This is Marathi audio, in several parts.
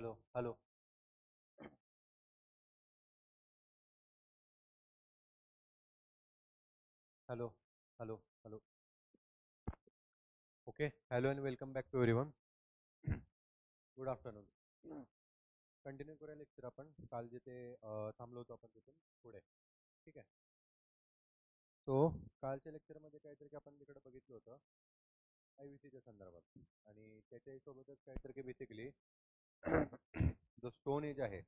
Hello hello hello hello hello. Okay, hello and welcome back to everyone. Good afternoon. Continue करूया लेक्चर आपण काल जिथे थांबलो होतो आपण तिथून पुढे. ठीक आहे. सो कालच्या लेक्चरमध्ये काहीतरी आपण तिकडे बघितलं होतं IVCच्या संदर्भात, आणि त्याच्याही सोबतच काहीतरी बेसिकली जो स्टोन एज आहे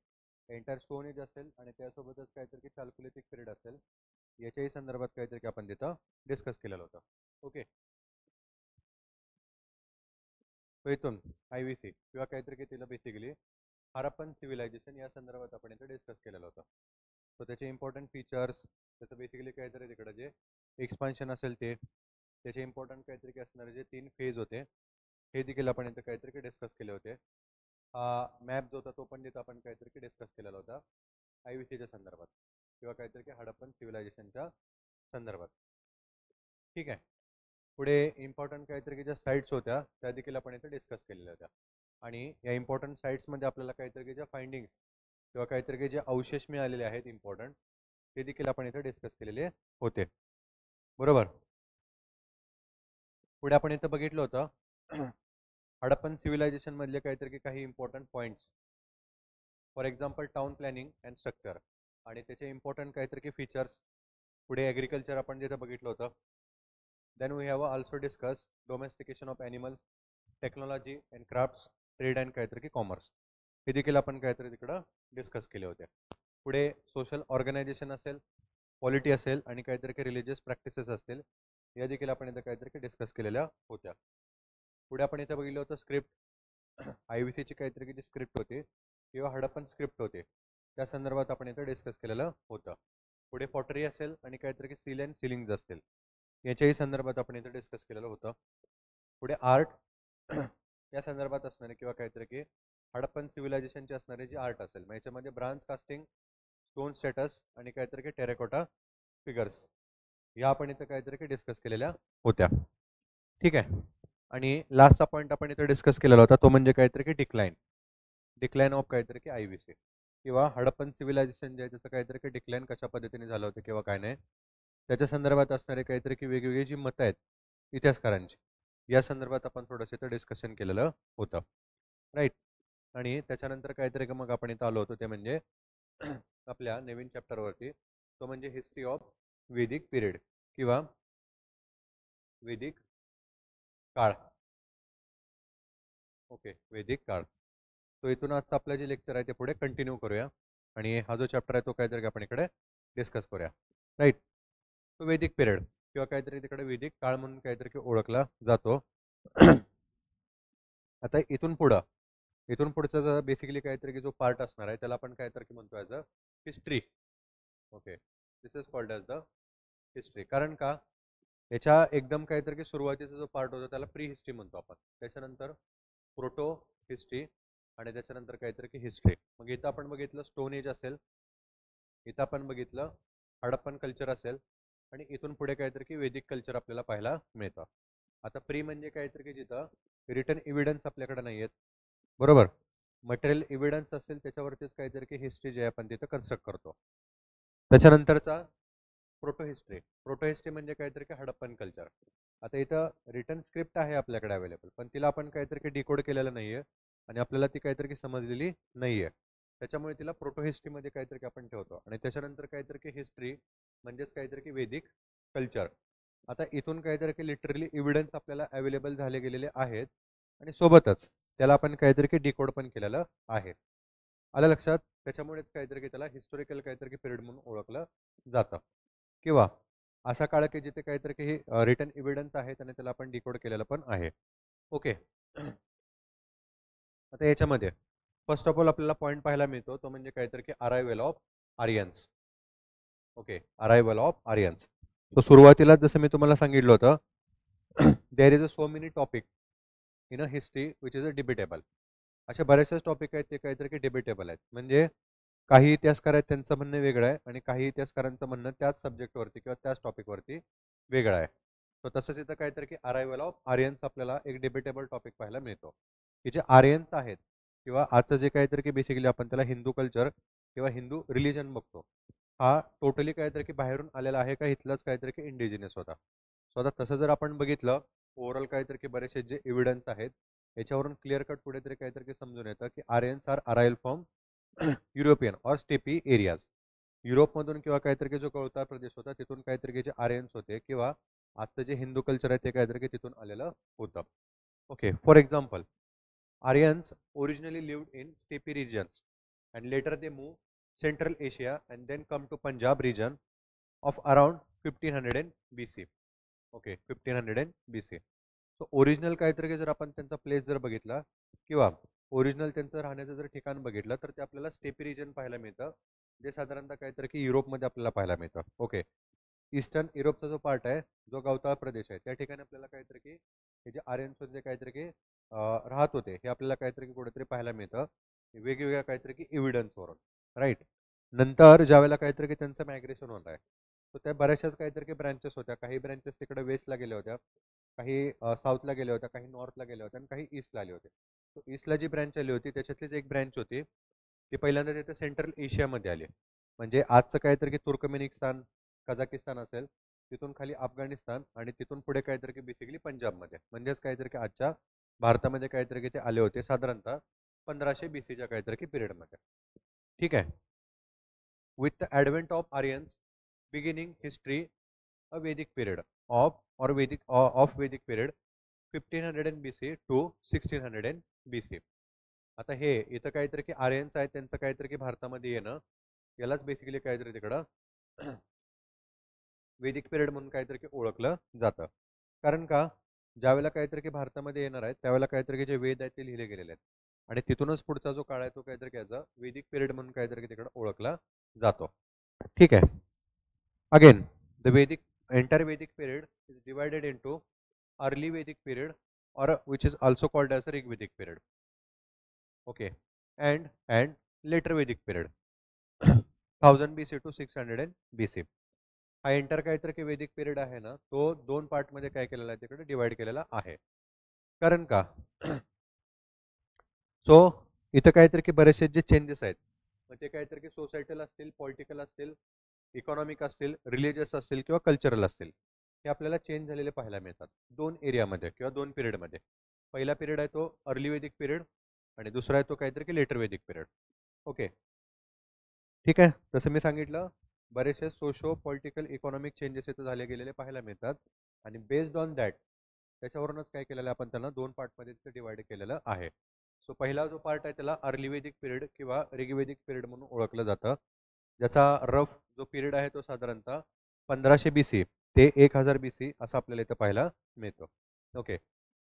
एंटायर स्टोन एज असेल आणि त्यासोबतच काहीतरी कॅल्क्युलेटिक पिरियड असेल, याच्याही संदर्भात काहीतरी आपण तिथं डिस्कस केलेलं होतं. ओके. तो इथून IVC किंवा काहीतरी तिला बेसिकली हरप्पन सिव्हिलायझेशन या संदर्भात आपण इथे डिस्कस केलेलं होतं. सो त्याचे इम्पॉर्टंट फीचर्स, त्याचं बेसिकली काहीतरी तिकडे जे एक्सपान्शन असेल ते, त्याचे इम्पॉर्टंट काहीतरी असणारे जे 3 फेज होते हे देखील आपण इथे काहीतरी डिस्कस केले होते. मॅप जो होता तो पण तिथं आपण काहीतरी डिस्कस केलेला होता IVCच्या संदर्भात किंवा काहीतरी हडप्पन सिव्हिलायझेशनच्या संदर्भात. ठीक आहे. पुढे इम्पॉर्टंट काहीतरी ज्या साईट्स होत्या त्या देखील आपण इथे डिस्कस केलेल्या होत्या, आणि या इम्पॉर्टंट साईट्समध्ये आपल्याला काहीतरी ज्या फाइंडिंग्स किंवा काहीतरी जे अवशेष मिळालेले आहेत इम्पॉर्टंट, ते देखील आपण इथे डिस्कस केलेले होते. बरोबर. पुढे आपण इथं बघितलं होतं हडप्पन सिव्हिलायझेशन मधले काहीतरी काही important points, for example town planning and structure, आणि त्याचे इम्पॉर्टंट काहीतरी फीचर्स. पुढे ॲग्रिकल्चर आपण जिथं बघितलं होतं. Then we have also discuss domestication of animals, technology and crafts, trade and काहीतरी कॉमर्स, हे देखील आपण काहीतरी तिकडं डिस्कस केले होते. पुढे सोशल ऑर्गनायझेशन असेल, पॉलिटी असेल आणि काहीतरी रिलिजियस प्रॅक्टिसेस असतील, या देखील आपण इथं काहीतरी डिस्कस केलेल्या होत्या. पुढे आपण इथं बघितलं होतं स्क्रिप्ट, IVCची काहीतरी जी स्क्रिप्ट होती किंवा हडप्पन स्क्रिप्ट होते त्या संदर्भात आपण इथं डिस्कस केलेलं होतं. पुढे पॉटरी असेल आणि काहीतरी सील अँड सिलिंग्ज असतील, याच्याही संदर्भात आपण इथं डिस्कस केलेलं होतं. पुढे आर्ट या संदर्भात असणारे किंवा काहीतरी की हडप्पन सिव्हिलायझेशनचे असणारे जे आर्ट असेल, मग याच्यामध्ये ब्रांज कास्टिंग, स्टोन स्टेटस आणि काहीतरी की टेरेकोटा फिगर्स, या आपण इथं काहीतरी डिस्कस केलेल्या होत्या. ठीक आहे. आणि लास्टचा पॉईंट आपण इथे डिस्कस केलेला होता तो म्हणजे काहीतरी की डिक्लाइन ऑफ काहीतरी की IVC किंवा हडप्पन सिव्हिलायझेशन जे आहे त्याचं काहीतरी की डिक्लाइन कशा पद्धतीने झालं होतं किंवा काय नाही, त्याच्या संदर्भात असणारे काहीतरी की वेगवेगळी जी मतं आहेत इतिहासकारांची, या संदर्भात आपण थोडंसं इथं डिस्कशन केलेलं होतं. राईट. आणि त्याच्यानंतर काहीतरी मग आपण इथं आलो होतो ते म्हणजे आपल्या नवीन चॅप्टरवरती, तो म्हणजे हिस्ट्री ऑफ वेदिक पिरियड किंवा वेदिक काळ. ओके, वेदिक काळ. तो इथून आजचा आपलं जे लेक्चर आहे ते पुढे कंटिन्यू करूया, आणि हा जो चॅप्टर आहे तो काहीतरी आपण इकडे डिस्कस करूया. राईट. तो वेदिक पिरियड किंवा काहीतरी तिकडे वेदिक काळ म्हणून काहीतरी ओळखला जातो. आता इथून पुढचा बेसिकली काहीतरी जो पार्ट असणार आहे त्याला आपण काहीतरी म्हणतो as a history. Okay, this is called as the history. कारण का, याच्या एकदम काहीतरी सुरुवातीचा जो पार्ट होता त्याला प्री हिस्ट्री म्हणतो आपण, त्याच्यानंतर प्रोटो हिस्ट्री, आणि त्याच्यानंतर काहीतरी की हिस्ट्री. मग इथं आपण बघितलं स्टोन एज असेल, इथं आपण बघितलं हडप्पन कल्चर असेल, आणि इथून पुढे काहीतरी की वेदिक कल्चर आपल्याला पाहायला मिळतं. आता प्री म्हणजे काहीतरी की जिथं रिटर्न एव्हिडन्स आपल्याकडे नाही आहेत. बरोबर. मटेरियल एव्हिडन्स असेल त्याच्यावरतीच काहीतरी की हिस्ट्री जे आपण तिथं कन्स्ट्रक्ट करतो. त्याच्यानंतरचा प्रोटो हिस्ट्री म्हणजे काहीतरी की हडप्पन कल्चर. आता इथं रिटर्न स्क्रिप्ट आहे आपल्याकडे अवेलेबल, पण तिला आपण काहीतरी की डिकोड केलेलं नाहीये आणि आपल्याला ती काहीतरी की समजलेली नाहीये, त्याच्यामुळे तिला प्रोटो हिस्ट्रीमध्ये काहीतरी की आपण ठेवतो. आणि त्याच्यानंतर काहीतरी की हिस्ट्री म्हणजेच काहीतरी की वेदिक कल्चर. आता इथून काहीतरी की लिटरली एव्हिडन्स आपल्याला अवेलेबल झाले गेलेले आहेत, आणि सोबतच त्याला आपण काहीतरी की डिकोड पण केलेलं आहे. आलं लक्षात? त्याच्यामुळेच काहीतरी की त्याला हिस्टोरिकल काहीतरी की पिरियड म्हणून ओळखलं जातं, किंवा असा काळ की जिथे काहीतरी की रिटर्न एव्हिडन्स आहेत आणि त्याला आपण डिकोड केलेलं पण आहे. ओके. आता याच्यामध्ये फर्स्ट ऑफ ऑल आपल्याला पॉईंट पाहायला मिळतो तो म्हणजे काहीतरी की arrival of Aryans. Okay, arrival of Aryans. तो सुरुवातीला जसं मी तुम्हाला सांगितलं होतं, there is a so many topic in a history which is a debatable. असे बरेचसेच टॉपिक आहेत ते काहीतरी की डिबेटेबल आहेत. म्हणजे काही इतिहासकार आहेत त्यांचं म्हणणं वेगळं आहे, आणि काही इतिहासकारांचं म्हणणं त्याच सब्जेक्टवरती किंवा त्याच टॉपिकवरती वेगळं आहे. तर तसंच इथं काहीतरी की अरायवल ऑफ आर्यन्स आपल्याला एक डिबेटेबल टॉपिक पाहायला मिळतो, की जे आर्यन्स आहेत किंवा आजचं जे काहीतरी की बेसिकली आपण त्याला हिंदू कल्चर किंवा हिंदू रिलिजन बघतो, हा टोटली काहीतरी की बाहेरून आलेला आहे का इथलाच काहीतरी की इंडिजिनियस होता. सो आता तसं जर आपण बघितलं ओव्हरऑल काहीतरी की बरेचसे जे एव्हिडन्स आहेत याच्यावरून क्लिअर कट कुठेतरी काहीतरी की समजून येतं की Aryans are arrive from European or steppe areas. युरोपमधून किंवा काहीतरी की जो कळता प्रदेश होता तिथून काहीतरी की जे आर्यन्स होते किंवा आजचं जे हिंदू कल्चर आहे ते काहीतरी की तिथून आलेलं होतं. Okay, for example Aryans originally lived in steppe regions and later they moved Central Asia and then come to Punjab region of around 1500 BC. Okay, 1500 BC. So original काहीतरी की जर आपण त्यांचा प्लेस जर बघितला किंवा ओरिजिनल त्यांचं राहण्याचं जर ठिकाण बघितलं तर ते आपल्याला स्टेपी रिजन पाहायला मिळतं, जे साधारणतः काहीतरी की युरोपमध्ये आपल्याला पाहायला मिळतं. ओके, ईस्टर्न युरोपचा जो पार्ट आहे, जो गवताळ प्रदेश आहे, त्या ठिकाणी आपल्याला काहीतरी की हे जे आर्यन्स जे काहीतरी की राहत होते हे आपल्याला काहीतरी कुठेतरी पाहायला मिळतं वेगवेगळ्या काहीतरी की एव्हिडन्सवरून, राईट. नंतर ज्यावेळेला काहीतरी की त्यांचं मायग्रेशन होत आहे, तर त्या बऱ्याचशाच काहीतरी की ब्रँचेस होत्या. काही ब्रँचेस तिकडे वेस्टला गेल्या होत्या, काही साऊथला गेल्या होत्या, काही नॉर्थला गेल्या होत्या आणि काही ईस्टला आले होते. तो ईस्टला जी ब्रँच आली होती त्याच्यातलीच एक ब्रँच होती ती पहिल्यांदा तिथे सेंट्रल एशियामध्ये आली. म्हणजे आजचं काहीतरी की तुर्कमेनिस्तान, कझाकिस्तान असेल, तिथून खाली अफगाणिस्तान आणि तिथून पुढे काहीतरी की बेसिकली पंजाबमध्ये, म्हणजेच काहीतरी की आजच्या भारतामध्ये काहीतरी की ते आले होते साधारणतः 1500 BCच्या काहीतरी की पिरियडमध्ये. ठीक आहे. With the advent of Aryans beginning history a Vedic period of Vedic period 1500 BC to 1600 BC. आता हे इथं काहीतरी की आर्यन्स आहेत त्यांचं काहीतरी की भारतामध्ये येणं, यालाच बेसिकली काहीतरी तिकडं वेदिक पिरियड म्हणून काहीतरी की ओळखलं जातं. कारण का, ज्यावेळेला काहीतरी की भारतामध्ये येणार आहेत त्यावेळेला काहीतरी की जे वेद आहेत ते लिहिले गेलेले आहेत आणि तिथूनच पुढचा जो काळ आहे तो काहीतरी की याचा वेदिक पिरियड म्हणून काहीतरी की तिकडं ओळखला जातो. ठीक आहे. Again the Vedic entire Vedic period is divided into early Vedic period or which is also called as a Rigvedic period. Okay, and later Vedic period 1000 BC to 600 BC. हा एंटर काहीतरी की वेदिक पिरियड आहे ना, तो दोन पार्टमध्ये काय केलेला आहे तिकडे डिवाइड केलेला आहे. कारण का, सो इथं काहीतरी की बरेचसे जे चेंजेस आहेत मग ते काहीतरी की सोसायटल असतील, पॉलिटिकल असतील, इकॉनॉमिक असतील, रिलिजियस असतील किंवा कल्चरल असतील, हे आपल्याला चेंज झालेले पाहायला मिळतात दोन एरियामध्ये किंवा दोन पिरियडमध्ये. पहिला पिरियड आहे तो अर्ली वेदिक पिरियड आणि दुसरा आहे तो काहीतरी की लेटर वेदिक पिरियड. ओके, ठीक आहे. जसं मी सांगितलं बरेचसे सोशो पॉलिटिकल इकॉनॉमिक चेंजेस इथं झाले गेलेले पाहायला मिळतात आणि बेस्ड ऑन दॅट त्याच्यावरूनच काय केलेलं आहे आपण त्यांना दोन पार्टमध्ये डिवाइड केलेलं आहे. सो पहिला जो पार्ट आहे त्याला अर्ली वेदिक पिरियड किंवा ऋग्वेदिक पिरियड म्हणून ओळखलं जातं, ज्याचा रफ जो पिरियड आहे तो साधारणतः 1500 BC ते 1000 BC असं आपल्याला इथं पाहायला मिळतं. ओके,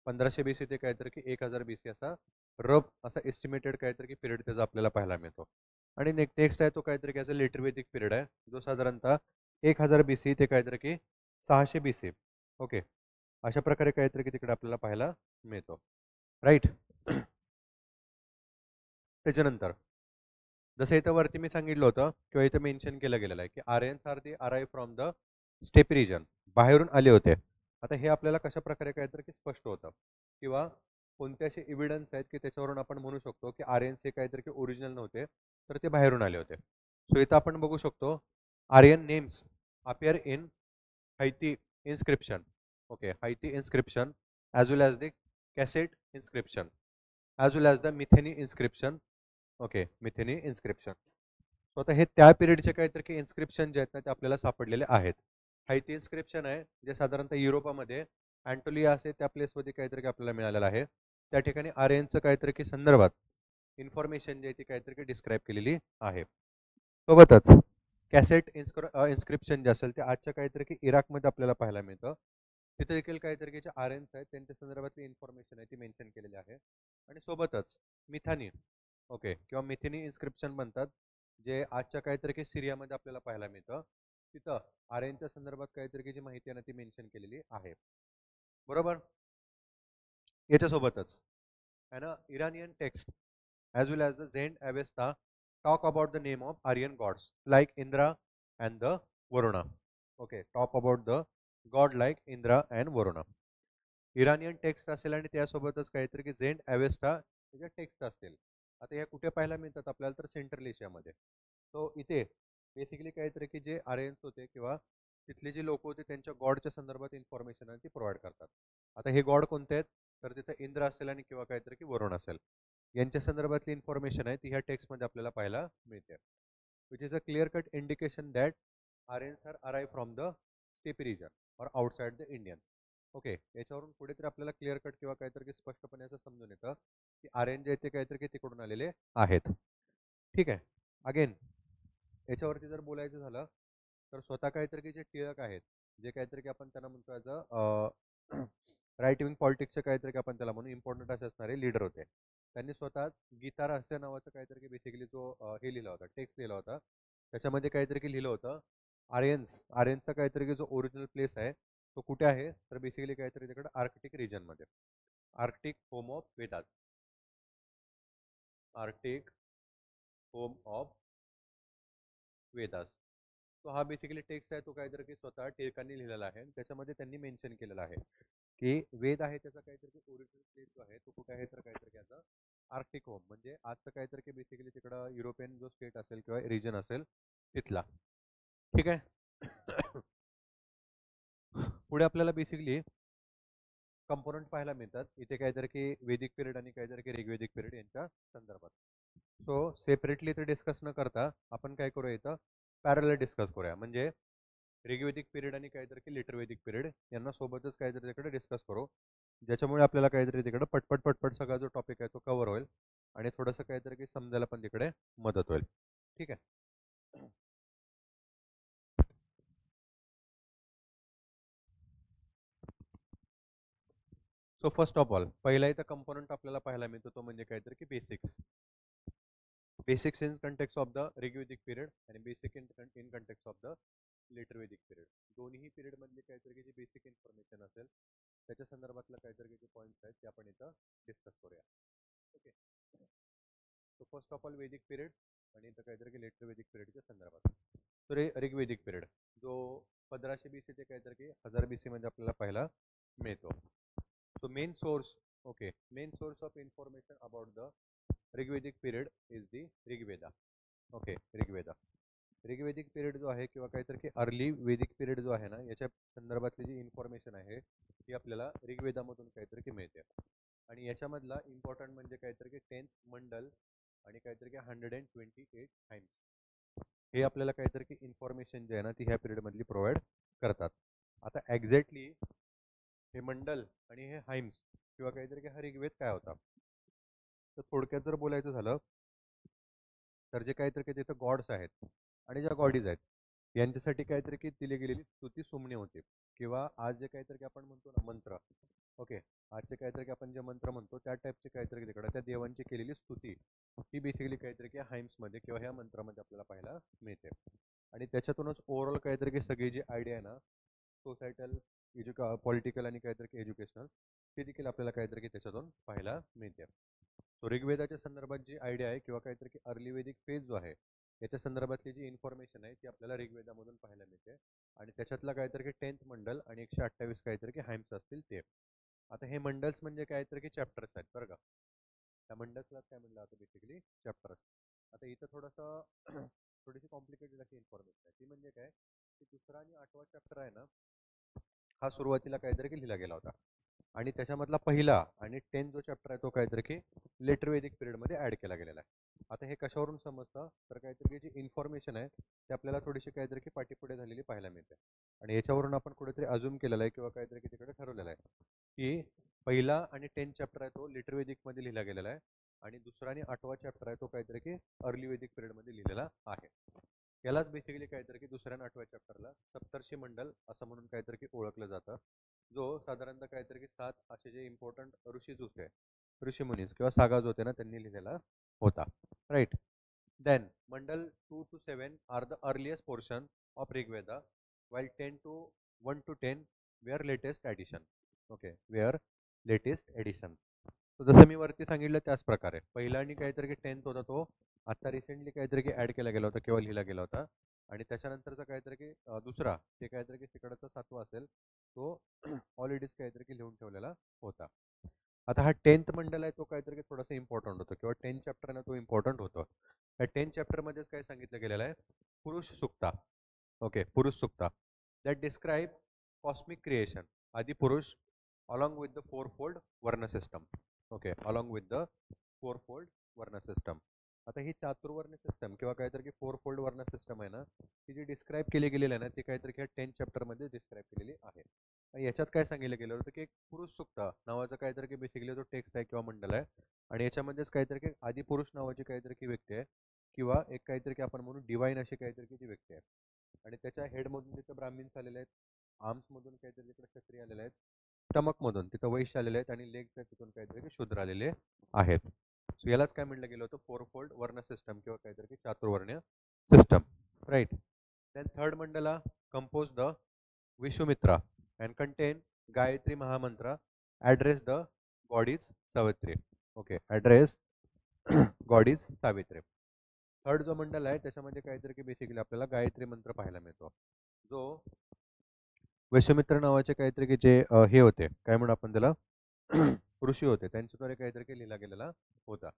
1500 BC ते काहीतरी की 1000 BC असा रफ असा एस्टिमेटेड काहीतरी की पिरियड त्याचा आपल्याला पाहायला मिळतो. आणि नेक्स्ट आहे तो काहीतरी की याचा लेटर वेदिक पिरियड आहे, जो साधारणतः 1000 BC ते काहीतरी की 600 BC. ओके, अशा प्रकारे काहीतरी की तिकडे आपल्याला पाहायला मिळतो, राईट. त्याच्यानंतर जसं इथं वरती मी सांगितलं होतं किंवा इथं मेन्शन केलं गेलेलं आहे की Aryans are the arrive from the steppe region, बाहेरून आले होते. आता हे आपल्याला कशा प्रकारे काहीतरी की स्पष्ट होतं किंवा कोणते असे एव्हिडन्स आहेत की त्याच्यावरून आपण म्हणू शकतो की आर्यन्स हे काहीतरी की ओरिजिनल नव्हते तर ते बाहेरून आले होते. सो इथं आपण बघू शकतो Aryan names appear in Hittite inscription. Okay, Hittite inscription as well as the Kassite inscription as well as the Mitanni inscription. Okay, Mitanni inscription. So आता हे त्या पिरियडचे काहीतरी की इन्स्क्रिप्शन जे आहेत ना ते आपल्याला सापडलेले आहेत. हैती इन्स्क्रिप्शन आहे जे साधारणतः युरोपामध्ये अँटोलिया असे त्या प्लेसमध्ये काहीतरी की आपल्याला मिळालेलं आहे. त्या ठिकाणी आर्यनचं काहीतरी की संदर्भात इन्फॉर्मेशन जी आहे ती काहीतरी की डिस्क्राईब केलेली आहे. सोबतच कॅसेट इन्स्क्रिप्शन जे असेल ते आजच्या काहीतरी की इराकमध्ये आपल्याला पाहायला मिळतं. तिथे देखील काहीतरी की जे आर्यन्स आहेत त्यांच्या संदर्भातली इन्फॉर्मेशन आहे ती मेन्शन केलेली आहे. आणि सोबतच मिथानी, ओके, किंवा मिथिनी इन्स्क्रिप्शन म्हणतात, जे आजच्या काहीतरी की सिरियामध्ये आपल्याला पाहायला मिळतं. तिथं आर्यनच्या संदर्भात काहीतरी की जी माहिती आहे ना ती मेन्शन केलेली आहे, बरोबर. याच्यासोबतच and Iranian text as well as the Zend Avesta talk about the name of Aryan gods like Indra and the Varuna. Okay, talk about the god like Indra and Varuna. Iranian text असेल आणि त्यासोबतच काहीतरी की झेंड अवेस्टा त्याच्या टेक्स्ट असतील आता ह्या कुठे पाहायला मिळतात आपल्याला, तर सेंट्रल एशियामध्ये. तो इथे बेसिकली काहीतरी की जे आर्यन्स होते किंवा तिथले जे लोक होते त्यांच्या गॉडच्या संदर्भात इन्फॉर्मेशन ती प्रोव्हाइड करतात. आता हे गॉड कोणते आहेत, तर तिथं इंद्र असेल आणि किंवा काहीतरी की वरुण असेल, यांच्या संदर्भातली इन्फॉर्मेशन आहे ती ह्या टेक्स्टमध्ये आपल्याला पाहायला मिळते. Which is a clear cut indication that Aryans are arrive from the steppe region or outside the Indian. Okay, याच्यावरून कुठेतरी आपल्याला क्लिअर कट किंवा काहीतरी स्पष्टपणे असं समजून येतं की आर्यन जे आहेत ते काहीतरी की तिकडून आलेले आहेत. ठीक आहे. अगेन याच्यावरती जर बोलायचं झालं तर स्वतः काहीतरी की जे टिळक आहेत, जे काहीतरी की आपण त्यांना म्हणतो ॲज अ राईट विंग पॉलिटिक्सचे काहीतरी की आपण त्याला म्हणून इम्पॉर्टंट असे असणारे लीडर होते. त्यांनी स्वतः गीता रहस्य नावाचं काहीतरी की बेसिकली जो हे लिहिला होता, टेक्स्ट लिहिला होता. त्याच्यामध्ये काहीतरी की लिहिलं होतं आर्यन्सचा काहीतरी की जो ओरिजिनल प्लेस आहे तो कुठे आहे, तर बेसिकली काहीतरी तिकडे आर्कटिक रिजनमध्ये, Arctic home of Vedas, Arctic home of Vedas. तो हा बेसिकली टेक्स्ट आहे, तो काहीतरी की स्वतः टिळकांनी लिहिलेला आहे. त्याच्यामध्ये त्यांनी मेन्शन केलेला आहे की वेद आहे त्याचा काहीतरी ओरिजिनल प्लेस जो आहे तो कुठे आहे, तर काहीतरी त्याचा आर्कटिक होम म्हणजे आजचं काहीतरी की बेसिकली तिकडं युरोपियन जो स्टेट असेल किंवा रिजन असेल तिथला. ठीक आहे. पुढे आपल्याला बेसिकली कंपोनंट पाहायला मिळतात इथे काहीतरी की वैदिक पिरियड आणि काहीतरी की ऋग्वेदिक पिरियड यांच्या संदर्भात. सो सेपरेटली ते डिस्कस न करता आपण काय करूया, इथं पॅरलल डिस्कस करूया. म्हणजे ऋग्वेदिक पिरियड आणि काहीतरी की लिटर वैदिक पिरियड यांना सोबतच काहीतरी तिकडे डिस्कस करू, ज्याच्यामुळे आपल्याला काहीतरी तिकडे पटपट पटपट सगळा जो टॉपिक आहे तो कव्हर होईल आणि थोडंसं काहीतरी की समजायला पण तिकडे मदत होईल. ठीक आहे. सो फर्स्ट ऑफ ऑल पहिला इथं कंपोनंट आपल्याला पाहायला मिळतो तो म्हणजे काहीतरी की basics. Basics in context of the Rigvedic period आणि basic in context of the later Vedic period. दोन्ही पिरियड मधली काहीतरी जी बेसिक इन्फॉर्मेशन असेल त्याच्या संदर्भातलं काहीतरी जे पॉईंट्स आहेत ते आपण इथं डिस्कस करूया. Okay. So first of all Vedic period आणि इथं काहीतरी की लेटर वेदिक पिरियडच्या संदर्भात. तर हे ऋग्वेदिक पिरियड जो 1500 BC ते काहीतरी की 1000 BC मध्ये आपल्याला पाहायला मिळतो. So main source, okay, main source of information about the Rigvedic period is the Rigveda. Okay, Rigveda. Rigvedic period जो आहे किंवा काहीतरी की अर्ली वेदिक पिरियड जो आहे ना, याच्या संदर्भातली जी इन्फॉर्मेशन आहे ती आपल्याला ऋग्वेदामधून काहीतरी की मिळते. आणि याच्यामधला इम्पॉर्टंट म्हणजे काहीतरी की 10th मंडल आणि काहीतरी की 128 टाइम्स हे आपल्याला काहीतरी की इन्फॉर्मेशन जे आहे ना ती ह्या पिरियड मधली प्रोव्हाइड करतात. आता एक्झॅक्टली हे मंडल आणि हे हाइम्स किंवा काहीतरी की हा ऋग्वेद काय होता, तर थोडक्यात जर बोलायचं झालं तर जे काहीतरी की तिथं गॉड्स आहेत आणि ज्या गॉडीज आहेत यांच्यासाठी काहीतरी की दिली गेलेली स्तुती सुमने होते किंवा आज जे काहीतरी की आपण म्हणतो ना मंत्र. ओके, आजचे काहीतरी की आपण जे मंत्र म्हणतो त्या टाईपचे काहीतरी तिकडे त्या देवांची केलेली स्तुती ही बेसिकली काहीतरी की हाइम्समध्ये किंवा ह्या मंत्रामध्ये आपल्याला पाहायला मिळते. आणि त्याच्यातूनच ओव्हरऑल काहीतरी की सगळी जी आयडिया आहे ना सोसायटल पॉलिटिकल आणि काहीतरी की एज्युकेशनल ते देखील आपल्याला काहीतरी की त्याच्यातून पाहायला मिळते. सो ऋग्वेदाच्या संदर्भात जी आयडिया आहे किंवा काहीतरी की अर्ली वेदिक फेज जो आहे याच्या संदर्भातली जी इन्फॉर्मेशन आहे ती आपल्याला ऋग्वेदामधून पाहायला मिळते. आणि त्याच्यातला काहीतरी की 10th मंडल आणि 128 काहीतरी की हाइम्स असतील ते. आता हे मंडल्स म्हणजे काहीतरी की चॅप्टर्स आहेत बरं का. त्या मंडल्सलाच काय म्हणलं आता बेसिकली चॅप्टर्स. आता इथं थोडंसं थोडीशी कॉम्प्लिकेटेड अशी इन्फॉर्मेशन आहे ती म्हणजे काय की दुसरा आणि 8वा चॅप्टर आहे ना हा सुरुवातीला काहीतरी की लिहिला गेला होता आणि त्याच्यामधला पहिला आणि 10th जो चॅप्टर आहे तो काहीतरी की लेटर वेदिक पिरियडमध्ये ऍड केला गेलेला आहे. आता हे कशावरून समजतं, तर काहीतरी जी इन्फॉर्मेशन आहे ते आपल्याला थोडीशी काहीतरी की पाठीपुढे झालेली पाहायला मिळते. आणि याच्यावरून आपण कुठेतरी अजूम केलेला आहे किंवा काहीतरी की तिकडे ठरवलेलं आहे की पहिला आणि 10th चॅप्टर आहे तो लिटर वेदिकमध्ये लिहिला गेलेला आहे आणि दुसरा आणि 8वा चॅप्टर आहे तो काहीतरी की अर्ली वेदिक पिरियडमध्ये लिहिलेला आहे. यालाच बेसिकली काहीतरी की दुसऱ्या आणि 8व्या चॅप्टरला सप्तर्षी मंडल असं म्हणून काहीतरी की ओळखलं जातं, जो साधारणतः काहीतरी की 7 असे जे इम्पॉर्टंट ऋषीच होते, ऋषीमुनीज किंवा सागाज होते ना त्यांनी लिहिलेला होता. Right. Then mandal 2 to 7 are the earliest portion of Rigveda while 10 to 1 to 10 were latest addition. Okay, were latest addition. तर जसं मी वरती सांगितलं त्याच प्रकारे पहिला आणि काहीतरी की 10th होता तो आता रिसेंटली काहीतरी की ऍड केला गेला होता किंवा लिहिला गेला होता. आणि त्याच्यानंतरचा काहीतरी की दुसरा ते काहीतरी की तिकडचा 7वा असेल तो ऑलरेडीच काहीतरी की लिहून ठेवलेला होता. आता हा 10th मंडल आहे तो काहीतरी थोडासा इम्पॉर्टंट होतो किंवा 10 चॅप्टर आहे ना तो इम्पॉर्टंट होतो. या 10 चॅप्टर मध्येच काय सांगितलं गेलेलं आहे, पुरुष Sukta. Okay, Purusha Sukta that describe cosmic creation, Adi Purusha along with the fourfold varna system. Okay, along with the fourfold varna system. आता ही चातुर्वर्ण सिस्टम किंवा काहीतरी फोरफोल्ड वर्ण सिस्टम आहे ना, ती जी डिस्क्राईब केली गेलेली आहे ना ती काहीतरी ह्या 10 चॅप्टरमध्ये डिस्क्राईब केलेली आहे. याच्यात काय सांगितलं गेलं होतं की एक पुरुष सुक्त नावाचं काहीतरी की बेसिकली तो टेक्स्ट आहे किंवा मंडल आहे, आणि याच्यामध्येच काहीतरी की आदिपुरुष नावाची काहीतरी की व्यक्ती आहे किंवा एक काहीतरी की आपण म्हणू डिवाइन अशी काहीतरी की ती व्यक्ती आहे. आणि त्याच्या हेडमधून तिथं ब्राह्मण्स आलेले आहेत, आर्म्समधून काहीतरी तिकडे क्षत्रिय आलेले आहेत, स्टमकमधून तिथं वैश्य आलेले आहेत, आणि लेग तिथून काहीतरी की शूद्र आलेले आहेत. सो यालाच काय म्हटलं गेलं होतं, फोरफोल्ड वर्ण सिस्टम किंवा काहीतरी की चातुर्वर्णीय system, right. Then third mandala compose the Vishwamitra and contain Gayatri Mahamantra, address the goddess Savitri. Okay, address goddess Savitri. Third जो मंडल आहे त्याच्यामध्ये काहीतरी की बेसिकली आपल्याला गायत्री मंत्र पाहायला मिळतो, जो विश्वमित्र नावाचे काहीतरी की जे हे होते, काय म्हणू आपण त्याला, ऋषी होते, त्यांच्याद्वारे काहीतरी की लिहिला गेलेला होता,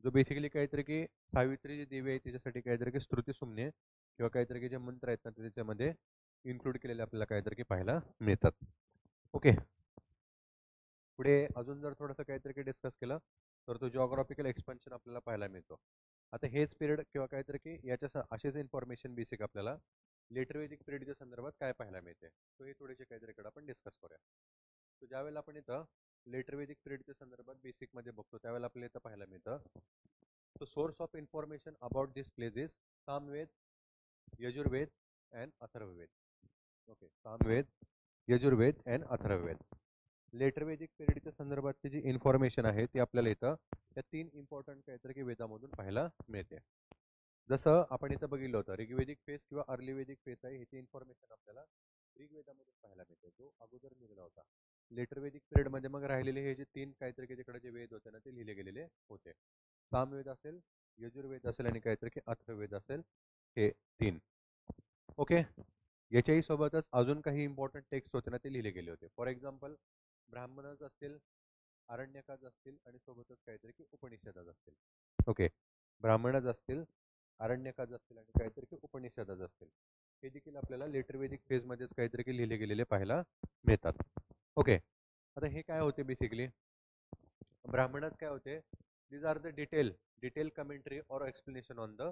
जो बेसिकली काहीतरी की सावित्री जी देवी आहे तिच्यासाठी काहीतरी की स्तुती सुमने किंवा काहीतरी की जे मंत्र आहेत ना ते त्याच्यामध्ये इन्क्लूड केलेले आपल्याला काहीतरी की पाहायला मिळतात. ओके, पुढे अजून जर थोडंसं काहीतरी की डिस्कस केलं तर तो जिओग्राफिकल एक्सपेन्शन आपल्याला पाहायला मिळतो. आता हेच पिरियड किंवा काहीतरी की याच्या असेच इन्फॉर्मेशन बेसिक आपल्याला लेटर वेदिक पिरियडच्या संदर्भात काय पाहायला मिळते, तो हे थोडेसे काहीतरी कडे आपण डिस्कस करूया. तो ज्यावेळेला आपण इथं लेटर वेदिक पिरियडच्या संदर्भात बेसिकमध्ये बघतो त्यावेळेला आपल्याला इथं पाहायला मिळतं, so source of information about this places Samaveda, Yajurveda and Atharvaveda. Okay, Samaveda, Yajurveda and Atharvaveda. Later Vedic पिरियडच्या संदर्भातची जी इन्फॉर्मेशन आहे ती आपल्याला इथं या 3 इम्पॉर्टंट काहीतरी की वेदामधून पाहायला मिळते. जसं आपण इथं बघितलं होतं ऋग्वेदिक फेस किंवा अर्ली वेदिक फेस आहे, ह्याची इन्फॉर्मेशन आपल्याला ऋग्वेदामधून पाहायला मिळते, जो अगोदर निघाला होता. लेटर वेदिक पिरियडमध्ये मग राहिलेले हे जे 3 काहीतरी की तिकडे जे वेद होते ना ते लिहिले गेलेले होते. सामवेद असेल, यजुर्वेद असेल आणि काहीतरी की अथर्ववेद असेल, हे 3. ओके, याच्याही सोबतच अजून काही इम्पॉर्टंट टेक्स्ट होते ना ते लिहिले गेले होते. फॉर एक्झाम्पल ब्राह्मणच असतील, आरण्यकाच असतील आणि सोबतच काहीतरी की उपनिषदच असतील. ओके, ब्राह्मणच असतील, आरण्यकाच असतील आणि काहीतरी की उपनिषदच असतील, हे देखील आपल्याला लेटर वेदिक फेजमध्येच काहीतरी की लिहिले गेलेले पाहायला मिळतात. ओके, आता हे काय होते बेसिकली, ब्राह्मणच काय होते, these are the detail commentary or explanation on the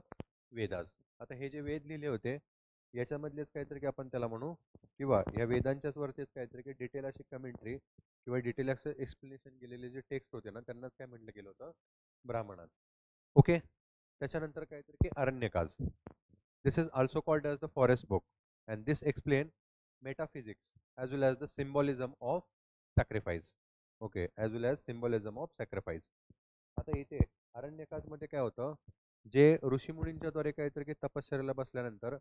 Vedas. आता हे जे वेद लिहिले होते याच्यामधलेच काहीतरी की आपण त्याला म्हणू किंवा या वेदांच्याच वरतीच काहीतरी की डिटेल अशी कमेंट्री किंवा डिटेल असं एक्सप्लेनेशन केलेले जे टेक्स्ट होते ना त्यांनाच काय म्हटलं गेलं होतं, ब्राह्मणात. ओके, त्याच्यानंतर काहीतरी की Aranyakas. This is also called as the forest book and this explain metaphysics as well as the symbolism of sacrifice. Okay, as well as symbolism of sacrifice. आता इथे अरण्यकाजमध्ये काय होतं, जे ऋषीमुनींच्या द्वारे काहीतरी की तपश्चर्याला बसल्यानंतर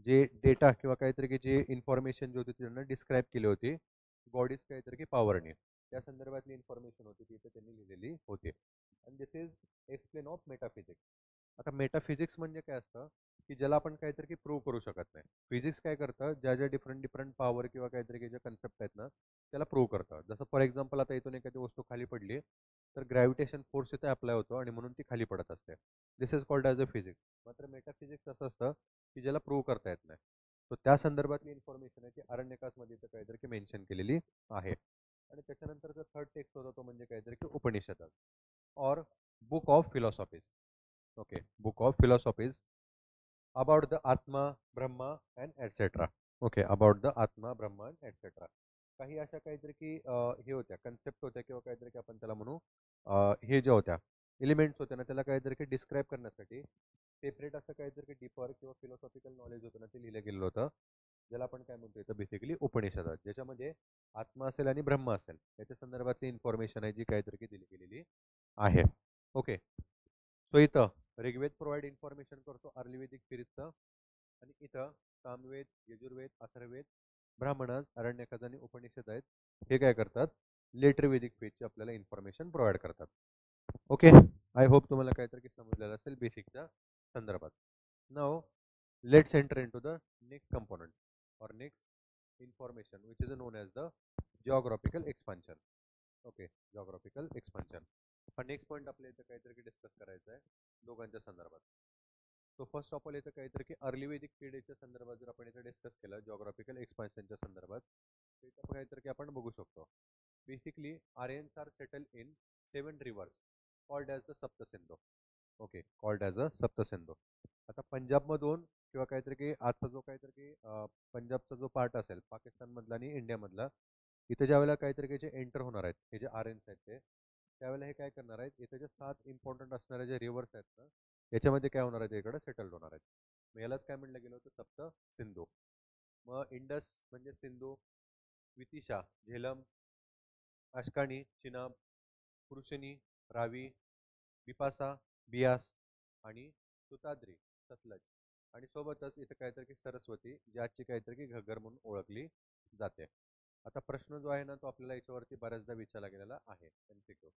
जे डेटा किंवा काहीतरी की जे इन्फॉर्मेशन जी होती त्यांना डिस्क्राईब केली होती गॉडीज काहीतरी की पॉवरने, त्या संदर्भातली इन्फॉर्मेशन होती ती इथे त्यांनी लिहिलेली होती. And this is explain of metaphysics. आता मेटाफिजिक्स म्हणजे काय असतं की ज्याला आपण काहीतरी की प्रूव्ह करू शकत नाही. फिजिक्स काय करतं, ज्या ज्या डिफरंट पॉवर किंवा काहीतरी की ज्या कन्सेप्ट आहेत ना त्याला प्रूव्ह करतं. जसं फॉर एक्झाम्पल आता इथून एखादी वस्तू खाली पडली तर ग्रॅव्हिटेशन फोर्स इथे अप्लाय होतो आणि म्हणून ती खाली पडत असते. This is called as a physics. मात्र मेटाफिजिक्स असं असतं की ज्याला प्रूव्ह करता येत नाही. तर त्या संदर्भातली इन्फॉर्मेशन आहे ती अरण्यकासमध्ये इथं काहीतरी की मेन्शन केलेली आहे. आणि त्याच्यानंतरचा थर्ड टेक्स्ट होता तो म्हणजे काहीतरी की Upanishad or book of philosophies. Okay, book of philosophies about the atma, Brahma and etcetera. Okay, about the atma, Brahma and etcetera. काही अशा काहीतरी की हे होत्या कन्सेप्ट होत्या किंवा काहीतरी की आपण त्याला म्हणू हे ज्या होत्या एलिमेंट्स होत्या ना त्याला काहीतरी की डिस्क्राईब करण्यासाठी सेपरेट असं काहीतरी की डीपर किंवा फिलॉसॉफिकल नॉलेज होतं ना ते लिहिलं गेलं होतं, ज्याला आपण काय म्हणतो इथं बेसिकली उपनिषद, ज्याच्यामध्ये आत्मा असेल आणि ब्रह्म असेल याच्या संदर्भातली इन्फॉर्मेशन आहे जी काहीतरी की दिली गेलेली आहे. ओके, सो इथं ऋग्वेद प्रोव्हाइड इन्फॉर्मेशन करतो अर्ली वेदिक पिरियडचं, आणि इथं सामवेद, यजुर्वेद, अथर्ववेद, ब्राह्मणस, अरण्यकाज आणि उपनिषद आहेत, हे काय करतात, लेटर वेदिक पेजची आपल्याला इन्फॉर्मेशन प्रोव्हाइड करतात. ओके, आय होप तुम्हाला काहीतरी समजलेलं असेल बेसिकच्या संदर्भात. Now let's enter into the next component or next information which is known as the geographical expansion. Okay, geographical expansion. हा नेक्स्ट पॉईंट आपल्या इथं काहीतरी डिस्कस करायचं आहे दोघांच्या संदर्भात. सो फर्स्ट ऑफ ऑल इथं काहीतरी की अर्ली वेदिक पिरियडच्या संदर्भात जर आपण इथं डिस्कस केलं जॉग्राफिकल एक्सपान्शनच्या संदर्भात, तर इथं काहीतरी की आपण बघू शकतो. Basically Aryans are settle in 7 rivers called as the Saptasindhu. Okay, called as a Saptasindhu. आता पंजाबमधून किंवा काहीतरी की आजचा जो काहीतरी की पंजाबचा जो पार्ट असेल पाकिस्तानमधला आणि इंडियामधला, इथं ज्या वेळेला काहीतरी की जे एंटर होणार आहेत हे जे आर्यन्स आहेत ते, त्यावेळेला हे काय करणार आहेत, इथं जे 7 इम्पॉर्टंट असणारे जे रिव्हर्स आहेत ना, याच्यामध्ये काय होणार आहे, इकडे सेटल्ड होणार आहेत. मग यालाच काय म्हटलं गेलं होतं, सप्त सिंधू. मग इंडस म्हणजे सिंधू, वितिशा झेलम, अशकाणी चिनाब, पुरुषनी रावी, बिपासा बियास आणि सुताद्री सतलज. आणि सोबतच इथं काहीतरी की सरस्वती, ज्याची काहीतरी की घग्गर म्हणून ओळखली जाते. आता प्रश्न जो आहे ना तो आपल्याला याच्यावरती बऱ्याचदा विचारला गेलेला आहे एमसीक्यू.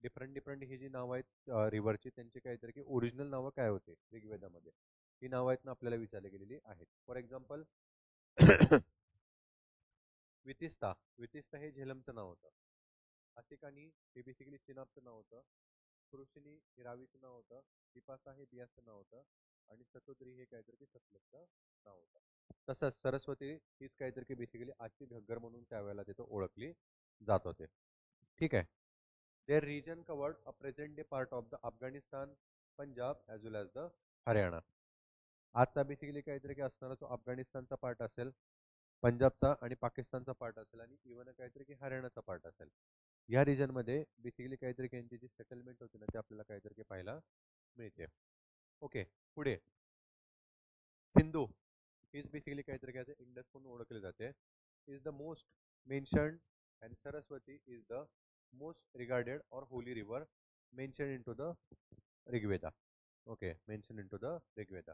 डिफरंट डिफरंट ही जी नावं आहेत रिव्हरची, त्यांची काहीतरी की ओरिजिनल नावं काय होते ऋग्वेदामध्ये, ही नावं आहेत ना आपल्याला विचारली गेलेली आहेत. For example वितिस्ता. वितिस्ता हे झेलमचं नाव होतं. असिकानी हे बेसिकली चिनाबचं नाव होतं. पुरुषिनी हे रावीचं नाव होतं. बिपासा हे बियासचं नाव होतं. आणि सतोद्री हे काहीतरी की सतलजचं नाव होतं. तसंच सरस्वती हीच काहीतरी की बेसिकली आजची घग्गर म्हणून त्यावेळेला तिथं ओळखली जात होते. ठीक आहे. Their region covered a present day part of the Afghanistan, Punjab as well as the Haryana. आजचा बेसिकली काहीतरी की असणारा तो अफगाणिस्तानचा पार्ट असेल, पंजाबचा आणि पाकिस्तानचा पार्ट असेल आणि इव्हन काहीतरी की हरियाणाचा पार्ट असेल. या रिजनमध्ये बेसिकली काहीतरी यांची जी सेटलमेंट होती ना ते आपल्याला काहीतरी की पाहायला मिळते. ओके, पुढे सिंधू इज बेसिकली काहीतरी काय इंडस म्हणून ओळखले जाते. Is the most mentioned and Saraswati is the most regarded or holy river mention into the Rigveda. Okay, mention into the Rigveda.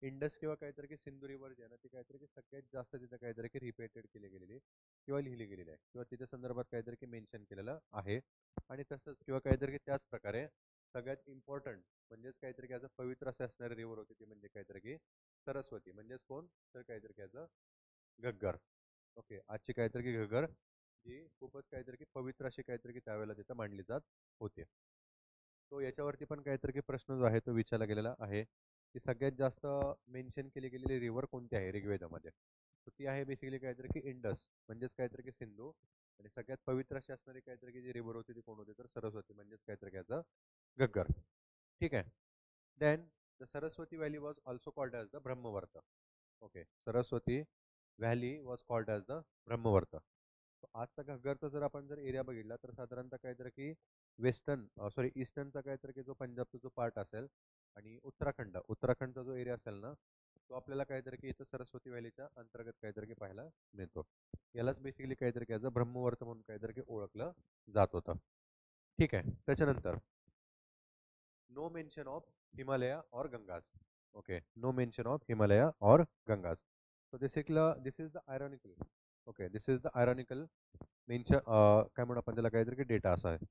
Indus किंवा काहीतरी की सिंधू रिव्हर जे आहे ना ती काहीतरी की सगळ्यात जास्त तिथं काहीतरी की रिपीटेड केली गेलेली किंवा लिहिली गेलेली आहे किंवा तिच्या संदर्भात काहीतरी की मेन्शन केलेलं आहे. आणि तसंच किंवा काहीतरी की त्याच प्रकारे सगळ्यात इम्पॉर्टंट म्हणजेच काहीतरी की ॲज अ पवित्र असे असणारे रिव्हर होती ती म्हणजे काहीतरी की सरस्वती. म्हणजेच कोण, तर काहीतरी की ॲज अ घग्गर. ओके, आजची काहीतरी की घग्गर जी खूपच काहीतरी की पवित्र अशी काहीतरी की त्यावेळेला तिथं मांडली जात होते. तो याच्यावरती पण काहीतरी की प्रश्न जो आहे तो विचारला गेलेला आहे की सगळ्यात जास्त मेन्शन केली गेलेली रिव्हर कोणती आहे ऋग्वेदामध्ये. तर ती आहे बेसिकली काहीतरी की इंडस म्हणजेच काहीतरी की सिंधू. आणि सगळ्यात पवित्र अशी असणारी काहीतरी की जी रिव्हर होती ती कोण होती, तर सरस्वती म्हणजेच काहीतरी घ्यायचं घग्गर. ठीक आहे. Then the Saraswati valley was also called as the Brahmavarta. Okay, Saraswati valley was called as the Brahmavarta. आजचा घग्गरचा जर आपण जर एरिया बघितला तर साधारणतः काहीतरी की वेस्टर्न सॉरी ईस्टर्नचा काहीतरी की जो पंजाबचा जो पार्ट असेल आणि उत्तराखंडचा जो एरिया असेल ना तो आपल्याला काहीतरी की इथं सरस्वती व्हॅलीच्या अंतर्गत काहीतरी की पाहायला मिळतो. यालाच बेसिकली काहीतरी की ब्रह्मवर्त म्हणून काहीतरी की ओळखलं जात होतं. ठीक आहे. त्याच्यानंतर no mention of Himalaya or Ganges. Okay, no mention of Himalaya or Ganges. So this is the ironical. Okay, this is the ironical mention काय म्हणू आपण त्याला काहीतरी की डेटा असा आहे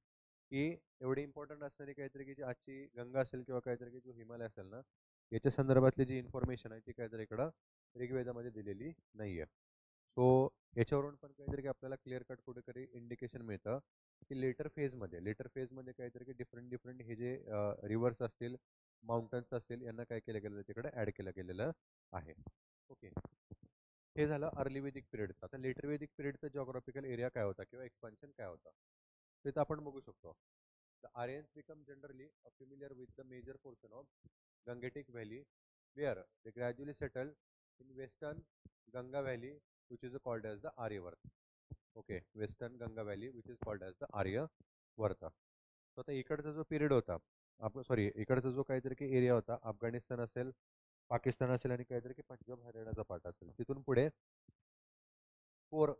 की एवढी इम्पॉर्टंट असणारी काहीतरी की जी आजची गंगा असेल किंवा काहीतरी की जो हिमालय असेल ना याच्या संदर्भातली जी इन्फॉर्मेशन आहे ती काहीतरी इकडं ऋग्वेदामध्ये दिलेली नाही आहे. सो याच्यावरून पण काहीतरी की आपल्याला क्लिअर कट कुठेतरी इंडिकेशन मिळतं की लेटर फेजमध्ये काहीतरी की डिफरंट डिफरंट हे जे रिव्हर्स असतील, माउंटन्स असतील, यांना काय केलं गेलं तिकडे ॲड केलं गेलेलं आहे. ओके, हे झालं अर्ली वेदिक पिरियडचं. आता लेटर वेदिक पिरियडचा जॉग्राफिकल एरिया काय होता किंवा एक्सपान्शन काय होता ते तर आपण बघू शकतो. The Aryans become generally familiar with the major portion of Gangetic Valley where they gradually settled in western Ganga Valley which is called as the Aryavarta. Okay, western Ganga valley which is called as the Aryavarta. तर आता इकडचा जो पिरियड होता आपण सॉरी इकडचा जो काहीतरी की एरिया होता अफगाणिस्तान असेल, पाकिस्तान असेल आणि काहीतरी की पंजाब हरियाणाचा पार्ट असेल, तिथून पुढे फोर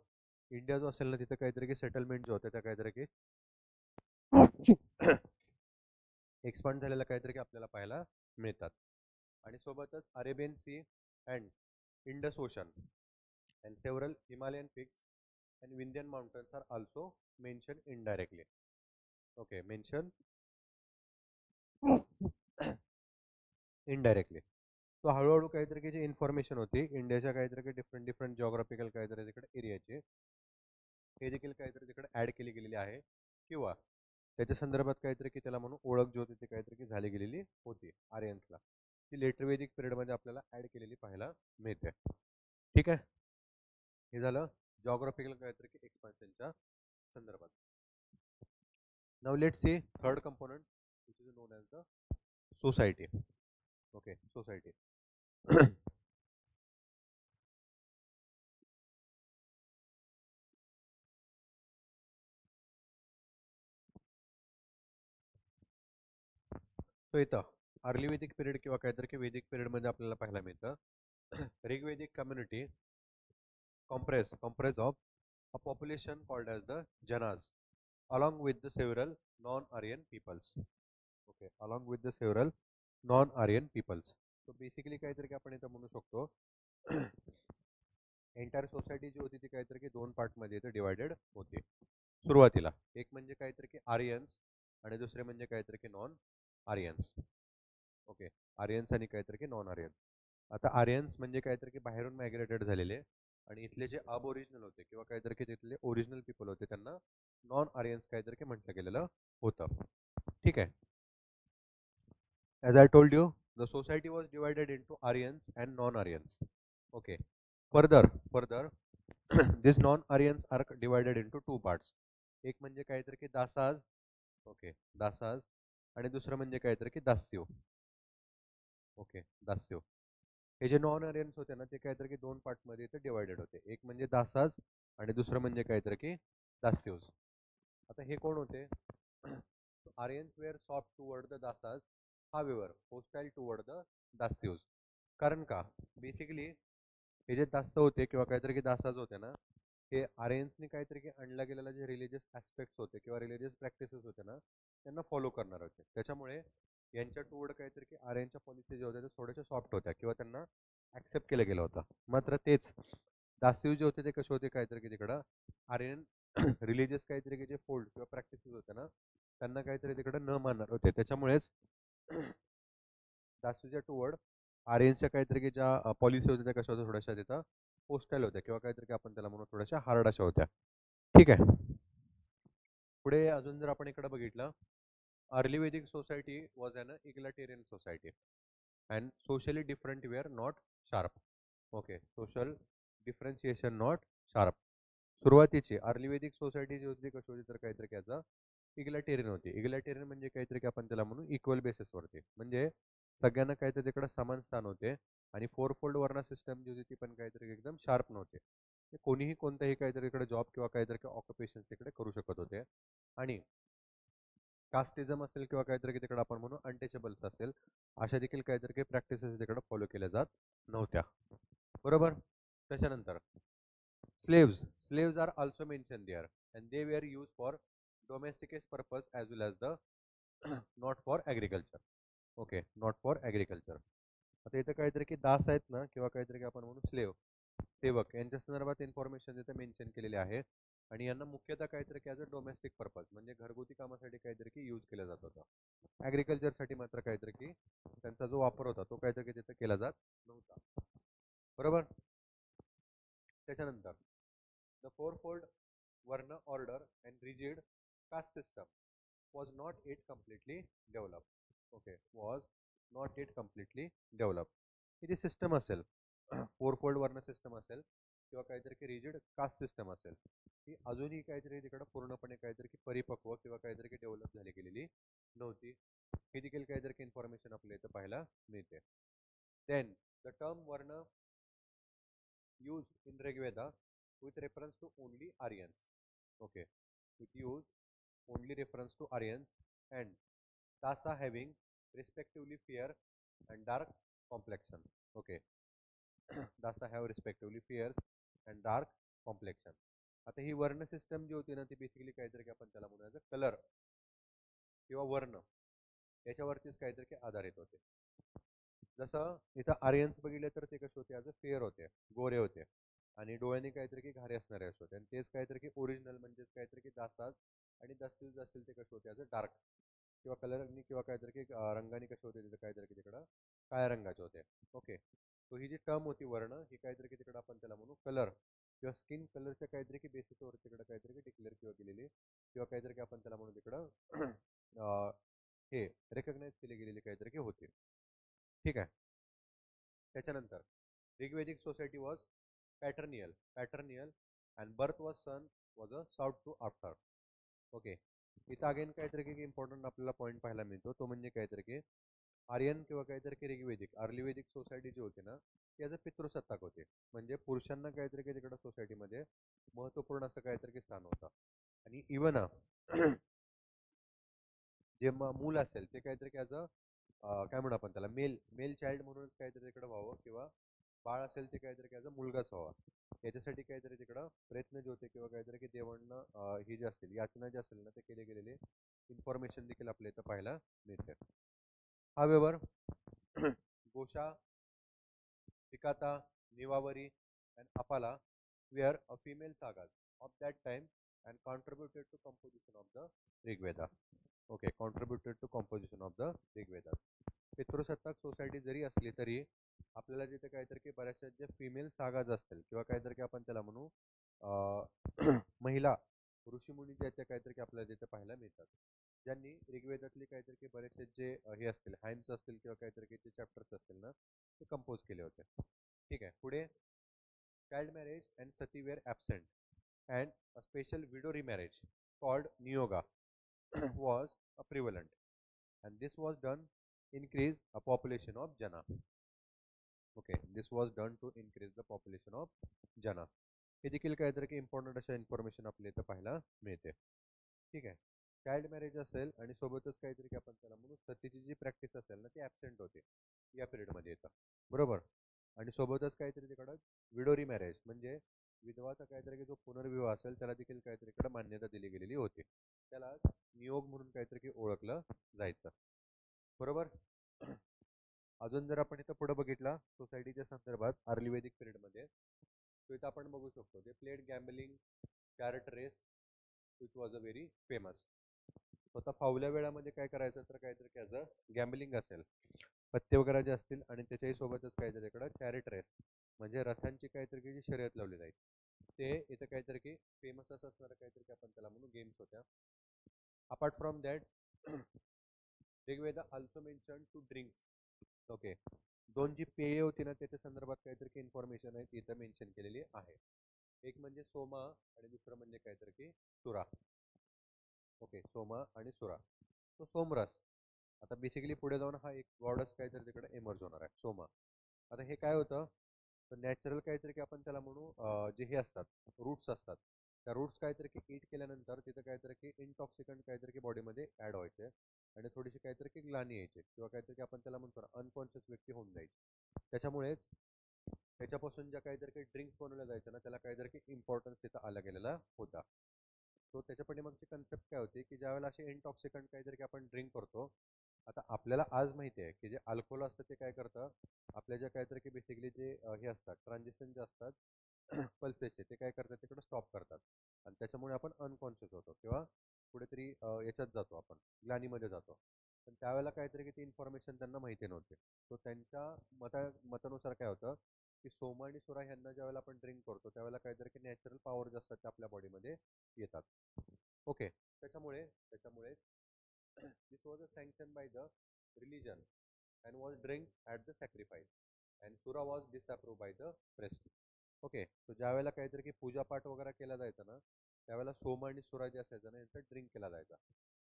इंडिया जो असेल ना तिथे काहीतरी की सेटलमेंट जो होते त्या काहीतरी की एक्सपांड झालेला काहीतरी की आपल्याला पाहायला मिळतात. आणि सोबतच Arabian Sea and Indus Ocean and several Himalayan peaks and Vindhyan mountains are also mention indirectly. Okay, mention indirectly. तो हळूहळू काहीतरी की जी इन्फॉर्मेशन होती इंडियाच्या काहीतरी की डिफरंट डिफरंट जॉग्राफिकल काहीतरी तिकडे एरियाची हे देखील काहीतरी तिकडे ऍड केली गेलेली आहे किंवा त्याच्या संदर्भात काहीतरी की त्याला म्हणून ओळख जी होती ती काहीतरी की झाली गेलेली होती आर्यन्सला, ती लेटर वेदिक पिरियडमध्ये आपल्याला ऍड केलेली पाहायला मिळते. ठीक आहे, हे झालं जॉग्राफिकल काहीतरी की एक्सपान्शनच्या संदर्भात. Now let's see third component which is known as the society. Okay, society. तो इथं अर्ली वेदिक पिरियड किंवा काहीतरी की वेदिक पिरियड मध्ये आपल्याला पाहायला मिळतं ऋग्वेदिक community comprise of a population called as the Janas along with the several non-Aryan peoples. Okay, along with the several non-Aryan peoples. So basically काहीतरी की आपण इथं म्हणू शकतो एंटायर सोसायटी जी होती ती काहीतरी की दोन पार्ट मध्ये इथं डिवायडेड होते सुरुवातीला. एक म्हणजे काहीतरी की आर्यन्स आणि दुसरे म्हणजे काहीतरी की नॉन आर्यन्स. ओके, आर्यन्स आणि काहीतरी की नॉन आर्यन. आता आर्यन्स म्हणजे काहीतरी की बाहेरून मायग्रेटेड झालेले आणि इथले जे अब ओरिजिनल होते किंवा काहीतरी की तिथले ओरिजिनल पीपल होते त्यांना नॉन आर्यन्स काहीतरी की म्हटलं गेलेलं होतं. ठीक आहे. As I told you, the society was divided into Aryans and non-Aryans. Okay. Further, these non-Aryans are divided into two parts. एक म्हणजे काहीतरी की दासाज, ओके, दासाज, आणि दुसरं म्हणजे काहीतरी की दास्यू. ओके, दास्यू. हे जे नॉन आर्यन्स होते ना ते काहीतरी की दोन पार्ट मध्ये इथे डिवायडेड होते. एक म्हणजे दासाज आणि दुसरं म्हणजे काहीतरी की दास्यूज. आता हे कोण होते? Aryans were soft toward the Dasas, however hostile toward the Dasyus. कारण का बेसिकली हे जे दास होते किंवा काहीतरी की दासाज होते ना, हे आर्यन्सने काहीतरी की आणला गेलेला जे रिलिजियस ऍस्पेक्ट्स होते किंवा रिलिजियस प्रॅक्टिसेस होते ना त्यांना फॉलो करणार होते. त्याच्यामुळे यांच्या टुवर्ड काहीतरी की आर्यनच्या पॉलिसी जे होत्या ते थोड्याशा सॉफ्ट होत्या किंवा त्यांना ऍक्सेप्ट केलं गेलं होतं. मात्र तेच दासीव जे होते ते कसे होते काहीतरी की तिकडं आर्यन रिलिजियस काहीतरी की जे फोल्ड किंवा प्रॅक्टिसेस होते ना त्यांना काहीतरी तिकडं न मानणार होते. त्याच्यामुळेच दासीच्या टुवर्ड आर्यन्सच्या काहीतरी की ज्या पॉलिसी होत्या त्या कशा होत्या थोड्याशा तिथं पोस्टल होत्या किंवा काहीतरी की आपण त्याला म्हणून थोड्याशा हार्ड अशा होत्या. ठीक आहे. पुढे अजून जर आपण इकडे बघितलं, early Vedic society was an egalitarian society and socially different were not sharp. Okay, social differentiation not sharp. सुरुवातीची अर्ली वेदिक सोसायटी जी होती कशी होती तर काहीतरी याचा इग्लटेरियन होती. इग्लटेरियन म्हणजे काहीतरी की आपण त्याला म्हणू इक्वल बेसिसवरती, म्हणजे सगळ्यांना काहीतरी तिकडे समान स्थान होते आणि फोर फोल्ड वर्ण सिस्टम जी होती ती पण काहीतरी एकदम शार्प नव्हते. कोणीही कोणत्याही काहीतरी इकडे जॉब किंवा काहीतरी ऑक्युपेशन तिकडे करू शकत होते. आणि कास्टिझम असेल किंवा काहीतरी की तिकडे आपण म्हणू अनटचेबल्स असेल अशा देखील काहीतरी काही प्रॅक्टिसेस तिकडे फॉलो केल्या जात नव्हत्या. बरोबर. त्याच्यानंतर slaves are also mention there and they were use for domesticate purpose as well as the not for agriculture. Okay, not for agriculture. आता इथं काहीतरी की दास आहेत ना किंवा काहीतरी की आपण म्हणू सेवक यांच्या संदर्भात इन्फॉर्मेशन इथे मेन्शन केलेली आहे आणि यांना मुख्यतः काहीतरी की ॲज अ डोमेस्टिक पर्पज म्हणजे घरगुती कामासाठी काहीतरी की यूज केला जात होता. ॲग्रिकल्चरसाठी मात्र काहीतरी की त्यांचा जो वापर होता तो काहीतरी की तिथे केला जात नव्हता. बरोबर. त्याच्यानंतर the four fold varna order and rigid caste system was not it completely develop. Okay, was not it completely develop. ही जी सिस्टम असेल फोर फोल्ड वर्ण सिस्टम असेल किंवा काहीतरी की रिजिड कास्ट सिस्टम असेल ही अजूनही काहीतरी तिकडं पूर्णपणे काहीतरी की परिपक्व किंवा काहीतरी की डेव्हलप झाली गेलेली नव्हती. ही देखील काहीतरी की इन्फॉर्मेशन आपल्या इथं पाहायला मिळते. देन द टर्म वर्ण used in Rigveda with reference to only Aryans. Okay, it used only reference to Aryans and Dasa having respectively fair and dark complexion. Okay, Dasa have respectively fair and dark complexion. आता ही वर्ण सिस्टम जी होती ना ती बेसिकली काहीतरी की आपण त्याला म्हणायचं कलर किंवा वर्ण याच्यावरतीच काहीतरी की आधारित होते. जसं इथं आर्यन्स बघितले तर ते कसे होते ॲज अ फेअर होते, गोरे होते आणि डोळ्यांनी काहीतरी की घारे असणारे असे होते आणि तेच काहीतरी की ओरिजिनल म्हणजेच काहीतरी की दासाज आणि दस्यूज असतील ते कसे होते ॲज अ डार्क किंवा कलरनी किंवा काहीतरी की रंगाने कसे होते तिथे काहीतरी की तिकडं काळ्या रंगाचे होते. ओके, तो ही जी टर्म होती वर्ण ही काहीतरी की तिकडं आपण त्याला म्हणू कलर किंवा स्किन कलरच्या काहीतरी की बेसिसवर तिकडं काहीतरी डिक्लेअर किंवा केलेली किंवा काहीतरी की आपण त्याला म्हणू तिकडं हे रेकग्नाइज केले गेलेले काहीतरी की होते. ठीक आहे. त्याच्यानंतर Rigvedic society was paternal and birth was son was a sought to after. Okay. इथं अगेन काहीतरी की इम्पॉर्टंट आपल्याला पॉईंट पाहायला मिळतो, तो म्हणजे काहीतरी की आर्यन किंवा काहीतरी की ऋग्वेदिक अर्लीवेदिक सोसायटी जी होती ना ती ॲज अ पितृसत्ताक होते. म्हणजे पुरुषांना काहीतरी की तिकडं सोसायटीमध्ये महत्त्वपूर्ण असं काहीतरी की स्थान होतं. आणि इवन जे मूल असेल ते काहीतरी की ॲज अ काय म्हणू आपण त्याला मेल चाइल्ड म्हणूनच काहीतरी तिकडं व्हावं किंवा बाळ असेल ते काहीतरी ॲज अ मुलगाच व्हावा. याच्यासाठी काहीतरी तिकडं प्रयत्न जे होते किंवा काहीतरी की देवांना ही जे असतील याचना जे असेल ना ते केले गेलेले इन्फॉर्मेशन देखील आपल्या इथं पाहायला मिळते. However, Gosha, Hikata, Nivavari, and Apala were a female sagas of that time and contributed to composition of the Rig Veda. Okay, contributed to composition of the Rig Veda. पितृसत्ताक सोसायटी जरी असली तरी आपल्याला जिथे काहीतरी की बऱ्याचशा जे फिमेल सागाज असतील किंवा काहीतरी की आपण त्याला म्हणू महिला ऋषीमुनी ज्याच्या काहीतरी की आपल्याला तिथे पाहायला मिळतात, ज्यांनी ऋग्वेदातले काहीतरी की बरेचसे जे हे असतील हायम्स असतील किंवा काहीतरी की जे चॅप्टर्स असतील ना ते कंपोज केले होते. ठीक आहे. पुढे child marriage and sati were absent and a special widow remarriage called niyoga was prevalent and this was done increase a population of jana. Okay, this was done to increase the population of jana. हे देखील काहीतरी की इम्पॉर्टंट अशा इन्फॉर्मेशन आपल्या इथं पाहायला मिळते. ठीक आहे. चाइल्ड मॅरेज असेल आणि सोबतच काहीतरी की आपण त्याला म्हणू सतीची जी प्रॅक्टिस असेल ना ती ॲबसेंट होते या पिरियडमध्ये येतं. बरोबर. आणि सोबतच काहीतरी तिकडं विडोरी मॅरेज म्हणजे विधवाचा काहीतरी की जो पुनर्विवाह असेल त्याला देखील काहीतरी इकडं मान्यता दिली गेलेली होती. त्याला नियोग म्हणून काहीतरी की ओळखलं जायचं. बरोबर. अजून जर आपण इथं पुढे बघितला सोसायटीच्या संदर्भात अर्ली वैदिक पिरियडमध्ये तो इथं आपण बघू शकतो ते played gambling chariot race which was a very famous. स्वतः फावल्या वेळामध्ये काय करायचं तर काहीतरी ॲज अ गॅम्बलिंग असेल पत्ते वगैरे जे असतील आणि त्याच्याही सोबतच काहीतरी इकडं चॅरिट रेस म्हणजे रथांची काहीतरी की जी शर्यत लावली जाईल ते इथं काहीतरी की फेमस असं असणारं काहीतरी की आपण त्याला म्हणू गेम्स होत्या. Apart from that Rigveda also mention two drinks. Okay. दोन जी पेय होती ना त्याच्या संदर्भात काहीतरी की इन्फॉर्मेशन आहे ती इथं मेन्शन केलेली आहे. एक म्हणजे सोमा आणि दुसरं म्हणजे काहीतरी की सुरा. ओके. सोमा आणि सुरा. तो सोमरस आता बेसिकली पुढे जाऊन हा एक गॉडच काहीतरी तिकडे एमर्ज होणार आहे सोमा. आता हे काय होतं तर नॅचरल काहीतरी की आपण त्याला म्हणू जे हे असतात रूट्स असतात त्या रूट्स काहीतरी की ईट केल्यानंतर तिथं काहीतरी की इंटॉक्सिकंट काहीतरी की बॉडीमध्ये ॲड व्हायचे आणि थोडीशी काहीतरी की ग्लानी यायची किंवा काहीतरी की आपण त्याला म्हणतो ना अनकॉन्शियस व्यक्ती होऊन जायची. त्याच्यामुळेच त्याच्यापासून ज्या काहीतरी काही ड्रिंक्स बनवल्या जायच्या ना त्याला काहीतरी की इम्पॉर्टन्स तिथं आला गेलेला होता. तो त्याच्या पाठीमागची कन्सेप्ट काय होती की ज्यावेळेला असे इंटॉक्सिकंट काहीतरी की आपण ड्रिंक करतो. आता आपल्याला आज माहिती आहे की जे अल्कोहोल असतं ते काय करतं आपल्या ज्या काहीतरी की बेसिकली जे हे असतात ट्रान्झिशन जे असतात पल्सेसचे ते काय करतात तिकडे स्टॉप करतात आणि त्याच्यामुळे आपण अनकॉन्शियस होतो किंवा कुठेतरी याच्यात जातो आपण ग्लानीमध्ये जातो. पण त्यावेळेला काहीतरी की ती इन्फॉर्मेशन त्यांना माहिती नव्हती. तो त्यांच्या मतानुसार काय होतं की सोमा आणि सुरा ह्यांना ज्यावेळेला आपण ड्रिंक करतो त्यावेळेला काहीतरी की नॅचरल पॉवर जे असतात ते आपल्या बॉडीमध्ये येतात. ओके. त्याच्यामुळे त्याच्यामुळे this was a sanctioned by the religion and was drink at the sacrifice and sura was disapproved by the priest. Okay. तो ज्या वेळेला काहीतरी की पूजापाठ वगैरे केला जायचा ना त्यावेळेला सोम आणि सुरा जे असायचं ना यांचा ड्रिंक केला जायचा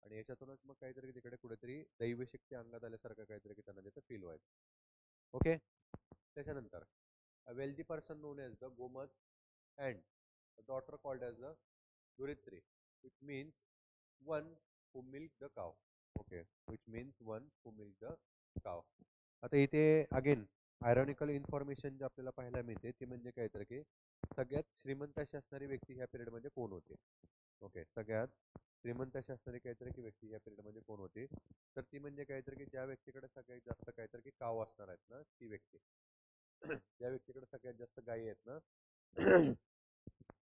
आणि याच्यातूनच मग काहीतरी तिकडे कुठेतरी दैवी शक्ती अंगात आल्यासारखं काहीतरी की त्यांना तिथं फील व्हायचं. ओके. त्याच्यानंतर a wealthy person known as the Gomat and a daughter called as the Duritri, which means one who milked the cow. Okay, which means one who milked the cow. आता इथे अगेन आयरॉनिकल इन्फॉर्मेशन जे आपल्याला पाहायला मिळते ती म्हणजे काहीतरी की सगळ्यात श्रीमंत अशी असणारी व्यक्ती ह्या पिरियडमध्ये कोण होते. ओके. सगळ्यात श्रीमंत अशी असणारी काहीतरी की व्यक्ती ह्या पिरियडमध्ये कोण होती तर ती म्हणजे काहीतरी की ज्या व्यक्तीकडे सगळ्यात जास्त काहीतरी की काव असणार आहेत ना ती व्यक्ती ज्या व्यक्तीकडे सगळ्यात जास्त गायी आहेत ना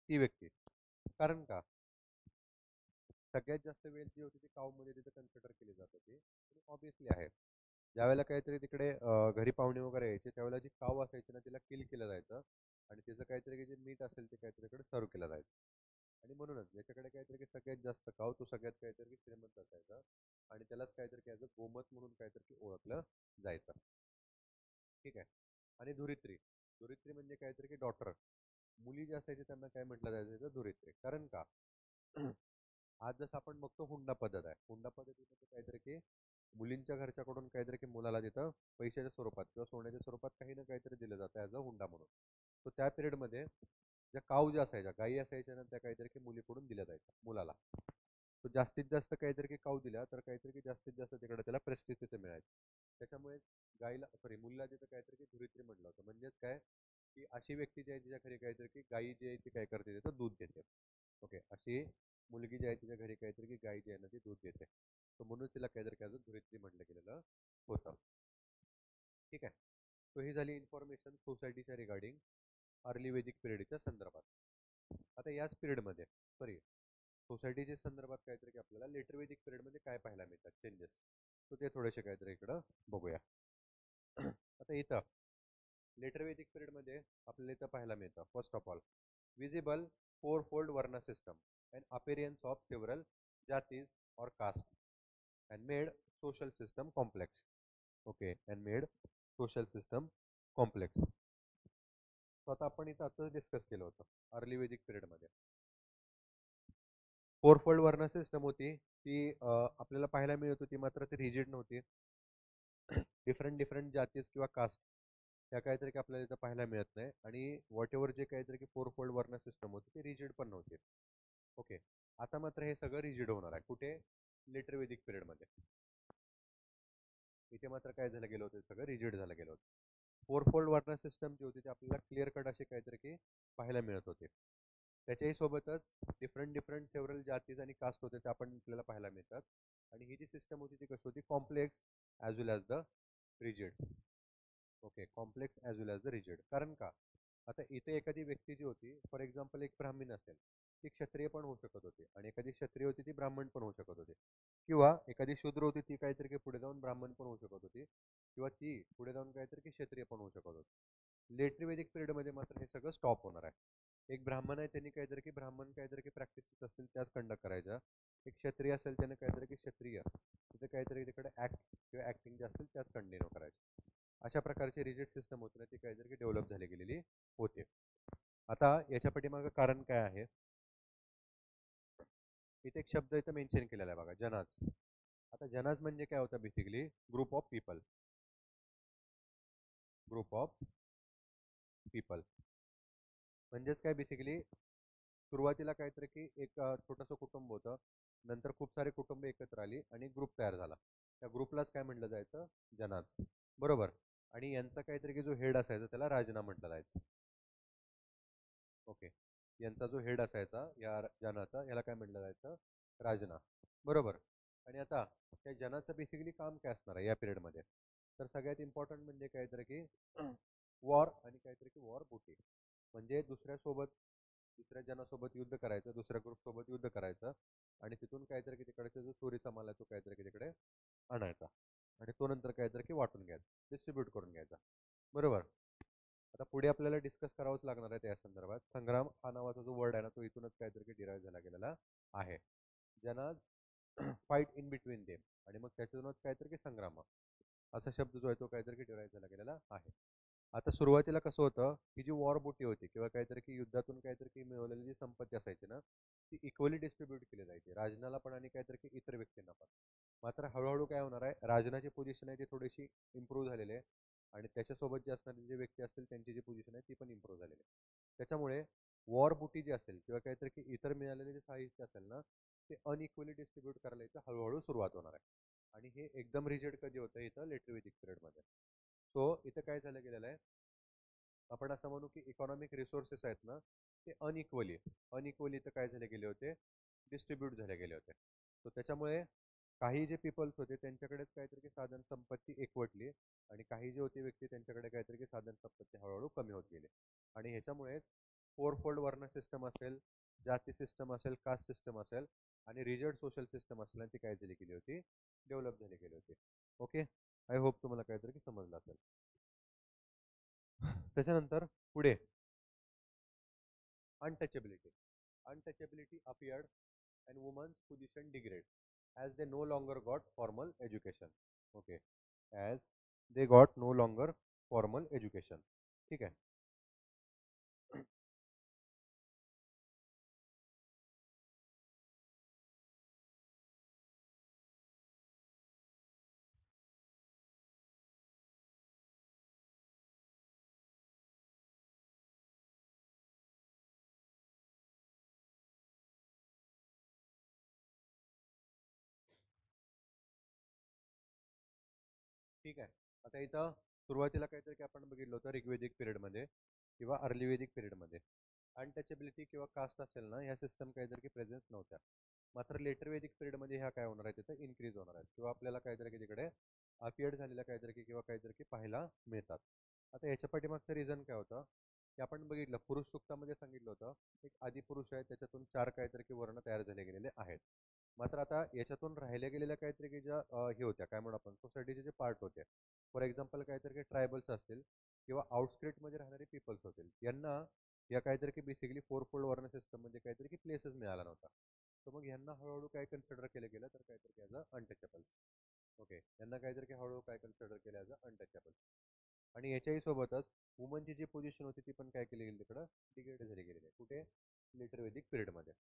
ती व्यक्ती. कारण का सगळ्यात जास्त वेळ जी होती ती कावमध्ये तिथे कन्सिडर केली जात होती आणि ऑब्विसली आहे ज्यावेळेला काहीतरी तिकडे घरी पाहुणे वगैरे यायचे त्यावेळेला जी काव असायची ना तिला किल केलं जायचं आणि त्याचं काहीतरी जे मीठ असेल ते काहीतरी इकडे सर्व केलं जायचं. आणि म्हणूनच ज्याच्याकडे काहीतरी सगळ्यात जास्त खाव तो सगळ्यात काहीतरी श्रीमंत असायचा आणि त्यालाच काहीतरी काय गोमत म्हणून काहीतरी ओळखलं जायचं. ठीक आहे. आणि धुरित्री, धुरित्री म्हणजे काहीतरी की डॉटर, मुली जे असायचे त्यांना काय म्हटलं जायचं, धुरित्री. कारण का आज जसं आपण बघतो हुंडा पद्धत आहे, हुंडा पद्धतीमध्ये काहीतरी की मुलींच्या घरच्याकडून काहीतरी की मुलाला तिथं पैशाच्या स्वरूपात किंवा सोन्याच्या स्वरूपात काही ना काहीतरी दिलं जातं ॲज अ हुंडा म्हणून. तो त्या पिरियडमध्ये ज्या काऊ ज्या असायच्या, गायी असायच्या ना, त्या काहीतरी की मुलीकडून दिल्या जायच्या मुलाला. तो जास्तीत जास्त काहीतरी की काऊ दिल्या तर काहीतरी की जास्तीत जास्त तिकडे त्याला प्रेस्टिज तिथे मिळायचं. त्याच्यामुळे गाईला सॉरी मुलीला तिथं काहीतरी की धुरित्री म्हटलं होतं. म्हणजेच काय की अशी व्यक्ती जी आहे तिच्या घरी काहीतरी की गायी जी आहे ती काय करते तिथं दूध देते. ओके, अशी मुलगी जी आहे तिच्या घरी काहीतरी की गाय जी आहे ना ती दूध देते. तर म्हणून तिला काहीतरी काय धुरित्री म्हटलं गेलेलं होतं. ठीक आहे. तो ही झाली इन्फॉर्मेशन सोसायटीच्या रिगार्डिंग अर्ली वेदिक पिरियडच्या संदर्भात. आता याच पिरियडमध्ये सॉरी सोसायटीच्या संदर्भात काहीतरी की आपल्याला लेटर वेदिक पिरियडमध्ये काय पाहायला मिळतात चेंजेस, तो ते थोडेसे काहीतरी इकडं बघूया. आता इथं लेटर वेदिक पिरियडमध्ये आपल्याला इथं पाहायला मिळतं first of all visible four fold varna system and appearance of several jatis or caste and made social system complex. Okay, and made social system complex. तो आता आपण इथं आताच डिस्कस केलं होतं अर्ली वेदिक पिरियडमध्ये. फोरफोल्ड वर्ण सिस्टम होती ती आपल्याला पाहायला मिळत होती, मात्र ती रिजिड नव्हती. डिफरंट डिफरंट जातीज किंवा कास्ट त्या काहीतरी की आपल्याला इथं पाहायला मिळत नाही. आणि व्हॉट एव्हर जे काहीतरी की फोरफोल्ड वर्ण सिस्टम होती ती रिजिड पण नव्हती. ओके, आता मात्र हे सगळं रिजिड होणार आहे कुठे, लेटर वेदिक पिरियडमध्ये. इथे मात्र काय झालं गेलं होतं, सगळं रिजिड झालं गेलं होतं. फोरफोल्ड वर्ण सिस्टम जी होती ती आपल्याला क्लिअर कट असे काहीतरी की पाहायला मिळत होते. त्याच्याही सोबतच डिफरंट डिफरंट सेव्हरल जातीज आणि कास्ट होते ते आपण आपल्याला पाहायला मिळतात. आणि ही जी सिस्टम होती ती कशी होती, complex as well as the rigid. Okay, complex as well as the rigid. कारण का आता इथे एखादी व्यक्ती जी होती, फॉर एक्झाम्पल एक ब्राह्मण असेल, ती क्षत्रिय पण होऊ शकत होती, आणि एखादी क्षत्रिय होती ती ब्राह्मण पण होऊ शकत होती, किंवा एखादी शूद्र होती ती काहीतरी पुढे जाऊन ब्राह्मण पण होऊ शकत होती, किंवा ती पुढे जाऊन काहीतरी की क्षत्रिय पण होऊ शकत होती. लेटरी वेदिक पिरियडमध्ये मात्र हे सगळं स्टॉप होणार आहे. एक ब्राह्मण आहे त्यांनी काहीतरी की ब्राह्मण काहीतरी की प्रॅक्टिस असतील त्याच कंडक्ट करायच्या. एक क्षत्रिय असेल त्याने काहीतरी की क्षत्रिय तिथे काहीतरी तिकडे ऍक्ट किंवा ऍक्टिंग जे असतील त्याच कंटिन्यू करायचं. अशा प्रकारची रिजिड सिस्टम होती ना ती काहीतरी डेव्हलप झाली गेलेली होते. आता याच्या पाठीमागं कारण काय आहे, इथे एक शब्द इथं मेन्शन केलेला आहे बघा, जनाज. आता जनाज म्हणजे काय होतं, basically group of people. Group of people म्हणजेच काय, बेसिकली सुरुवातीला काहीतरी की एक छोटंसं कुटुंब होतं, नंतर खूप सारे कुटुंब एकत्र आली आणि ग्रुप तयार झाला. त्या ग्रुपलाच काय म्हटलं जायचं, जनाज. बरोबर. आणि यांचा काहीतरी की जो हेड असायचा त्याला राजना म्हटलं जायचं. ओके, यांचा जो हेड असायचा या जनाचा याला काय म्हटलं जायचं, राजना. बरोबर. आणि आता त्या जनाचं बेसिकली काम काय असणार आहे या पिरियडमध्ये, तर सगळ्यात इम्पॉर्टंट म्हणजे काहीतरी की वॉर आणि काहीतरी की वॉर बुटी. म्हणजे दुसऱ्या जनासोबत युद्ध करायचं, दुसऱ्या ग्रुप सोबत युद्ध करायचं, आणि तिथून काहीतरी की तिकडे जो चोरीचा माल आहे तो काहीतरी की तिकडे आणायचा, आणि तो नंतर काहीतरी की वाटून घ्यायचा, डिस्ट्रीब्यूट करून घ्यायचा. बरोबर. आता पुढे आपल्याला डिस्कस करावंच लागणार आहे त्या संदर्भात. संग्राम हा नावाचा जो वर्ड आहे ना तो इथूनच काहीतरी की डिराईव्ह झाला गेलेला आहे. ज्यांना फाईट इन बिटवीन देम, आणि मग त्याच्यातूनच काहीतरी की संग्राम असा शब्द जो आहे तो काहीतरी की डिराईव्ह झाला गेलेला आहे. आता सुरुवातीला कसं होतं, ही जी वॉर बुटी होती किंवा काहीतरी की युद्धातून काहीतरी की मिळवलेली जी संपत्ती असायची ना ती इक्वली डिस्ट्रीब्यूट केली जायची, राजनाला पण आणि काहीतरी की इतर व्यक्तींना पण. मात्र हळूहळू काय होणार आहे, राजनाची पोझिशन आहे ती थोडीशी इम्प्रूव्ह झालेली आहे, आणि त्याच्यासोबत जे असणारे जे व्यक्ती असतील त्यांची जी पोझिशन आहे ती पण इम्प्रूव्ह झालेली आहे. त्याच्यामुळे वॉर बुटी जी असेल किंवा काहीतरी की इतर मिळालेले जे साहित्य असेल ना ते अनइक्वली डिस्ट्रीब्यूट करायला इथं हळूहळू सुरुवात होणार आहे. आणि हे एकदम रिजिड कधी होतं, इथं लेटर वेदिक पिरियडमध्ये. सो इथं काय झालं गेलेलं आहे, आपण असं म्हणू की इकॉनॉमिक रिसोर्सेस आहेत ना ते अनइक्वली तर काय झाले गेले होते, डिस्ट्रीब्यूट झाले गेले होते. सो त्याच्यामुळे काही जे पीपल्स होते त्यांच्याकडेच काहीतरी की साधन संपत्ती एकवटली, आणि काही जे होते व्यक्ती त्यांच्याकडे काहीतरी की साधन संपत्ती हळूहळू कमी होत गेले. आणि ह्याच्यामुळेच फोरफोल्ड वर्ण सिस्टम असेल, जाती सिस्टम असेल, कास्ट सिस्टम असेल, आणि रिजर्ड सोशल सिस्टम असेल, ती काय झाली गेली होती, डेव्हलप झाली गेली होती. ओके, आय होप तुम्हाला काहीतरी की समजलं असेल. त्याच्यानंतर पुढे Untouchability. Untouchability appeared and women's position degraded as they no longer got formal education. Okay, as they got no longer formal education. ठीक है. ठीक आहे. आता इथं सुरुवातीला काहीतरी की आपण बघितलं होतं ऋग्वेदिक पिरियडमध्ये किंवा अर्ली वेदिक पिरियडमध्ये अनटचेबिलिटी किंवा कास्ट असेल ना ह्या सिस्टम काहीतरी की प्रेझेन्स नव्हत्या. मात्र लेटर वेदिक पिरियडमध्ये ह्या काय होणार आहे तिथं इन्क्रीज होणार आहेत किंवा आपल्याला काहीतरी की तिकडे अपिअर्ड झालेल्या काहीतरी की किंवा काहीतरी की पाहायला मिळतात. आता याच्या पाठीमागचं रिझन काय होतं की आपण बघितलं पुरुष सूक्तामध्ये सांगितलं होतं एक आदिपुरुष आहे त्याच्यातून चार काहीतरी की वर्ण तयार झाले गेलेले आहेत. मात्र आता याच्यातून राहिल्या गेलेल्या काहीतरी की ज्या हे होत्या काय म्हणू आपण सोसायटीचे जे पार्ट होते फॉर एक्झाम्पल काहीतरी की ट्रायबल्स असतील किंवा आउटस्क्रिटमध्ये राहणारे पीपल्स होतील यांना या काहीतरी की basically four fold varna system म्हणजे काहीतरी की प्लेसेस मिळाला नव्हता. तर मग यांना हळूहळू काय कन्सिडर केलं गेलं तर काहीतरी ॲज अ अनटचेबल्स. ओके यांना काहीतरी की हळूहळू काय कन्सिडर केलं ॲज अ अनटचेबल्स. आणि याच्याही सोबतच वुमनची जी पोझिशन होती ती पण काय केली गेली तिकडं डिग्रेड झाली गेलेली आहे कुठे लेटर वेदिक पिरियडमध्ये.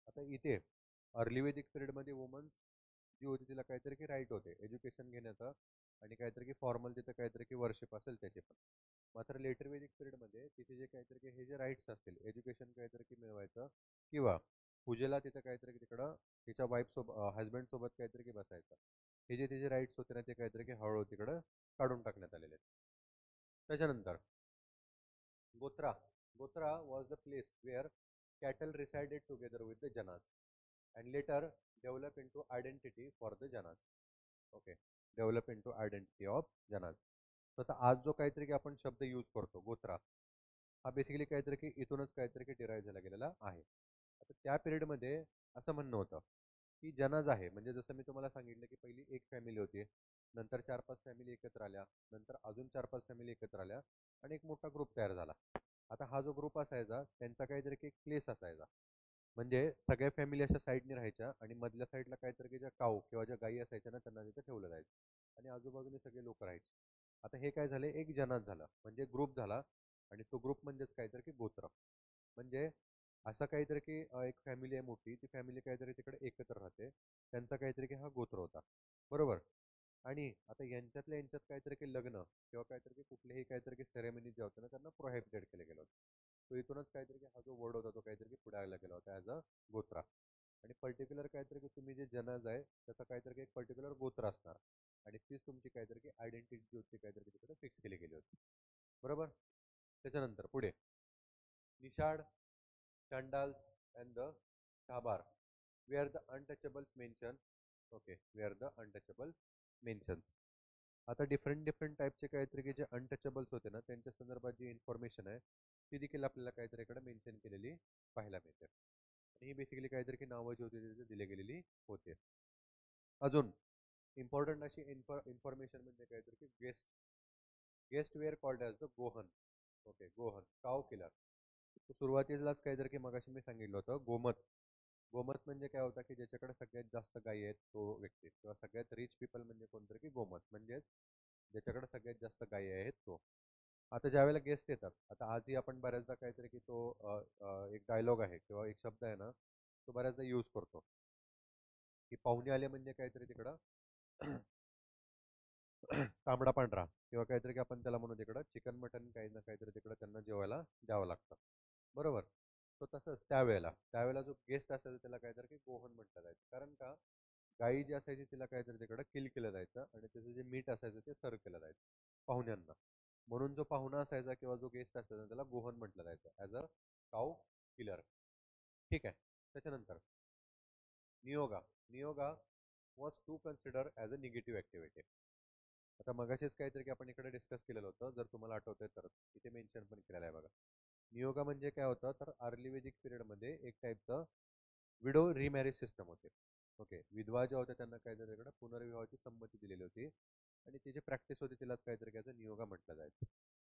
आता इथे अर्ली वेदिक पिरियडमध्ये वुमन्स जी होती तिला काहीतरी की राईट होते एज्युकेशन घेण्याचं आणि काहीतरी की फॉर्मल तिथं काहीतरी की वर्शिप असेल त्याचे पण. मात्र लेटर वेदिक पिरियडमध्ये तिथे जे काहीतरी की हे जे राईट्स असतील एज्युकेशन काहीतरी की मिळवायचं किंवा पूजेला तिथं काहीतरी की तिकडं तिच्या वाईफ सोबत हजबंड सोबत काहीतरी की बसायचं हे जे तिचे राईट्स होते ना ते काहीतरी की हळूहळू तिकडं काढून टाकण्यात आलेले आहेत. त्याच्यानंतर गोत्रा. गोत्रा was the place where cattle resided together with the Janas and later develop into identity for the Janas. Okay develop into identity of Janas. तर आता आज जो काहीतरी की आपण शब्द यूज करतो गोत्रा हा बेसिकली काहीतरी की इथूनच काहीतरी की डिराईव्ह झाला गेलेला आहे. आता त्या पिरियडमध्ये असं म्हणणं होतं की जनाज आहे म्हणजे जसं मी तुम्हाला सांगितलं की पहिली एक फॅमिली होती नंतर चार पाच फॅमिली एकत्र आल्या नंतर अजून चार पाच फॅमिली एकत्र आल्या आणि एक मोठा ग्रुप तयार झाला. आता हा जो ग्रुप असायचा त्यांचा काहीतरी की एक प्लेस असायचा म्हणजे सगळ्या फॅमिली अशा साईडने राहायच्या आणि मधल्या साईडला काहीतरी की ज्या काऊ किंवा ज्या गायी असायच्या ना त्यांना तिथं ठेवलं जायचं आणि आजूबाजूने सगळे लोक राहायचे. आता हे काय झाले एक जनात झालं म्हणजे ग्रुप झाला आणि तो ग्रुप म्हणजेच काहीतरी की गोत्र. म्हणजे असं काहीतरी की एक फॅमिली आहे मोठी ती फॅमिली काहीतरी तिकडे एकत्र राहते त्यांचा काहीतरी की हा गोत्र होता. बरोबर. आणि आता यांच्यातल्या यांच्यात काहीतरी की लग्न किंवा काहीतरी की कुठलेही काहीतरी की सेरेमनी जे होते ना त्यांना प्रोहिबिटेड केलं गेलं होतं. तो इथूनच काहीतरी की हा जो वर्ड होता तो काहीतरी की पुढे आला गेला होता ॲज अ गोत्रा. आणि पर्टिक्युलर काहीतरी की तुम्ही जे जनाज आहे त्याचा काहीतरी की एक पर्टिक्युलर गोत्र असणार आणि तीच तुमची काहीतरी की आयडेंटिटी जी होती काहीतरी की तिकडे फिक्स केली गेली होती. बरोबर. त्याच्यानंतर पुढे निषाड Chandals and the Kabar, where the untouchables mention. Okay, where the untouchable mentions. आता डिफरंट डिफरंट टाईपचे काहीतरी की जे अनटचेबल्स होते ना त्यांच्या संदर्भात जी इन्फॉर्मेशन आहे ती देखील आपल्याला काहीतरी इकडे मेन्शन केलेली पाहायला मिळते आणि ही बेसिकली काहीतरी की नावं जी होती तिथे दिली गेलेली होते. अजून इम्पॉर्टंट अशी इन्फॉर्मेशन म्हणजे काहीतरी की guest were called as the goghna. Okay goghna cow killer. सुरुवातीलाच काहीतरी की मगाशी मी सांगितलं होतं गोमत. गोमत म्हणजे काय होतं की ज्याच्याकडे सगळ्यात जास्त गायी आहेत तो व्यक्ती किंवा सगळ्यात रिच पीपल म्हणजे कोणतरी की गोमत म्हणजेच ज्याच्याकडे सगळ्यात जास्त गायी आहेत तो. आता ज्यावेळेला गेस्ट येतात आता आजही आपण बऱ्याचदा काहीतरी की तो एक डायलॉग आहे किंवा एक शब्द आहे ना तो बऱ्याचदा यूज करतो की पाहुणे आले म्हणजे काहीतरी तिकडं तांबडा पांढरा किंवा काहीतरी की आपण त्याला म्हणू तिकडं चिकन मटन काही ना काहीतरी तिकडं त्यांना जेवायला द्यावं लागतं. बरोबर. तो तसंच त्यावेळेला जो गेस्ट असायचा त्याला काहीतरी की गोहन म्हटलं जायचं कारण का गाई जी असायची तिला काहीतरी तिकडं किल केलं जायचं आणि त्याचं जे मीठ असायचं ते सर्व केलं जायचं पाहुण्यांना. म्हणून जो पाहुणा असायचा किंवा जो गेस्ट असायचा त्याला गोहन म्हटलं जायचं ॲज अ काऊ किलर. ठीक आहे. त्याच्यानंतर niyoga. Niyoga was to consider as a negative activity. आता मगाशीच काहीतरी की आपण इकडे डिस्कस केलेलं होतं जर तुम्हाला आठवतंय तर इथे मेन्शन पण केलेलं आहे बघा. नियोगा म्हणजे काय होतं तर अर्ली वेदिक पिरियडमध्ये एक टाईपचं विडो रिमॅरेज सिस्टम होते. ओके विधवा ज्या होत्या त्यांना काहीतरी इकडे पुनर्विवाहाची संमती दिलेली होती आणि ती जी प्रॅक्टिस होती तिलाच काहीतरी नियोगा म्हटलं जायचं.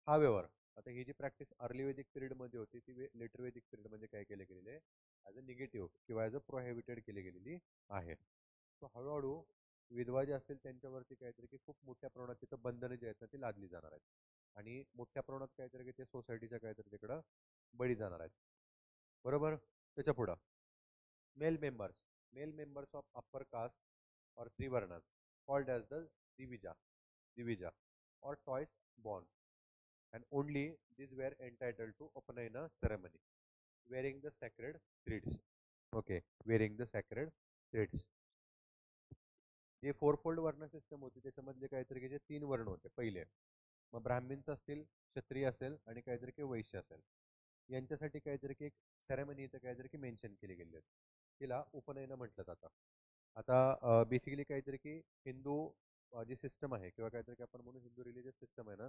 हावेवर आता ही जी प्रॅक्टिस अर्ली वेदिक पिरियडमध्ये होती ती लेटर वेदिक पिरियडमध्ये काय केले गेलेले आहे ॲज अ निगेटिव्ह किंवा ॲज अ प्रोहिबिटेड केली गेलेली आहे. सो हळूहळू विधवा जे असतील त्यांच्यावरती काहीतरी की खूप मोठ्या प्रमाणात तिथं बंधनं जी आहेत ना ती लादली जाणार आहेत आणि मोठ्या प्रमाणात काहीतरी की ते सोसायटीच्या काहीतरी तिकडं बळी जाणार आहेत. बरोबर. त्याच्या पुढं male members of upper caste or Trivarnas, called as the Divija or twice born, and only these were entitled to Upanayana ceremony, wearing the sacred threads. Okay, wearing the sacred threads. जे फोरफोल्ड वर्ण सिस्टम होती त्याच्यामधले काहीतरी जे 3 वर्ण होते पहिले, मग ब्राह्मीणच असतील, क्षत्रिय असेल आणि काहीतरी की वैश्य असेल, यांच्यासाठी काहीतरी की एक सेरेमनी इथं काहीतरी की मेन्शन केली गेली आहे. तिला उपनयन म्हटलं जातं. आता बेसिकली काहीतरी की हिंदू जी सिस्टम आहे किंवा काहीतरी की आपण म्हणून हिंदू रिलिजियस सिस्टम आहे ना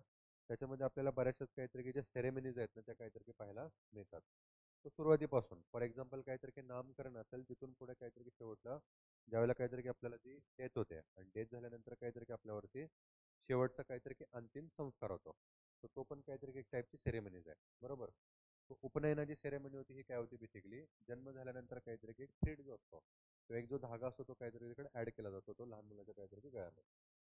त्याच्यामध्ये आपल्याला बऱ्याचशाच काहीतरी की ज्या सेरेमनीज आहेत ना त्या काहीतरी की पाहायला मिळतात. तो सुरुवातीपासून फॉर एक्झाम्पल काहीतरी की नामकरण असेल तिथून पुढे काहीतरी की शेवटला ज्यावेळेला काहीतरी की आपल्याला जी डेथ होते आणि डेथ झाल्यानंतर काहीतरी की आपल्यावरती शेवटचा काहीतरी की अंतिम संस्कार होतो. तर तो पण काहीतरी की एक टाईपची सेरेमनीज आहे. बरोबर. तो उपनयनाची सेरेमनी होती ही काय होती बेसिकली जन्म झाल्यानंतर काहीतरी की एक थ्रीड जो असतो तो एक जो धागा असतो तो काहीतरी तिकडे ऍड केला जातो तो लहान मुलाच्या काहीतरी गळ्यामध्ये.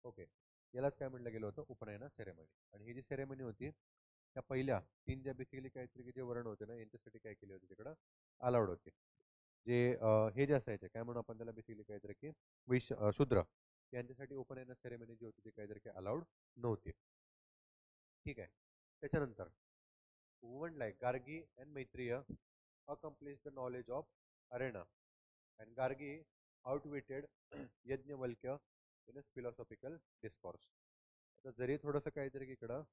ओके. यालाच काय म्हटलं गेलं होतं उपनयना सेरेमनी. आणि ही जी सेरेमनी होती त्या पहिल्या 3 ज्या बेसिकली काहीतरी की जे वर्ण होते ना यांच्यासाठी काय केले होते तिकडं अलाउड होते. जे हे जे असायचे काय म्हणू आपण त्याला बेसिकली काहीतरी की शूद्र यांच्यासाठी उपनयना सेरेमनी जी होती ती काहीतरी की अलाउड नव्हती. ठीक आहे. त्याच्यानंतर woman like Gargi and Maitreya accomplished the knowledge of arena and Gargi outwitted Yajnavalkya in his philosophical discourse. आता जरी थोडंसं काहीतरी इकडं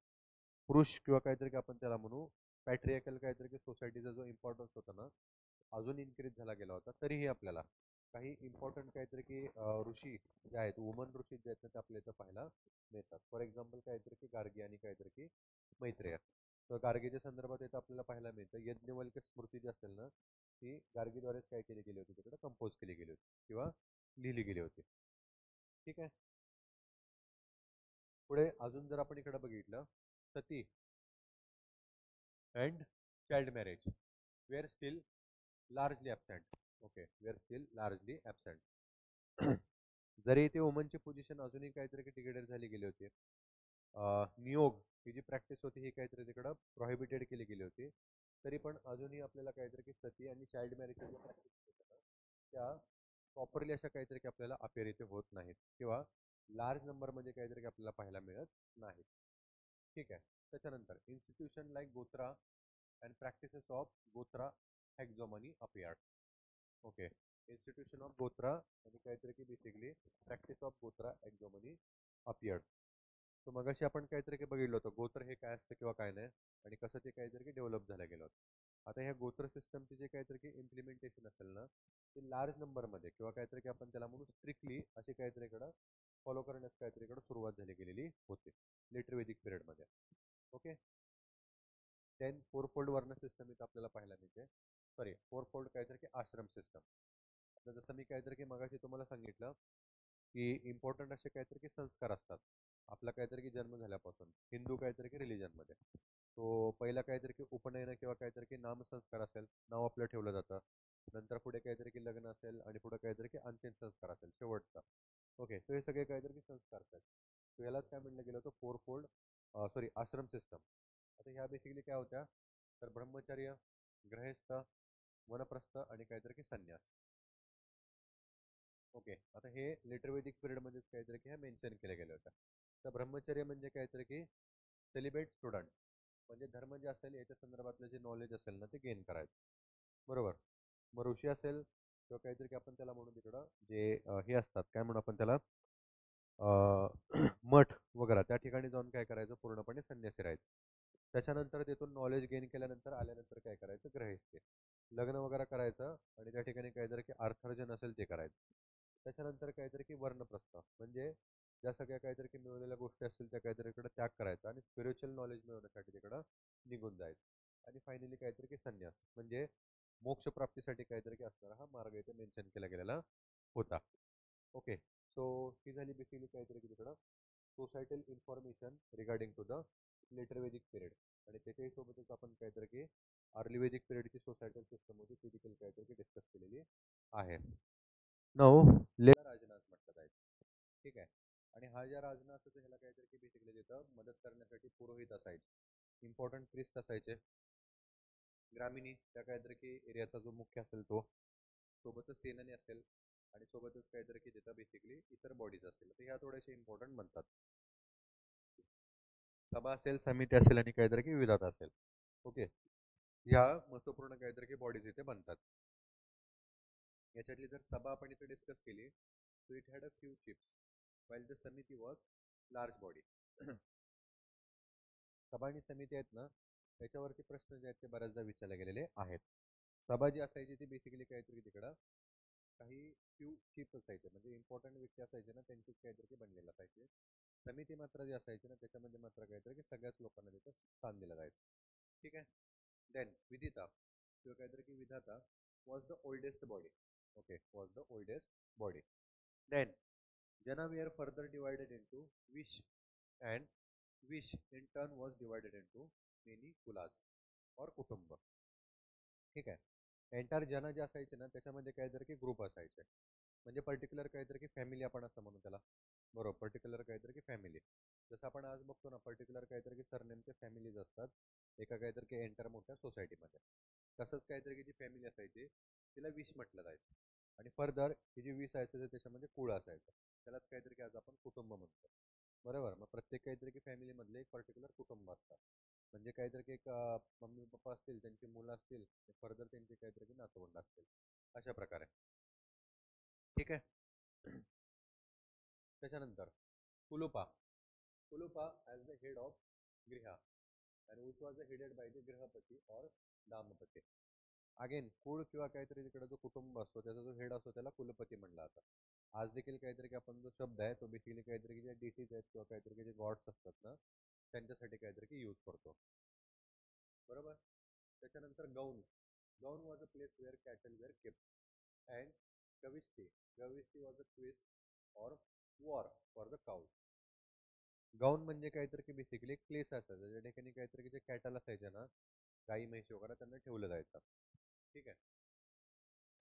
पुरुष किंवा काहीतरी की आपण त्याला म्हणू पॅट्रियाकल काहीतरी की सोसायटीचा जो इम्पॉर्टन्स होता ना अजून इन्क्रीज झाला गेला होता तरीही आपल्याला काही इम्पॉर्टंट काहीतरी की ऋषी जे आहेत वुमन ऋषी जे आहेत ना ते आपल्या इथं पाहायला मिळतात. फॉर एक्झाम्पल काहीतरी की गार्गी आणि काहीतरी की मैत्रेय. तर गार्गीच्या संदर्भात इथं आपल्याला पाहायला मिळतं यज्ञवल्क्य स्मृती जी असेल ना ती गार्गीद्वारेच काय केली गेली होती तिकडे कंपोज केली गेली होती किंवा लिहिली गेली होती. ठीक आहे. पुढे अजून जर आपण इकडे बघितलं sati and child marriage were still largely absent. Okay, were still largely absent. जरी ते वुमनची पोझिशन अजूनही काहीतरी डिग्रेडेड झाली गेली होती. नियोग ही जी प्रॅक्टिस होती ही काहीतरी तिकडं प्रोहिबिटेड केली गेली होती. तरी पण अजूनही आपल्याला काहीतरी की सती आणि चाइल्ड मॅरेजच्या ज्या प्रॅक्टिस होत्या ना त्या प्रॉपरली अशा काहीतरी की आपल्याला अपेअर इथे होत नाहीत किंवा लार्ज नंबरमध्ये काहीतरी की आपल्याला पाहायला मिळत नाहीत. ठीक आहे. त्याच्यानंतर इन्स्टिट्यूशन लाईक गोत्रा अँड प्रॅक्टिसेस ऑफ गोत्रा हॅक्झॉमनी अपियर्ड. ओके. इन्स्टिट्यूशन ऑफ गोत्रा आणि काहीतरी की बेसिकली प्रॅक्टिस ऑफ गोत्रा हॅक्झॉमनी अपियर्ड. तर मगाशी आपण काहीतरी की बघितलं होतं गोत्र हे काय असतं किंवा काय नाही आणि कसं ते काहीतरी की डेव्हलप झालं गेलं होतं. आता ह्या गोत्र सिस्टमचे जे काहीतरी की इम्प्लिमेंटेशन असेल ना ते लार्ज नंबरमध्ये किंवा काहीतरी की आपण त्याला म्हणून स्ट्रिक्टली असे काहीतरी इकडं फॉलो करण्यास काहीतरी इकडं सुरुवात झाली गेलेली होती लेटर वेदिक पिरियडमध्ये. ओके. देन फोरफोल्ड वर्ण सिस्टम इथं आपल्याला पाहायला मिळते. सॉरी फोरफोल्ड काहीतरी की आश्रम सिस्टम. आता जसं मी काहीतरी की मगाशी तुम्हाला सांगितलं की इम्पॉर्टंट असे काहीतरी की संस्कार असतात आपला काहीतरी की जन्म झाल्यापासून हिंदू काहीतरी की रिलिजनमध्ये. तो पहिला काहीतरी की उपनयन किंवा काहीतरी की नामसंस्कार असेल नाव आपलं ठेवलं जातं. नंतर पुढे काहीतरी की लग्न असेल आणि पुढे काहीतरी की अंतिम संस्कार असेल शेवटचा. ओके. तर हे सगळे काहीतरी की संस्कार असतात. तो यालाच काय म्हणलं गेलं होतं फोरफोल्ड सॉरी आश्रम सिस्टम. आता ह्या बेसिकली काय होत्या तर ब्रह्मचर्य, ग्रहस्थ, वनप्रस्थ आणि काहीतरी की संन्यास. ओके. आता हे लेटर वेदिक पिरियडमध्येच काहीतरी की ह्या मेन्शन केल्या गेल्या होत्या. तर ब्रह्मचर्य म्हणजे काहीतरी की सेलिब्रेट स्टुडंट म्हणजे धर्म जे असेल याच्या संदर्भातलं जे नॉलेज असेल ना ते गेन करायचं. बरोबर. मग ऋषी असेल किंवा काहीतरी की आपण त्याला म्हणून तिकडं जे हे असतात काय म्हणू आपण त्याला मठ वगैरे त्या ठिकाणी जाऊन काय करायचं पूर्णपणे संन्यासी राहायचं. त्याच्यानंतर तिथून नॉलेज गेन केल्यानंतर आल्यानंतर काय करायचं ग्रहस्थ लग्न वगैरे करायचं आणि त्या ठिकाणी काहीतरी की अर्थार्जन असेल ते करायचं. त्याच्यानंतर काहीतरी की वर्णप्रस्थ म्हणजे ज्या सगळ्या काहीतरी की मिळवलेल्या गोष्टी असतील त्या काहीतरी इकडे त्याग करायचा आणि स्पिरिच्युअल नॉलेज मिळवण्यासाठी तिकडं निघून जायचं. आणि फायनली काहीतरी की संन्यास म्हणजे मोक्षप्राप्तीसाठी काहीतरी की असणारा हा मार्ग इथे मेन्शन केला गेलेला होता. ओके. सो ही झाली बेसिकली काहीतरी की तिकडं societal information regarding to the later Vedic period आणि त्याच्याही सोबतच आपण काहीतरी की अर्ली वेदिक पिरियडची सोसायटल सिस्टम होती ती देखील काहीतरी डिस्कस केलेली आहे. नऊ लेला राजनाथ म्हटलं जायचं. ठीक आहे. आणि हा ज्या राजनाथ असायचा ह्याला काहीतरी की बेसिकली तिथं मदत करण्यासाठी पुरोहित असायचे, इम्पॉर्टंट प्रिस्ट असायचे, ग्रामिणी त्या काहीतरी की एरियाचा जो मुख्य असेल तो, सोबतच सेनानी असेल आणि सोबतच काहीतरी की तिथं बेसिकली इतर बॉडीज असतील. तर ह्या थोड्याशा इम्पॉर्टंट बनतात. सभा असेल, समिती असेल आणि काहीतरी की विधाता असेल. ओके, ह्या महत्वपूर्ण काहीतरी की बॉडीज इथे बनतात. याच्यातली जर सभा आपण इथे डिस्कस केली so it had a few chips while the समिती वॉज लार्ज बॉडी. सभा आणि समिती आहेत ना त्याच्यावरती प्रश्न जे आहेत ते बऱ्याचदा विचारले गेलेले आहेत. सभा जी असायची ती बेसिकली काहीतरी तिकडं काही फ्यू चीफ असायचे म्हणजे इम्पॉर्टंट व्यक्ती असायचे ना त्यांचीच काहीतरी बनलेलं असायचे. समिती मात्र जी असायची ना त्याच्यामध्ये मात्र काहीतरी की सगळ्याच लोकांना तिथं स्थान दिलं जायचं. ठीक आहे. देन विधिता किंवा काहीतरी की vidhata was the oldest body. Okay, was the oldest body. Then jana were further divided into vis and vis in turn was divided into many kulas or kutumb. ठीक आहे. एंटायर जन जे असायचे ना त्याच्यामध्ये काहीतरी की ग्रुप असायचे म्हणजे पर्टिक्युलर काहीतरी की फॅमिली आपण असं म्हणू त्याला. बरोबर, पर्टिक्युलर काहीतरी की फॅमिली. जसं आपण आज बघतो ना पर्टिक्युलर काहीतरी की सरनेमचे फॅमिलीज असतात एका काहीतरी की एंटर मोठ्या सोसायटीमध्ये. तसंच काहीतरी की जी फॅमिली असायची तिला विश म्हटलं जायचं आणि फर्दर ही जी विश असायचं त्याच्यामध्ये कुळ असायचं त्यालाच काहीतरी की आज आपण कुटुंब म्हणतो. बरोबर, मग प्रत्येक काहीतरी की फॅमिलीमधले एक पर्टिक्युलर कुटुंब असतात म्हणजे काहीतरी की एक मम्मी पप्पा असतील त्यांची मुलं असतील फर्दर त्यांचे काहीतरी की नातवंड असतील अशा प्रकारे. ठीक आहे. त्याच्यानंतर kulapa. Kulapa as the head of griha and which was headed by the grihapati or dampati. Again कुळ किंवा काहीतरी तिकडे जो कुटुंब असतो त्याचा जो हेड असतो त्याला कुलपती म्हणला जातं. आज देखील काहीतरी की आपण जो शब्द आहे तो बेसिकली काहीतरी की जे डिटीज आहेत किंवा काहीतरी की जे गॉड्स असतात ना त्यांच्यासाठी काहीतरी की यूज करतो. बरोबर. त्याच्यानंतर gaun. Gaun was a place where cattle were kept and gavishti. Gavishti was a quest or war for the cows. Gaun म्हणजे काहीतरी की बेसिकली एक प्लेस असायचं ज्या ठिकाणी काहीतरी की जे कॅटल असायचे ना गाई म्हैशी वगैरे त्यांना ठेवलं जायचं. ठीक आहे.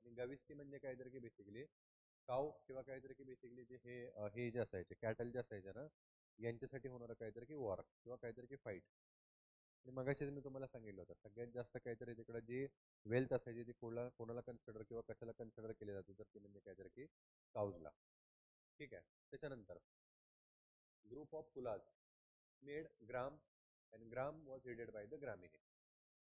आणि गविष्टी म्हणजे काहीतरी की बेसिकली काऊ किंवा काहीतरी की बेसिकली जे हे जे असायचे कॅटल जे असायचे ना यांच्यासाठी होणारं काहीतरी की वॉर किंवा काहीतरी की फाईट. आणि मगाशीच मी तुम्हाला सांगितलं होतं सगळ्यात जास्त काहीतरी तिकडं जी वेल्थ असायची ती कोणाला कन्सिडर किंवा कशाला कन्सिडर केली जाते तर ती म्हणजे काहीतरी की काऊजला. ठीक आहे. त्याच्यानंतर group of kulas made grama and grama was headed by the gramini.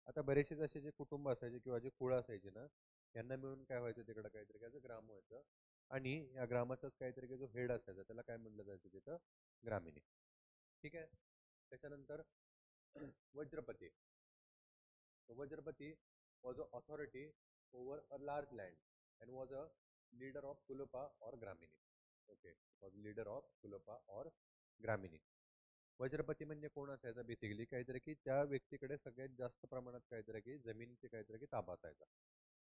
आता बरेचसे असे जे कुटुंब असायचे किंवा जे कुळं असायचे ना यांना मिळून काय व्हायचं तिकडं काहीतरी काय ग्राम व्हायचं आणि या ग्रामाचाच काहीतरी जो हेड असायचा त्याला काय म्हटलं जायचं तिथं ग्रामिणी. ठीक आहे. त्याच्यानंतर vrajapati. Vrajapati was a authority over a large land and was a leader of kulapa or gramini. Okay, was leader of kulapa or ग्रामिणी. वज्रपती म्हणजे कोण असायचा बेसिकली काहीतरी की त्या व्यक्तीकडे सगळ्यात जास्त प्रमाणात काहीतरी की जमिनीची काहीतरी की ताबा असायचा.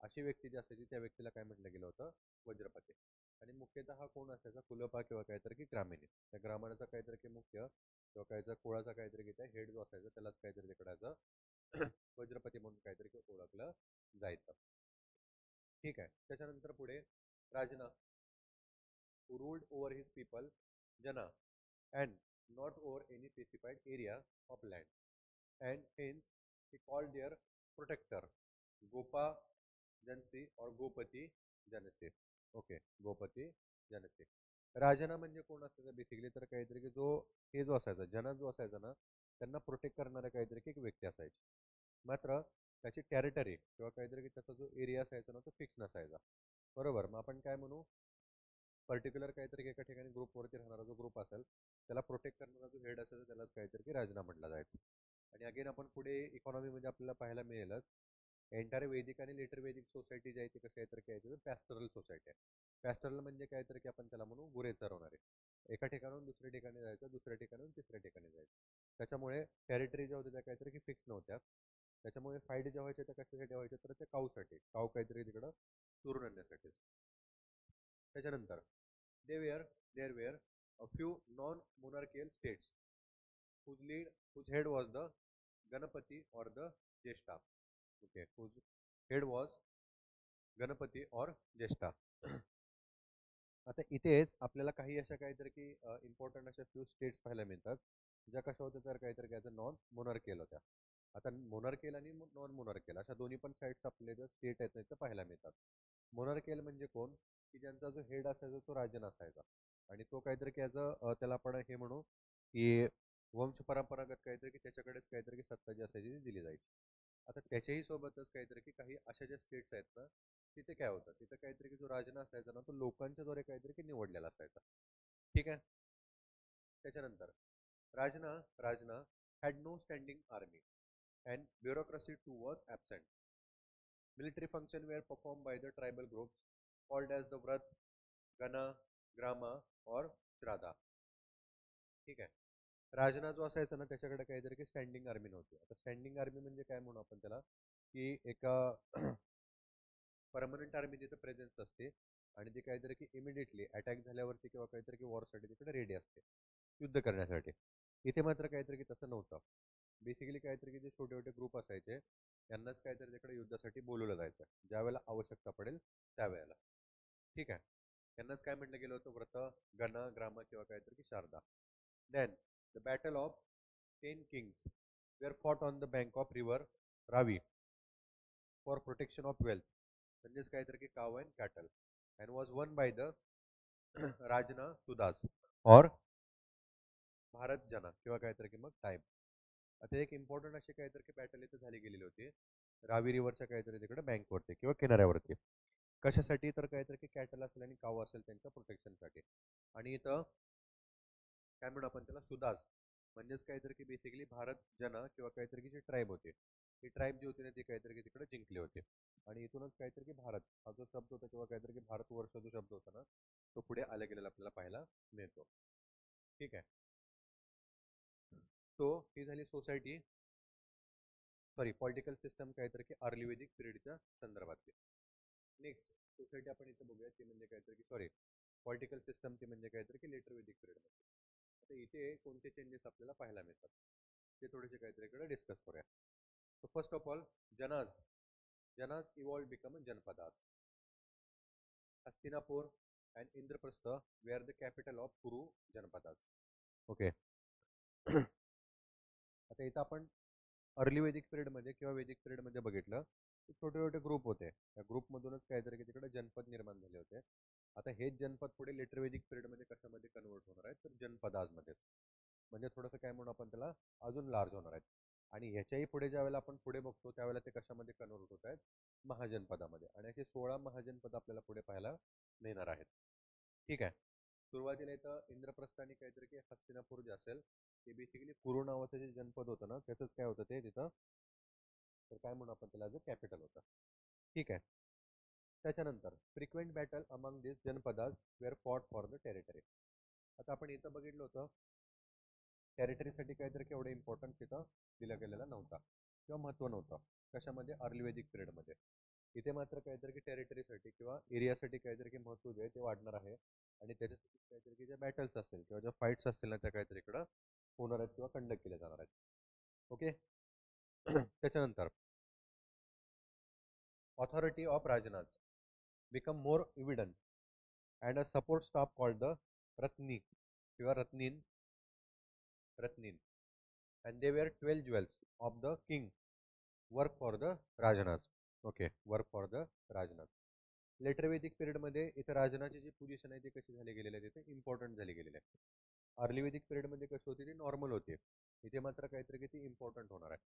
अशी व्यक्ती जी असायची त्या व्यक्तीला काय म्हटलं गेलं होतं वज्रपती. आणि मुख्यतः हा कोण असायचा कुलपा किंवा काहीतरी की ग्रामिणी. त्या ग्रामणाचा काहीतरी की मुख्य किंवा काहीतरी कुळाचा काहीतरी की त्या हेड जो असायचा त्यालाच काहीतरी तिकडाचं वज्रपती म्हणून काहीतरी की ओळखलं जायचं. ठीक आहे. त्याच्यानंतर पुढे राजना who ruled over his people jana and not over any specified area of land and hence he called their protector gopa jansi or gopati janasi. Okay, gopati janasya. Rajana म्हणजे कोण असायचा बेसिकली तर काहीतरी की जो हे जो असायचा जना जो असायचा ना त्यांना प्रोटेक्ट करणारा काहीतरी की एक व्यक्ती असायची. मात्र त्याची टेरिटरी किंवा काहीतरी की त्याचा जो एरिया असायचा ना तो फिक्स नसायचा. बरोबर, मग आपण काय म्हणू पर्टिक्युलर काहीतरी एका ठिकाणी ग्रुपवरती राहणारा जो ग्रुप असेल त्याला प्रोटेक्ट करणारा जो हेड असेल त्यालाच काहीतरी की राजना म्हटला जायचं. आणि अगेन आपण पुढे इकॉनॉमीमध्ये आपल्याला पाहायला मिळेलच एंटायर वेदिक आणि लेटर वेदिक सोसायटी जी आहे ती कशी आहे तर काय आहे पॅस्टरल सोसायटी आहे. पॅस्टरल म्हणजे काय तर की आपण त्याला म्हणू गुरे चरवणारे. एका ठिकाणाहून दुसऱ्या ठिकाणी जायचं दुसऱ्या ठिकाणाहून तिसऱ्या ठिकाणी जायचं. त्याच्यामुळे टेरिटरी ज्या होत्या त्या काहीतरी की फिक्स नव्हत्या. त्याच्यामुळे फाईट ज्या व्हायच्या त्या कशासाठी व्हायच्या तर त्या काऊसाठी काऊ काहीतरी तिकडं चोरून आणण्यासाठीच. त्याच्यानंतर there were a few non monarchial states whose head was the Ganapati or the Jeshta. Okay, whose head was Ganpati और ज्येष्ठा. आता इथेच आपल्याला काही अशा काहीतरी की इम्पॉर्टंट अशा फ्यू स्टेट्स पाहायला मिळतात ज्या कशा होत्या तर काहीतरी काय नॉन मोनार्कियल होत्या. आता मोनार्कियल आणि नॉन मोनार्कियल अशा दोन्ही पण साईड्स आपल्याला स्टेट आहेत इथं पाहायला मिळतात. मोनार्कियल म्हणजे कोण की ज्यांचा जो हेड असायचा तो राजन असायचा आणि तो काहीतरी की त्याला आपण हे म्हणू की वंश परंपरागत काहीतरी की त्याच्याकडेच काहीतरी की सत्ता जी असायची ती दिली जायची. आता त्याच्याही सोबतच काहीतरी की काही अशा ज्या स्टेट्स आहेत ना तिथे काय होतं तिथं काहीतरी की जो राजना असायचा ना तो लोकांच्या द्वारे काहीतरी की निवडलेला असायचा. ठीक आहे. त्याच्यानंतर rajana rajana had no standing army and bureaucracy too was absent. Military function were perform by the tribal groups called as the vrata gana ग्रामा और श्राद्धा. ठीक आहे. राजना जो असायचा ना त्याच्याकडे काहीतरी की स्टँडिंग आर्मी नव्हती. आता स्टँडिंग आर्मी म्हणजे काय म्हणू आपण त्याला की एका परमनंट आर्मी तिथे प्रेझेन्स असते आणि ती काहीतरी की इमिडिएटली अटॅक झाल्यावरती किंवा काहीतरी की वॉरसाठी तिकडे रेडी असते युद्ध करण्यासाठी. इथे मात्र काहीतरी की तसं नव्हतं. बेसिकली काहीतरी की जे छोटे छोटे ग्रुप असायचे त्यांनाच काहीतरी तिकडे युद्धासाठी बोलवलं जायचं ज्यावेळेला आवश्यकता पडेल त्यावेळेला. ठीक आहे. त्यांनाच काय म्हटलं गेलं होतं व्रत गण ग्राम किंवा काहीतरी की sardha. Then the battle of 10 kings were fought on the bank of river Ravi for protection of wealth म्हणजेच काहीतरी की cow and cattle and was won by the rajana Sudas or Bharata जना किंवा काहीतरी की मग टाईम. आता एक इम्पॉर्टंट अशी काहीतरी की बॅटल इथे झाली गेलेली होती रावी रिव्हरच्या काहीतरी तिकडे बँकवरती किंवा किनाऱ्यावरती. कशासाठी तर काहीतरी की कॅटल असेल आणि काव असेल त्यांच्या प्रोटेक्शनसाठी. आणि इथं काय म्हणू आपण त्याला सुदास म्हणजेच काहीतरी की बेसिकली भारत जना किंवा काहीतरी की जी ट्राईब होती ही ट्राईब जी होती ना ती काहीतरी की तिकडे जिंकली होती. आणि इथूनच काहीतरी की भारत हा जो शब्द होता किंवा काहीतरी की भारतवर्ष जो शब्द होता ना तो पुढे आला गेलेला आपल्याला पाहायला मिळतो. ठीक आहे. तो ही झाली सोसायटी सॉरी पॉलिटिकल सिस्टम काहीतरी की अर्ली वेदिक पिरियडच्या संदर्भातली. नेक्स्ट सोसायटी आपण इथे बघूया ती म्हणजे काहीतरी की सॉरी पॉलिटिकल सिस्टम ती म्हणजे काहीतरी की लेटर वेदिक पिरियडमध्ये. आता इथे कोणते चेंजेस आपल्याला पाहायला मिळतात ते थोडेसे काहीतरी इकडे डिस्कस करूया. So first of all, Janas evolved become Janpadas. Hastinapur and Indraprastha were the capital of Kuru Janpadas. Okay. आता इथं आपण अर्ली वैदिक पिरियडमध्ये किंवा वैदिक पिरियडमध्ये बघितलं की छोटे छोटे ग्रुप होते. त्या ग्रुपमधूनच काहीतरी की तिकडे जनपद निर्माण झाले होते. आता हेच जनपद पुढे लेटर वैदिक पिरियडमध्ये कशामध्ये कन्वर्ट होणार आहेत तर जनपदाजमध्ये. म्हणजे थोडंसं काय म्हणून आपण त्याला अजून लार्ज होणार आहेत. आणि ह्याच्याही पुढे ज्यावेळेला आपण पुढे बघतो त्यावेळेला ते कशामध्ये कन्वर्ट होत आहेत महाजनपदामध्ये. आणि असे 16 महाजनपद आपल्याला पुढे पाहायला मिळणार आहेत. ठीक आहे. सुरुवातीला इथं इंद्रप्रस्थानी काहीतरी की हस्तिनापूर जे असेल ते बेसिकली कुरु नावाचं जे जनपद होतं ना त्याचंच काय होतं ते तिथं तर काय म्हणून आपण त्याला कॅपिटल होतं. ठीक आहे. त्याच्यानंतर frequent battle among this janapadas were fought for the territory. आता आपण इथं बघितलं होतं टेरिटरीसाठी काहीतरी केवढं इम्पॉर्टन्स तिथं दिला गेलेला नव्हता किंवा महत्त्व नव्हतं कशामध्ये अर्ली वैदिक पिरियडमध्ये. इथे मात्र काहीतरी की टेरिटरीसाठी किंवा एरियासाठी काहीतरी की महत्त्व जे आहे ते वाढणार आहे. आणि त्याच्यासाठी काहीतरी की ज्या बॅटल्स असतील किंवा ज्या फाईट्स असतील ना त्या काहीतरी इकडं होणार आहेत किंवा कंडक्ट केल्या जाणार आहेत. ओके. त्याच्यानंतर authority of rajanas become more evident and a support staff called the ratni किंवा ratnin and they were 12 jewels of the king work for the rajanas. Okay work for the rajanas. Later वैदिक पिरियडमध्ये इथं राजनाची जी पोझिशन आहे ती कशी झाली गेलेली आहे तिथे इम्पॉर्टंट झाली गेलेली आहे. अर्ली वैदिक पिरियडमध्ये कशी होती ती नॉर्मल होती. इथे मात्र काहीतरी की ती इम्पॉर्टंट होणार आहे.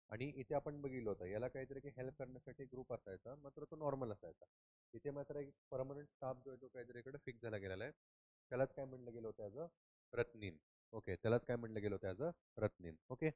आणि इथे आपण बघितलं होतं याला काहीतरी की हेल्प करण्यासाठी ग्रुप असायचा मात्र तो नॉर्मल असायचा. इथे मात्र एक परमनंट स्टाफ जो आहे तो काहीतरी इकडे फिक्स झाला गेलेला आहे. त्यालाच काय म्हटलं गेलं होतं ॲज अ रत्नीन. ओके त्यालाच काय म्हटलं गेलं होतं ॲज अ रत्नीन. ओके.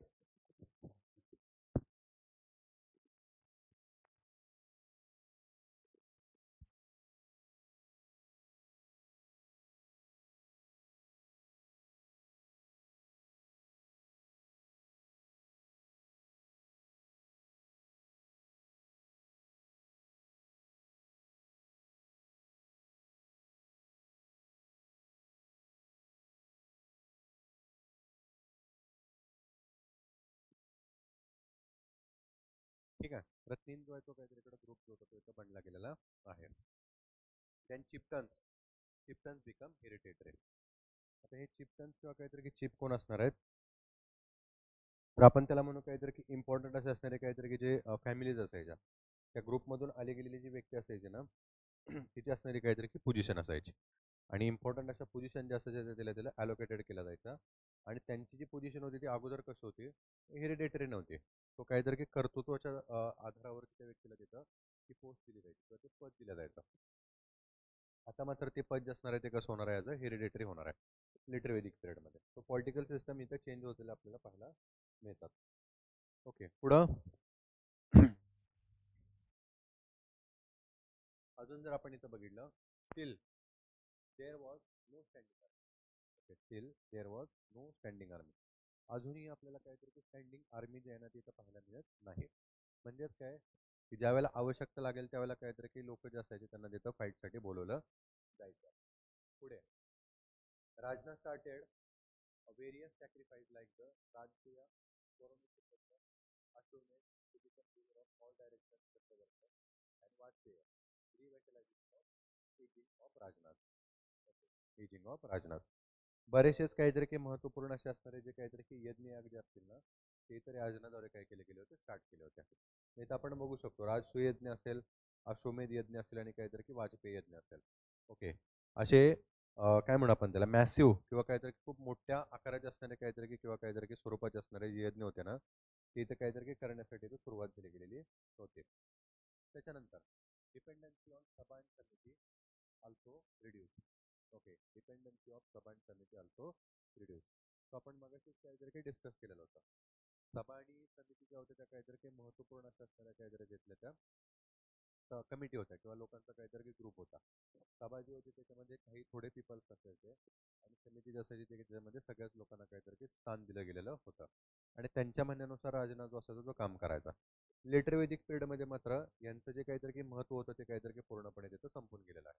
ठीक आहे. रत्नीन जो आहे तो काहीतरी इकडे ग्रुप जो होता तो इथं बनला गेलेला आहे. Then chieftains become hereditary. आता हे चिप्टन्स किंवा काहीतरी चिप कोण असणार आहेत, तर आपण त्याला म्हणू काहीतरी की इम्पॉर्टंट असे असणारे काहीतरी की जे फॅमिलीज असायच्या, त्या ग्रुपमधून आली गेलेली जी व्यक्ती असायची ना तिची असणारी काहीतरी की पोझिशन असायची, आणि इम्पॉर्टंट अशा पोझिशन ज्या असायच्या त्याला त्याला अलोकेटेड केला जायचा. आणि त्यांची जी पोझिशन होती ती अगोदर कशी होती, हेरिडेटरी नव्हती. तो काहीतरी की कर्तृत्वाच्या आधारावर त्या व्यक्तीला तिथं ती पोस्ट दिली जायची किंवा ते पद दिलं जायचं. आता मात्र ते पद जे असणार आहे ते कसं होणार आहे, ॲज अ हेरिडेटरी होणार आहे लिटर वेदिक पिरियडमध्ये. तो पॉलिटिकल सिस्टम इथं चेंज होतेला आपल्याला पाहायला मिळतात. ओके, पुढं अजून जर आपण इथं बघितलं, still there was no standing army. Okay, still there was no standing army. अजूनही आपल्याला काहीतरी स्टँडिंग आर्मी जे आहे ना तिथं पाहायला मिळत नाही. म्हणजेच काय की ज्या वेळेला आवश्यकता लागेल त्यावेळेला काहीतरी की लोक जे असायचे त्यांना तिथं फाईटसाठी बोलवलं जायचं. पुढे राजना started various sacrifice like the Rajsuya, Voronusiputra, Ashurmed, to become ruler of all directions of the world, and Vajpaya, revitalization of aging of Rajnath. Okay. Aging of Rajnath. बरेचसेच काहीतरी की महत्वपूर्ण असे असणारे जे काहीतरी की यज्ञ याग जे असतील ना ते तरी राजनाद्वारे काय केले गेले होते, स्टार्ट केले होते. इथं आपण बघू शकतो राजसूयज्ञ असेल, अश्वमेध यज्ञ असेल आणि काहीतरी की वाजपेयी यज्ञ असेल. ओके, असे काय म्हणू आपण त्याला मॅसिव्ह किंवा काहीतरी खूप मोठ्या आकाराचे असणारे काहीतरी की किंवा काहीतरी की स्वरूपाचे असणारे जे यज्ञ होते ना ते इथं काहीतरी की करण्यासाठी इथं सुरुवात केली गेलेली होती. त्याच्यानंतर डिपेंडन्सी ऑन सभा अँड समिती also reduce. Okay, dependency of सभा अँड समिती ऑल्सो रिड्यूस. तो आपण मगाशीच काहीतरी काही डिस्कस केलेलं होतं. सभा आणि समिती ज्या होत्या त्या काहीतरी काही महत्वपूर्ण अशा असणाऱ्या काहीतरी घेतल्या त्या कमिटी होत्या किंवा लोकांचा काहीतरी ग्रुप होता. सभा जी होती त्याच्यामध्ये काही थोडे पीपल्स असायचे आणि समिती जी असायची त्याच्यामध्ये सगळ्याच लोकांना काहीतरी स्थान दिलं गेलेलं होतं आणि त्यांच्या म्हणण्यानुसार राजना जो असायचा तो काम करायचा. लेटर वेदिक पिरियडमध्ये मात्र यांचं जे काहीतरी महत्व होतं ते काहीतरी पूर्णपणे तिथं संपून गेलेलं आहे.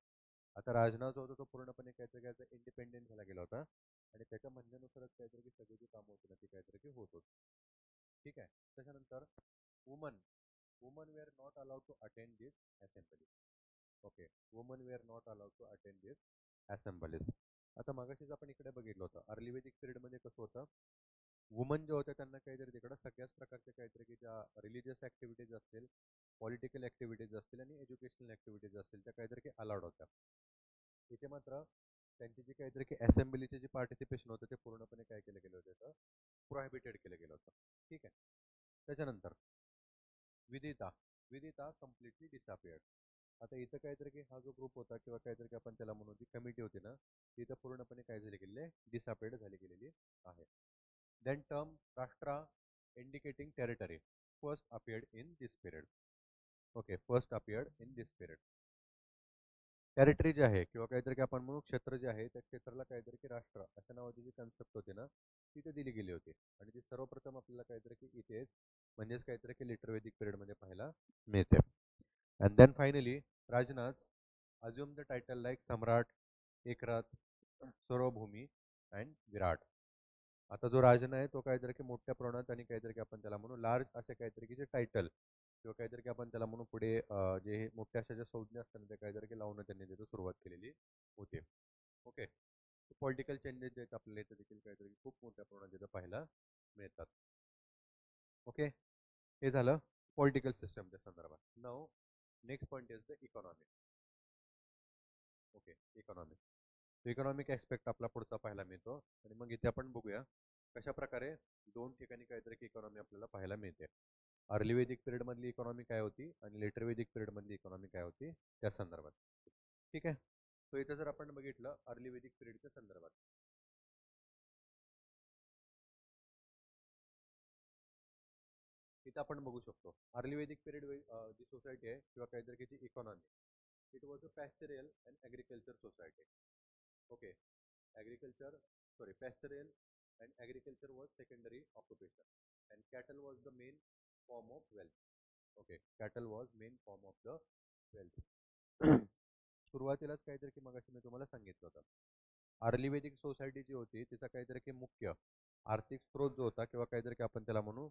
आता राजना जो होता तो पूर्णपणे काहीतरी इंडिपेंडेंट झाला गेला होता आणि त्याच्या म्हणण्यानुसारच काहीतरी सगळी जी कामं होती ना ती काहीतरी होत होती. ठीक आहे. त्याच्यानंतर women women were not allowed to attend this assembly. Okay, women were not allowed to attend this assemblies. आता मागाशीच आपण इकडे बघितलं होतं अर्ली वेदिक पिरियडमध्ये कसं होतं, वुमन जे होत्या त्यांना काहीतरी तिकडं सगळ्याच प्रकारचे काहीतरी की ज्या रिलिजियस ॲक्टिव्हिटीज असतील, पॉलिटिकल ॲक्टिव्हिटीज असतील आणि एज्युकेशनल ॲक्टिव्हिटीज असतील त्या काहीतरी की अलाउड होत्या. इथे मात्र त्यांची जी काहीतरी की असेंब्लीचे जे पार्टिसिपेशन होतं ते पूर्णपणे काय केलं गेलं होतं तर प्रोहिबिटेड केलं गेलं होतं. ठीक आहे. त्याच्यानंतर विदिता विदिता कम्प्लिटली डिसअपियर्ड. आता इथं काहीतरी की हा जो ग्रुप होता किंवा काहीतरी की आपण त्याला म्हणून जी कमिटी होती ना ती इथं पूर्णपणे काय झाली गेलेली आहे, डिसअपियर्ड झाली गेलेली आहे. Then term rashtra indicating territory first appeared in this period. Okay, first appeared in this period. Territory जे आहे किंवा काहीतरी की आपण म्हणू क्षेत्र जे आहे त्या क्षेत्राला काहीतरी की राष्ट्र अशा नावाची जी कन्सेप्ट होती ना तिथे दिली गेली होती आणि ती सर्वप्रथम आपल्याला काहीतरी की इथेच म्हणजेच काहीतरी की लिटर वेदिक पिरियडमध्ये पाहायला मिळते. And then finally Rajnath assume the title like samrat, ekarat, sarvabhumi and virat. आता जो राजन आहे तो काहीतरी की मोठ्या प्रमाणात आणि काहीतरी की आपण त्याला म्हणू लार्ज असे काहीतरी की जे टायटल किंवा काहीतरी की आपण त्याला म्हणू पुढे जे मोठ्या अशा ज्या संज्ञा असतात ते काहीतरी की लावणं त्यांनी तिथं सुरुवात केलेली होती. ओके, पॉलिटिकल चेंजेस जे आहेत आपल्याला इथं देखील काहीतरी खूप मोठ्या प्रमाणात तिथं पाहायला मिळतात. ओके, हे झालं पॉलिटिकल सिस्टमच्या संदर्भात. Now next point is the economy. Okay, economic. Economic aspect आपला पुढचा पाहायला मिळतो आणि मग इथे आपण बघूया कशा प्रकारे दोन ठिकाणी काहीतरी इकॉनॉमी आपल्याला पाहायला मिळते. अर्ली वेदिक पिरियडमधली इकॉनॉमी काय होती आणि लेटर वेदिक पिरियडमधली इकॉनॉमी काय होती त्या संदर्भात. ठीक आहे. सो इथं जर आपण बघितलं अर्ली वेदिक पिरियडच्या संदर्भात इथं आपण बघू शकतो अर्ली वेदिक पिरियड जी सोसायटी आहे किंवा काहीतरी जी economy it was a pastoral and agriculture society. Okay, agriculture pastoral and agriculture was secondary occupation and cattle was the main form of wealth. Okay, cattle was main form of the wealth. सुरुवातीलाच काहीतरी की मगाशी मी तुम्हाला सांगितलं होतं अर्ली वेदिक सोसायटी जी होती तिचा काहीतरी की मुख्य आर्थिक स्रोत जो होता किंवा काहीतरी की आपण त्याला म्हणू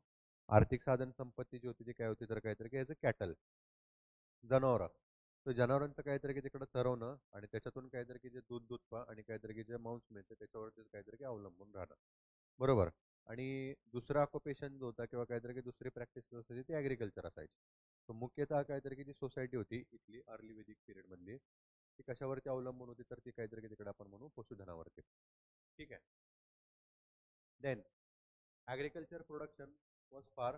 आर्थिक साधन संपत्ती जी होती ती काय होती तर काहीतरी की याचं कॅटल, जनावरं. तर जनावरांचं काहीतरी की तिकडं चरवणं आणि त्याच्यातून काहीतरी की जे दूध दुधपा आणि काहीतरी की जे मांस मिळतं त्याच्यावरतीच काहीतरी की अवलंबून राहणं. बरोबर. आणि दुसरं ऑक्युपेशन जो होता किंवा काहीतरी की दुसरी प्रॅक्टिस असायची ती ॲग्रिकल्चर असायची. तर मुख्यतः काहीतरी की जी सोसायटी होती इथली अर्ली वेदिक पिरियडमधली ती कशावरती अवलंबून होती तर ती काहीतरी की तिकडे आपण म्हणू पशुधनावरती. ठीक आहे. Then agriculture production was for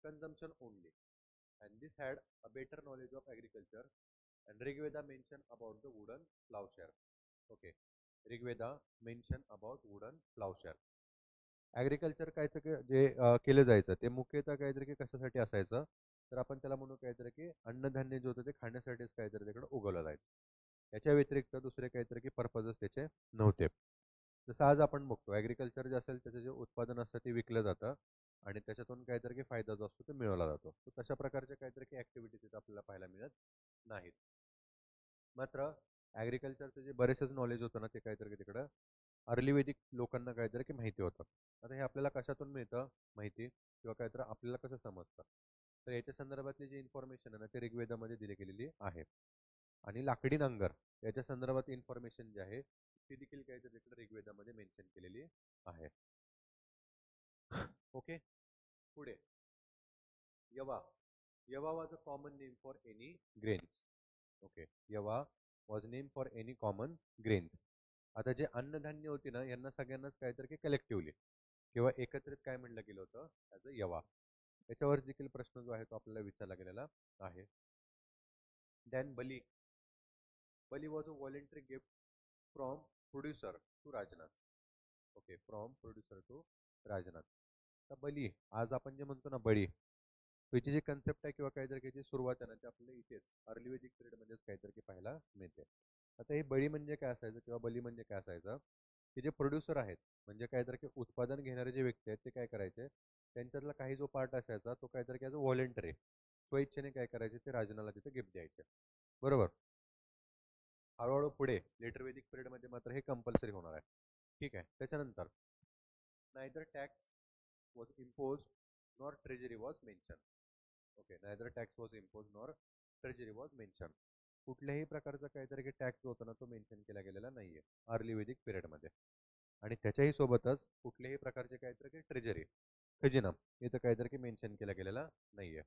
consumption only, and this had a better knowledge of agriculture. And Rigveda mentioned about the wooden plowshare. Okay, Rigveda mentioned about wooden plowshare. Agriculture काहीतरी जे केलं जायचं ते मुख्यतः काहीतरी की कशासाठी असायचं तर आपण त्याला म्हणू काहीतरी की अन्नधान्य जे होतं ते खाण्यासाठीच काहीतरी तिकडे उगवलं जायचं. याच्या व्यतिरिक्त दुसरे काहीतरी की पर्पजच त्याचे नव्हते. जसं आज आपण बघतो ॲग्रिकल्चर जे असेल त्याचं जे उत्पादन असतं ते विकलं जातं आणि त्याच्यातून काहीतरी की फायदा जो असतो तो मिळवला जातो. तर तशा प्रकारचे काहीतरी की ॲक्टिव्हिटीज आपल्याला पाहायला मिळत नाहीत. मात्र ॲग्रिकल्चरचं जे बरेचसेच नॉलेज होतं ना ते काहीतरी की तिकडं अर्ली वैदिक लोकांना काहीतरी की माहिती होतं. आता हे आपल्याला कशातून मिळतं माहिती किंवा काहीतरी आपल्याला कसं समजतं तर याच्या संदर्भातली जी इन्फॉर्मेशन आहे ना ते ऋग्वेदामध्ये दिली गेलेली आहे. आणि लाकडी नांगर याच्या संदर्भात इन्फॉर्मेशन जी आहे ती देखील काहीतरी तिकडे ऋग्वेदामध्ये मेन्शन केलेली आहे. ओके. पुढे yava. Yava was a common name for any grains. Okay. Yava was name for any common grains. आता जे अन्नधान्य होती ना यांना सगळ्यांनाच काहीतरी की कलेक्टिव्हली किंवा एकत्रित काय म्हणलं गेलं होतं ॲज अ यवा. याच्यावर देखील प्रश्न जो आहे तो आपल्याला विचारला गेलेला आहे. Then bali. Bali was a voluntary gift from producer to Rajnath. Okay, from producer to Rajnath. तर बली आज आपण जे म्हणतो ना बळी त्याची जी कन्सेप्ट आहे किंवा काहीतरी त्याची सुरुवात आहे ना ते आपल्याला इथेच अर्ली वेदिक पिरियडमध्येच काहीतरी पाहायला मिळते. आता हे बळी म्हणजे काय असायचं किंवा बली म्हणजे काय असायचं की जे प्रोड्युसर आहेत म्हणजे काहीतरी की उत्पादन घेणारे जे व्यक्ती आहेत ते काय करायचे त्यांच्यातला काही जो पार्ट असायचा तो काहीतरी ॲज अ व्हॉलेंटरी स्वइच्छेने काय करायचे ते राजनाला तिथे गिफ्ट द्यायचे. बरोबर. हळूहळू पुढे लेटर वेदिक पिरियडमध्ये मात्र हे कंपल्सरी होणार आहे. ठीक आहे. त्याच्यानंतर neither tax was impose nor treasury was mention. Okay, neither tax was impose nor treasury was mention. कुठल्याही प्रकारचा काहीतरी की टॅक्स जो होता ना तो मेन्शन केला गेलेला नाहीये अर्ली वेदिक पिरियडमध्ये. आणि त्याच्याही सोबतच कुठल्याही प्रकारचे काहीतरी की ट्रेजरी खजिना इथं काहीतरी की मेन्शन केला गेलेला नाहीये.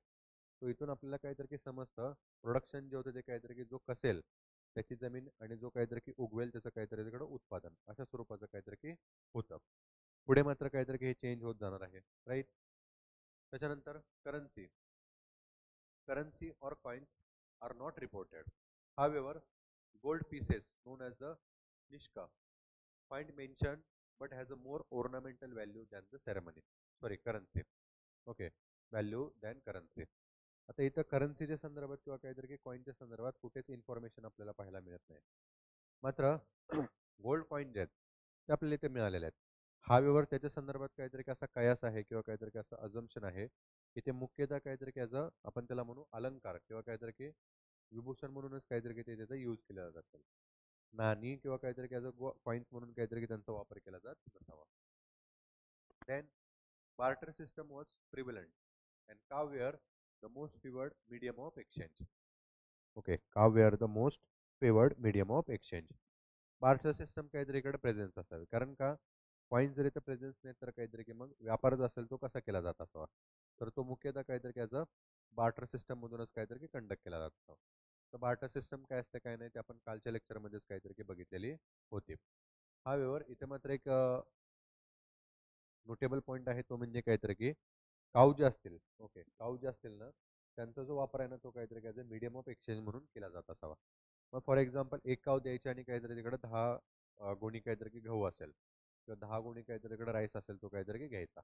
तो इथून आपल्याला काहीतरी की समजतं प्रोडक्शन जे होतं ते काहीतरी की जो कसेल त्याची जमीन आणि जो काहीतरी की उगवेल त्याचं काहीतरी तिकडं उत्पादन अशा स्वरूपाचं काहीतरी की होतं. पुढे मात्र काहीतरी की हे चेंज होत जाणार आहे. राईट. त्याच्यानंतर currency. Currency or coins are not reported. However, gold pieces known as the Nishka find mentioned but has a more ornamental value than the ceremony. Sorry, currency. Okay, value than currency. आता इथं करन्सीच्या संदर्भात किंवा काहीतरी कॉईनच्या संदर्भात कुठेच इन्फॉर्मेशन आपल्याला पाहायला मिळत नाही. मात्र गोल्ड कॉईन जे आहेत ते आपल्याला इथे मिळालेले आहेत. हा व्यवहार त्याच्या संदर्भात काहीतरी असा कयास आहे किंवा काहीतरी असं अजम्पशन आहे की ते मुख्यतः काहीतरी ॲज अ आपण त्याला म्हणू अलंकार किंवा काहीतरी की विभूषण म्हणूनच काहीतरी ते त्याचा यूज केला जात असेल. नाणी किंवा काहीतरी ॲज अ कॉईन्स म्हणून काहीतरी त्यांचा वापर केला जात नसावा. Then barter system was prevalent and cow were the most favored medium of exchange. Okay, cow were the most favored medium of exchange. Barter system काहीतरी इकडे प्रेझेन्स असावी कारण का कॉईन जर इथं प्रेझेन्स नाही तर काहीतरी की मग व्यापार जो असेल तो कसा केला जात असावा तर तो मुख्यतः काहीतरी ॲज अ बार्टर सिस्टममधूनच काहीतरी की कंडक्ट केला जात असावा. तर बार्टर सिस्टम काय असते काय नाही ते आपण कालच्या लेक्चरमध्येच काहीतरी की बघितलेली होती. हा व्यवहार इथे मात्र एक नोटेबल पॉईंट आहे तो म्हणजे काहीतरी की काऊ जे असतील ओके काऊ जे असतील ना त्यांचा जो वापर आहे ना तो काहीतरी as a medium of exchange म्हणून केला जात असावा. मग फॉर एक्झाम्पल एक काव द्यायची आणि काहीतरी तिकडे 10 गोणी काहीतरी की गहू असेल किंवा 10 गोणी काहीतरी तिकडे राईस असेल तो काहीतरी की घ्यायचा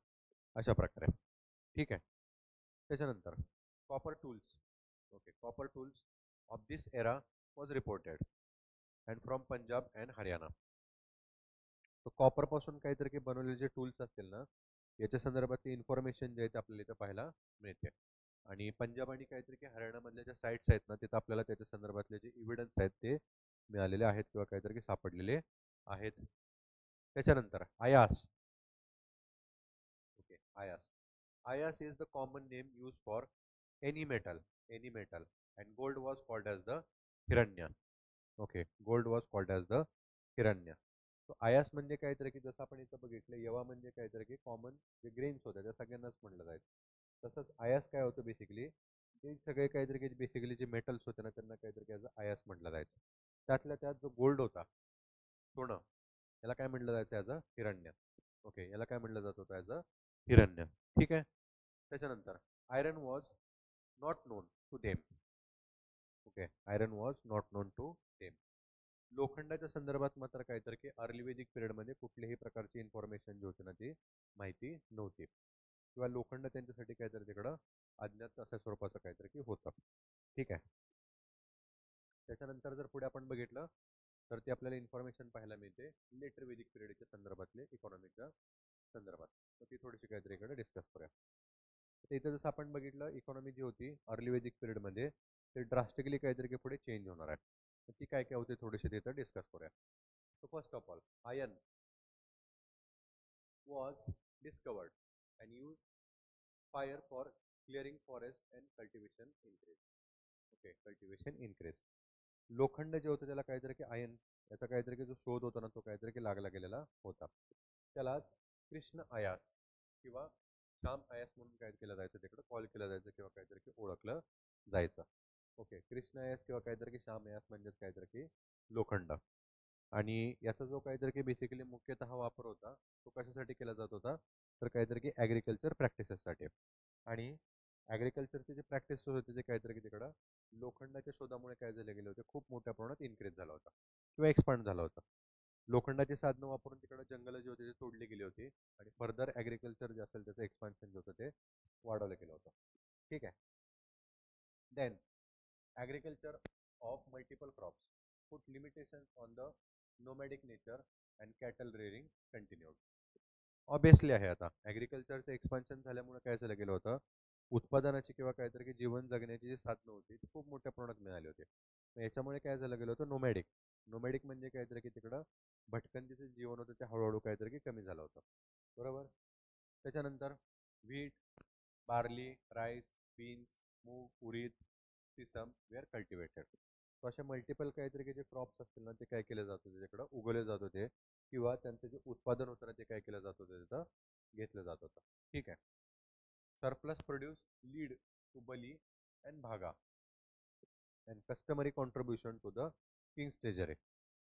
अशा प्रकारे. ठीक आहे. त्याच्यानंतर copper tools. Okay, copper tools of this era was reported and from Punjab and Haryana. तर कॉपरपासून काहीतरी की बनवलेले जे टूल्स असतील ना याच्या संदर्भातली इन्फॉर्मेशन जे आहे ते आपल्याला इथं पाहायला मिळते. आणि पंजाब आणि काहीतरी की हरियाणामधल्या ज्या साईट्स आहेत ना तिथं आपल्याला त्याच्या संदर्भातले जे इव्हिडन्स आहेत ते मिळालेले आहेत किंवा काहीतरी की सापडलेले आहेत. त्याच्यानंतर आयास. ओके, आयास. Ayas is the common name used for any metal, and gold was called as the Hiranya. Okay, gold was called as the Hiranya. So आयास म्हणजे काय तर की जसं आपण इथं बघितलं यवा म्हणजे काय तर की कॉमन जे ग्रेन्स होते त्या सगळ्यांनाच म्हणलं जायचं. तसंच आयास काय होतं बेसिकली ते सगळे काहीतरी की बेसिकली जे मेटल्स होते ना त्यांना काहीतरी ॲज आयास म्हटलं जायचं. त्यातल्या त्यात जो गोल्ड होता सोनं याला काय म्हटलं जायचं ॲज अ हिरण्य. ओके, याला काय म्हटलं जात होतं ॲज अ हिरण्य. ठीक आहे. त्याच्यानंतर iron was not known to them. Okay, iron was not known to them. लोखंडाच्या संदर्भात मात्र काहीतरी की अर्ली वेदिक पिरियडमध्ये कुठल्याही प्रकारची इन्फॉर्मेशन जी होती ना ती माहिती नव्हती किंवा लोखंड त्यांच्यासाठी काहीतरी तिकडं अज्ञात अशा स्वरूपाचं काहीतरी की होतं. ठीक आहे. त्याच्यानंतर जर पुढे आपण बघितलं तर ते आपल्याला इन्फॉर्मेशन पाहायला मिळते लेटर वेदिक पिरियडच्या संदर्भातले इकॉनॉमिकच्या संदर्भात. तर ती थोडीशी काहीतरी इकडे डिस्कस करूया. तर इथं जसं आपण बघितलं इकॉनॉमी जी होती अर्ली वेदिक पिरियडमध्ये ते ड्रास्टिकली काहीतरी की पुढे चेंज होणार आहे. तर ती काय काय होते थोडीशी तिथं डिस्कस करूया. So first of all, iron was discovered and used fire for clearing forest and cultivation increase. Okay, cultivation increase. लोखंड जे होतं त्याला काहीतरी की आयन याचा काहीतरी की जो शोध होता ना तो काहीतरी की लागला गेलेला होता. त्याला कृष्ण आयास किंवा श्याम आयास म्हणून काय केलं जायचं तिकडं कॉल केलं जायचं किंवा काहीतरी की ओळखलं जायचं. ओके, कृष्ण आयास किंवा काहीतरी की श्याम आयास म्हणजेच काहीतरी की लोखंड. आणि याचा जो काहीतरी की बेसिकली मुख्यतः वापर होता तो कशासाठी केला जात होता तर काहीतरी की ॲग्रिकल्चर प्रॅक्टिसेससाठी. आणि ॲग्रिकल्चरचे जे प्रॅक्टिस होते ते काहीतरी की तिकडं लोखंडाच्या शोधामुळे काय झाले गेले होते खूप मोठ्या प्रमाणात इन्क्रीज झाला होता किंवा एक्सपांड झाला होता. लोखंडाची साधनं वापरून तिकडं जंगल जे होते ते तोडली गेली होती आणि फर्दर ॲग्रिकल्चर जे असेल त्याचं एक्सपान्शन जे होतं ते वाढवलं गेलं होतं. ठीक आहे. Then agriculture of multiple crops put limitations on the nomadic nature and cattle rearing continued. Obviously आहे आता ॲग्रिकल्चरचं एक्सपान्शन झाल्यामुळे काय झालं गेलं होतं उत्पादनाची किंवा काहीतरी की जीवन जगण्याची जी साधनं होती ती खूप मोठ्या प्रमाणात मिळाली होती. मग याच्यामुळे काय झालं गेलं होतं नोमॅडिक. नोमॅडिक म्हणजे काहीतरी की तिकडं भटकंतीचं जीवन होतं ते हळूहळू काहीतरी की कमी झालं होतं. बरोबर. त्याच्यानंतर व्हीट, बार्ली, राईस, बीन्स, मूग, उडीद, सिसम वेअर कल्टिवेटेड. सो अशा मल्टिपल काहीतरी जे क्रॉप्स असतील ना ते काय केले जात होते तिकडं उगवले जात होते किंवा त्यांचं जे उत्पादन होतं ना ते काय केलं जात होतं तिथं घेतलं जात होतं. ठीक आहे. Surplus produce lead to bali and bhaga and customary contribution to the king's treasury.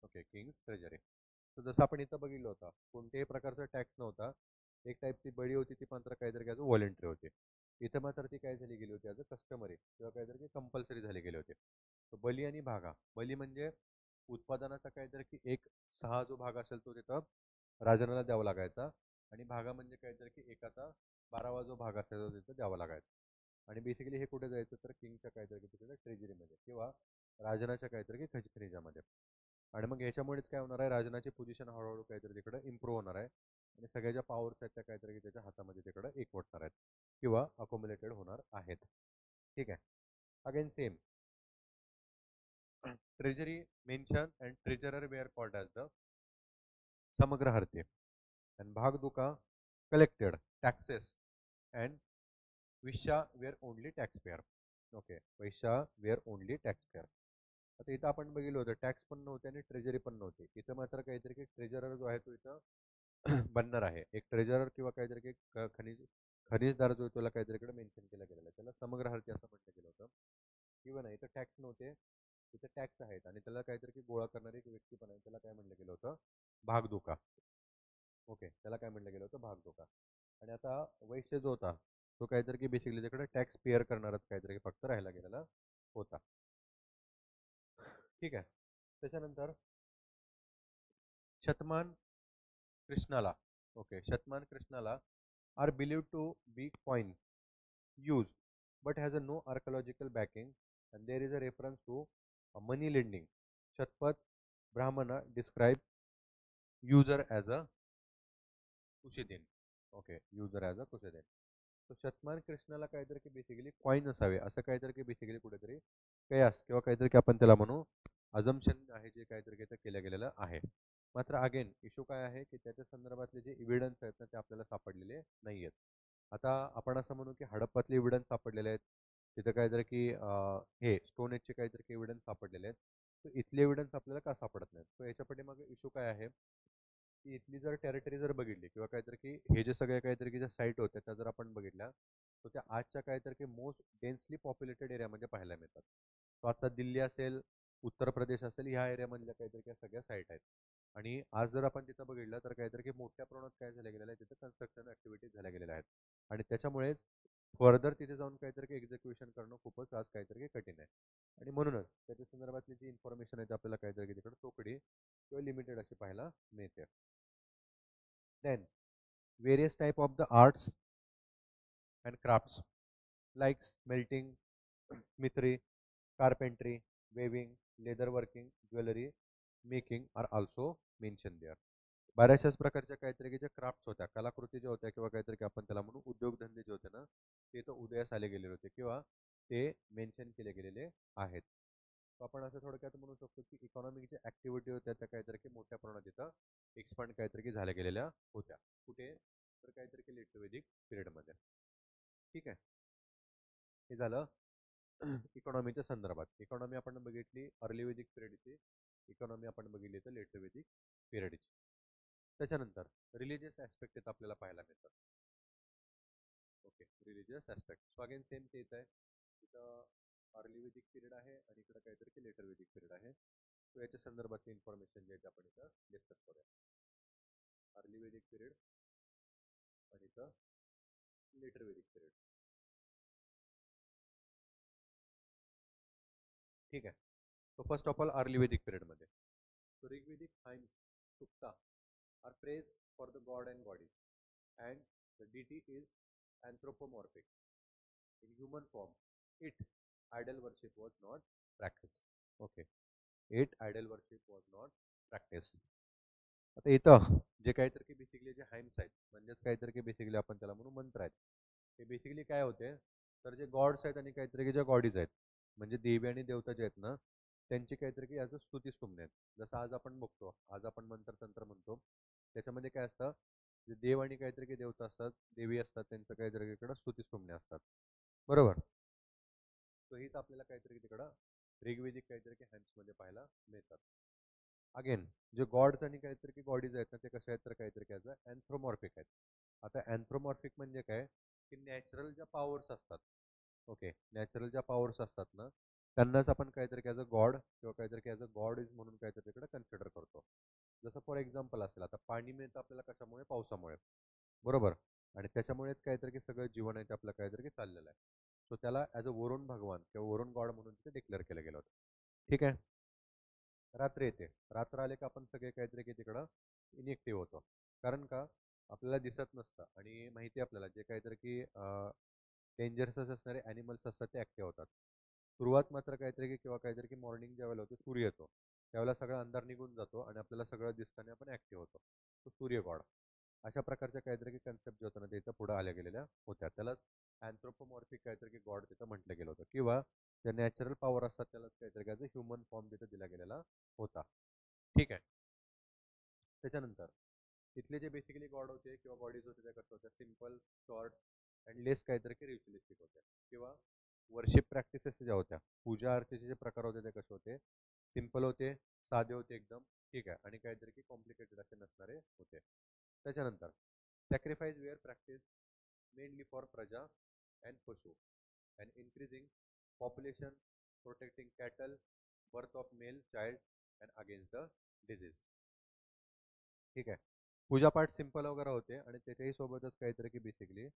Okay, king's treasury. तर जसं आपण इथं बघितलं होतं कोणत्याही प्रकारचा टॅक्स नव्हता. एक टाईपची बळी होती ती मात्र काहीतरी काय व्हॉलेंटरी होती. इथं मात्र ती काय झाली गेली होती ॲज अ कस्टमरी किंवा काहीतरी कंपल्सरी झाली गेले होते. तर बली आणि भागा. बली म्हणजे उत्पादनाचा काहीतरी की एक 6 जो भाग असेल तो तिथं राजनाला द्यावा लागायचा आणि भागा म्हणजे काहीतरी की एकाचा 12वा जो भाग असेल तो तिथं द्यावा लागायचा. आणि बेसिकली हे कुठे जायचं तर किंगच्या काहीतरी की तिकडे ट्रेजरीमध्ये किंवा राजनाच्या काहीतरी की खजिन्यामध्ये. आणि मग ह्याच्यामुळेच काय होणार आहे राजनाची पोझिशन हळूहळू काहीतरी तिकडे इम्प्रूव्ह होणार आहे आणि सगळ्या ज्या पॉवर्स आहेत त्या काहीतरी त्याच्या हातामध्ये तिकडे एकवटणार आहेत किंवा अकोम्युलेटेड होणार आहेत. ठीक आहे. Again same treasury mention and treasurer were called as the samagraharthe and bhagduka collected taxes and vishya were only taxpayer. Okay, वैश्या वेअर ओनली टॅक्सपेअर. आता इथं आपण बघितलं होतं टॅक्स पण नव्हते आणि ट्रेजरी पण नव्हती. इथं मात्र काहीतरी की ट्रेजरर जो आहे तो इथं बनणार आहे. एक ट्रेजरर किंवा काहीतरी की खनिजदार जो त्याला काहीतरी मेन्शन केला गेलेला आहे त्याला समग्रहार्थी असं म्हटलं गेलं होतं. किंवा नाही इथं टॅक्स नव्हते तिथे टॅक्स आहेत आणि त्याला काहीतरी की गोळा करणारी एक व्यक्ती पण आहे त्याला काय म्हटलं गेलं होतं भागधोका. ओके, त्याला काय म्हटलं गेलं होतं भागधोका. आणि आता वैश्य जो होता तो काहीतरी की बेसिकली तिकडे टॅक्स पेअर करणारच काहीतरी फक्त राहायला गेलेला होता. ठीक आहे. त्याच्यानंतर शतमान कृष्णाला. ओके, शतमान कृष्णाला are believed to be coin used but has a no archaeological backing and there is a reference to a money lending. Shatpat Brahmana describe user as a Kushidin. Okay, user as a Kushidin. So शतमान कृष्णाला काहीतरी की बेसिकली कॉईन असावे असं काहीतरी की बेसिकली कुठेतरी कयास किंवा काहीतरी की आपण त्याला म्हणू अजम्पशन आहे जे काहीतरी काही केलं गेलेलं आहे. मात्र अगेन इश्यू काय आहे की त्याच्या संदर्भातले जे इव्हिडन्स आहेत ना ते आपल्याला सापडलेले नाही आहेत. आता आपण असं म्हणू की हडप्पातले एव्हिडन्स सापडलेले आहेत, तिथं काहीतरी की हे स्टोन एजचे काहीतरी एव्हिडन्स सापडलेले आहेत. तर इथले एव्हिडन्स आपल्याला का सापडत नाहीत? तर याच्या पाठीमागे इश्यू काय आहे, की इथली जर टेरिटरी जर बघितली किंवा काहीतरी की हे जे सगळे काहीतरी की ज्या साईट होत्या त्या जर आपण बघितल्या, तर त्या आजच्या काहीतरी की मोस्ट डेन्सली पॉप्युलेटेड एरियामध्ये पाहायला मिळतात. तो आजचा दिल्ली असेल, उत्तर प्रदेश असेल, ह्या एरियामधल्या काहीतरी त्या सगळ्या साईट आहेत. आणि आज जर आपण तिथं बघितलं तर काहीतरी की मोठ्या प्रमाणात काय झालं गेलेलं आहे, तिथं कन्स्ट्रक्शन ऍक्टिव्हिटीज झाल्या गेलेल्या आहेत. आणि त्याच्यामुळेच फर्दर तिथे जाऊन काहीतरी की एक्झिक्युशन करणं खूपच आज काहीतरी की कठीण आहे. आणि म्हणूनच त्याच्या संदर्भातली जी इन्फॉर्मेशन आहे ती आपल्याला काहीतरी की तिकडे तोकडी किंवा लिमिटेड अशी पाहायला मिळते. Then various type of the arts and crafts like melting, smithry, carpentry, weaving, leather working, jewelry making are also mentioned there. बऱ्याचशाच प्रकारच्या काहीतरी की ज्या क्राफ्ट्स होत्या, कलाकृती ज्या होत्या किंवा काहीतरी की आपण त्याला म्हणू उद्योगधंदे जे होते ना, ते तर उदयास आले गेलेले होते किंवा ते मेन्शन केले गेलेले आहेत. तर आपण असं थोडक्यात म्हणू शकतो की इकॉनॉमिक ज्या ऍक्टिव्हिटी होत्या त्या काहीतरी की मोठ्या प्रमाणात इथं एक्सपांड काहीतरी की झाल्या गेलेल्या होत्या. कुठे? तर काहीतरी की लेट वैदिक पिरियडमध्ये. ठीक आहे, हे झालं इकॉनॉमीच्या संदर्भात. इकॉनॉमी आपण बघितली अर्ली वैदिक पिरियडची, इकॉनॉमी आपण बघितली तर लेट वैदिक पिरियडची. त्याच्यानंतर रिलिजियस ऍस्पेक्ट इथं आपल्याला पाहायला मिळतात. Okay, religious aspect. So again same तेच आहे, इथं अर्ली वैदिक पिरियड आहे आणि इकडे काहीतरी की लेटर वैदिक पिरियड आहे. सो याच्या संदर्भातली इन्फॉर्मेशन जे आहे आपण इथं डिस्कस करूया. अर्ली वैदिक पिरियड आणि इथं लेटर वैदिक पिरियड. ठीक आहे. So first of all early वैदिक पिरियडमध्ये so Rigvedic hymns Sukta are praised for the god and goddess, and the deity is anthropomorphic in human form. It idol worship was not practiced. Okay, it idol worship was not practiced. आता इथं जे काहीतरी की बेसिकली जे हाइम्स आहेत म्हणजेच काहीतरी की बेसिकली आपण त्याला म्हणू मंत्र आहेत, हे बेसिकली काय होते, तर जे गॉड्स आहेत आणि काहीतरी की ज्या गॉडीज आहेत म्हणजे देवी आणि देवता जे आहेत ना, त्यांची काहीतरी की याचं स्तुती स्तुमने आहेत. जसं आज आपण बघतो, आज आपण मंत्र तंत्र म्हणतो, त्याच्यामध्ये काय असतं, जे देव आणि काहीतरी की देवता असतात, देवी असतात, त्यांचं काहीतरी इकडं स्तुती स्तुमने असतात. बरोबर. तो हीच आपल्याला काहीतरी तिकडं ऋग्वेदिक काहीतरी की मध्ये पाहायला मिळतात. अगेन जे गॉड्स आणि काहीतरी की गॉडीज आहेत ना, ते कसे आहेत तर काहीतरी काय अँथ्रोमॉर्फिक आहेत. आता अँथ्रोमॉर्फिक म्हणजे काय, की नॅचरल ज्या पॉवर्स असतात, ओके, नॅचरल ज्या पॉवर्स असतात ना, त्यांनाच आपण काहीतरी ॲज अ गॉड किंवा काहीतरी ॲज अ गॉड इज म्हणून काहीतरी तिकडे कन्सिडर करतो. जसं फॉर एक्झाम्पल असेल, आता पाणी मिळतं आपल्याला कशामुळे, पावसामुळे, बरोबर. आणि त्याच्यामुळेच काहीतरी की सगळं जीवन आहे ते आपलं काहीतरी की चाललेलं आहे. सो त्याला ॲज अ वरुण भगवान किंवा वरुण गॉड म्हणून तिथे डिक्लेअर केलं गेलं होतं. ठीक आहे. रात्र येते, रात्र आले का आपण सगळे काहीतरी की तिकडं इनएक्टिव्ह होतो. कारण का, आपल्याला दिसत नसतं आणि माहिती आहे आपल्याला जे काहीतरी की डेंजरस असणारे ॲनिमल्स असतात ते ॲक्टिव्ह होतात. सुरुवात मात्र काहीतरी की किंवा काहीतरी की मॉर्निंग ज्या वेळेला होते, सूर्य येतो त्यावेळेला सगळा अंधार निघून जातो आणि आपल्याला सगळं दिसताना आपण ॲक्टिव्ह होतो. तो सूर्य गॉड. अशा प्रकारच्या काहीतरी की कन्सेप्ट जे होतं ना, ते इथं पुढे आल्या गेलेल्या होत्या. त्यालाच अँथ्रोपोमॉर्फिक काहीतरी की गॉड तिथं म्हटलं गेलं होतं, किंवा ज्या नॅचरल पॉवर असतात त्यालाच काहीतरी काय ह्युमन फॉर्म तिथं दिला गेलेला होता. ठीक आहे. त्याच्यानंतर इथले जे बेसिकली गॉड होते किंवा गॉडीज होते त्या कसं होत्या, सिम्पल, शॉर्ट अँड लेस काहीतरी की रिच्युलिस्टिक होत्या, किंवा वर्शिप प्रॅक्टिसेस ज्या होत्या, पूजा आरतीचे जे प्रकार होते ते कसे होते, सिम्पल होते, साधे होते एकदम. ठीक आहे. आणि काहीतरी की कॉम्प्लिकेटेड असे नसणारे होते. त्याच्यानंतर sacrifice were practice mainly for praja and pashu and increasing population, protecting cattle, birth of male child and against the disease. ठीक आहे. पूजापाठ सिंपल वगैरे होते आणि त्याच्याही सोबतच काहीतरी की बेसिकली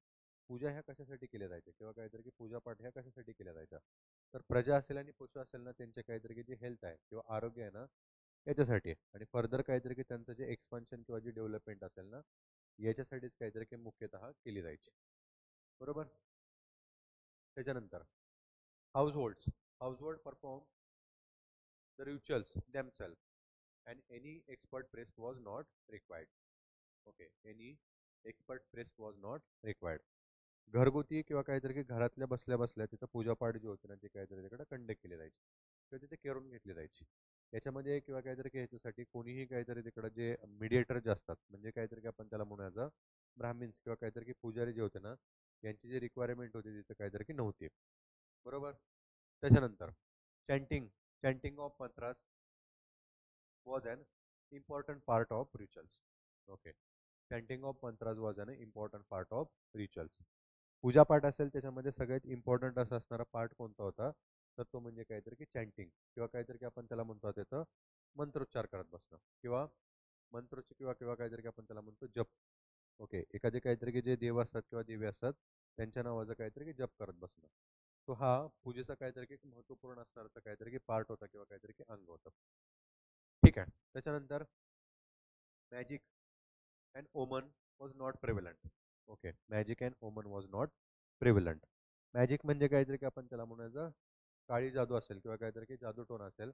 पूजा ह्या कशासाठी केल्या जायच्या किंवा काहीतरी की पूजापाठ ह्या कशासाठी केल्या जायच्या, तर प्रजा असेल आणि पशु असेल ना, त्यांचे काहीतरी की जे हेल्थ आहे किंवा आरोग्य आहे ना, याच्यासाठी. आणि फर्दर काहीतरी की त्यांचं जे एक्सपान्शन किंवा जी डेव्हलपमेंट असेल ना, याच्यासाठीच काहीतरी की मुख्यतः केली जायची. बरोबर. त्याच्यानंतर households, household perform the rituals themselves and any expert priest was not required. Okay, any expert priest was not required. घरगुती किंवा काहीतरी की घरातल्या बसल्या बसल्या तिथं पूजापाठ जी होती ना, ती काहीतरी तिकडे कंडक्ट केली जायची किंवा तिथे करून घेतली जायची. याच्यामध्ये किंवा काहीतरी की ह्याच्यासाठी कोणीही काहीतरी तिकडं जे मीडिएटर जे असतात, म्हणजे काहीतरी की आपण त्याला म्हणूया ब्राह्मिन्स किंवा काहीतरी की पुजारी जे होते ना, यांची जी रिक्वायरमेंट होती तिथं काहीतरी की नव्हती. बरोबर. त्याच्यानंतर chanting chanting of mantras was an important part of rituals. Okay. Chanting of mantras was an important part of rituals. पूजापाठ असेल त्याच्यामध्ये सगळ्यात इम्पॉर्टंट असा असणारा पार्ट कोणता होता, तर तो म्हणजे काहीतरी की चॅन्टिंग किंवा काहीतरी की आपण त्याला म्हणतो त्याचं मंत्रोच्चार करत बसणं किंवा मंत्रोच्चार किंवा किंवा काहीतरी की आपण त्याला म्हणतो जप. ओके. एखादे काहीतरी की जे देव असतात किंवा देवी असतात त्यांच्या नावाचं काहीतरी की जप करत बसणं. तो हा पूजेचा काहीतरी की महत्त्वपूर्ण असणारा काहीतरी की पार्ट होता किंवा काहीतरी की अंग होतं. ठीक आहे. त्याच्यानंतर magic and omen was not prevalent. Okay. Magic and omen was not prevalent. Magic म्हणजे काहीतरी की आपण त्याला म्हणायचं काळी जादू असेल किंवा काहीतरी की जादूटोण असेल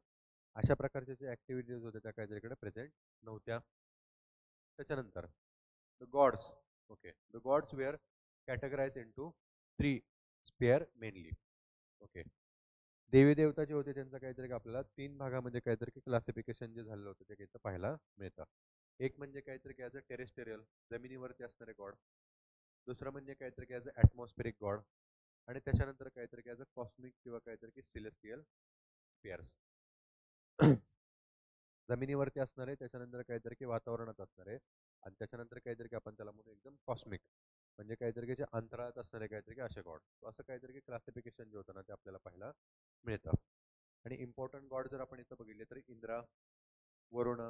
अशा प्रकारच्या जे ऍक्टिव्हिटीज होत्या त्या काहीतरीकडे प्रेझेंट नव्हत्या. त्याच्यानंतर the gods. Okay. The gods were categorize into 3 sphere mainly. Okay. देवी देवता जे होते त्यांचं काहीतरी आपल्याला 3 भागामध्ये काहीतरी क्लासिफिकेशन जे झालेलं होतं ते काही पाहायला मिळतं. एक म्हणजे काहीतरी की ॲज अ टेरेस्टेरियल जमिनीवरती असणारे गॉड. दुसरं म्हणजे काहीतरी की ॲज अ ॲटमॉस्फेरिक गॉड. आणि त्याच्यानंतर काहीतरी की ॲज अ कॉस्मिक किंवा काहीतरी की सिलेस्टियल स्पेअर्स. जमिनीवरती असणारे, त्याच्यानंतर काहीतरी की वातावरणात असणारे आणि त्याच्यानंतर काहीतरी की आपण त्याला म्हणू एकदम कॉस्मिक म्हणजे काहीतरी की जे अंतराळात असणारे काहीतरी की असे गॉड. असं काहीतरी की क्लासिफिकेशन जे होतं ना ते आपल्याला पाहायला मिळतं. आणि इम्पॉर्टंट गॉड जर आपण इथं बघितले तर इंद्रा, वरुण,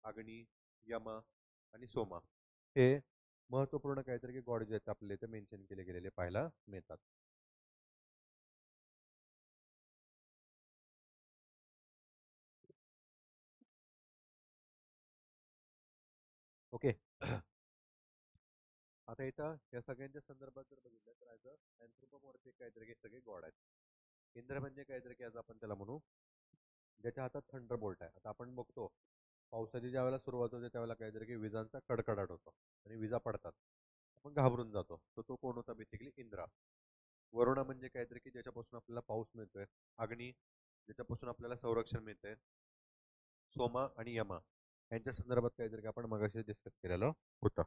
अग्नी, यम आणि सोमा हे महत्वपूर्ण काहीतरी की गॉड जे आहेत आपल्याला इथे मेन्शन केले गेलेले पाहायला मिळतात. ओके. आता इथं या सगळ्यांच्या संदर्भात जर बघितलं तर ॲज अ अँथ्रोपोमॉर्फिक काहीतरी की सगळे गॉड आहेत. इंद्र म्हणजे काहीतरी की आज आपण त्याला म्हणू ज्याच्या हातात थंडर बोल्ट आहे. आता आपण बघतो पावसाची ज्या वेळेला सुरुवात होते त्यावेळेला काहीतरी की विजांचा कडकडाट होतो आणि विजा पडतात, आपण घाबरून जातो. तर तो कोण होता? बेसिकली इंद्रा. वरुण म्हणजे काहीतरी की ज्याच्यापासून आपल्याला पाऊस मिळतोय. अग्नी ज्याच्यापासून आपल्याला संरक्षण मिळतंय. सोमा आणि यमा यांच्या संदर्भात काहीतरी की आपण मगाशी डिस्कस केलेलं होतं.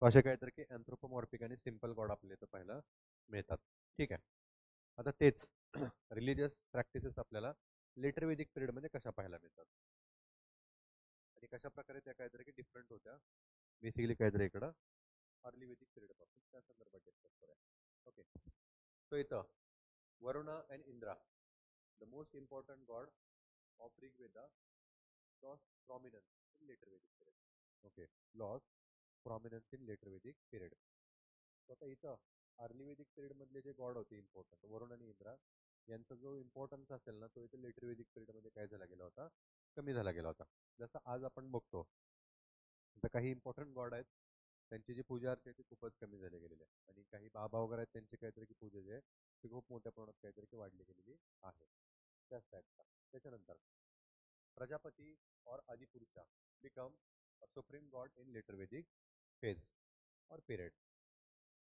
तर असे काहीतरी की अँथ्रोपोमॉर्फिक आणि सिम्पल गॉड आपल्याला इथं पाहायला मिळतात. ठीक आहे. आता तेच रिलिजियस प्रॅक्टिसेस आपल्याला लेटर वेदिक पिरियडमध्ये कशा पाहायला मिळतात आणि कशा प्रकारे त्या काहीतरी की डिफरंट होत्या बेसिकली काहीतरी इकडं अर्ली वेदिक पिरियड पासून त्या संदर्भात डिस्कस करूया. ओके. सो इथं Varun and Indra the most important god of Rigveda loss prominence in later Vedic period. Okay. Loss prominence in later Vedic period. आता इथं अर्ली वेदिक पिरियड मधले जे गॉड होते इम्पॉर्टंट वरुण आणि इंद्रा यांचा जो इम्पॉर्टन्स असेल ना तो इथे लेटर वेदिक पिरियडमध्ये काय झाला गेला होता, कमी झाला गेला होता. जसं आज आपण बघतो आता काही इम्पॉर्टंट गॉड आहेत त्यांची जी पूजा अर्चा आहे ती खूपच कमी झाली गेलेली आहे आणि काही बाबा वगैरे आहेत त्यांची काहीतरी की पूजा जी आहे ती खूप मोठ्या प्रमाणात काहीतरी की वाढली गेलेली आहे त्याच टाईपचा. त्याच्यानंतर Prajapati or Adipurusha become a supreme god in later Vedic phase or period.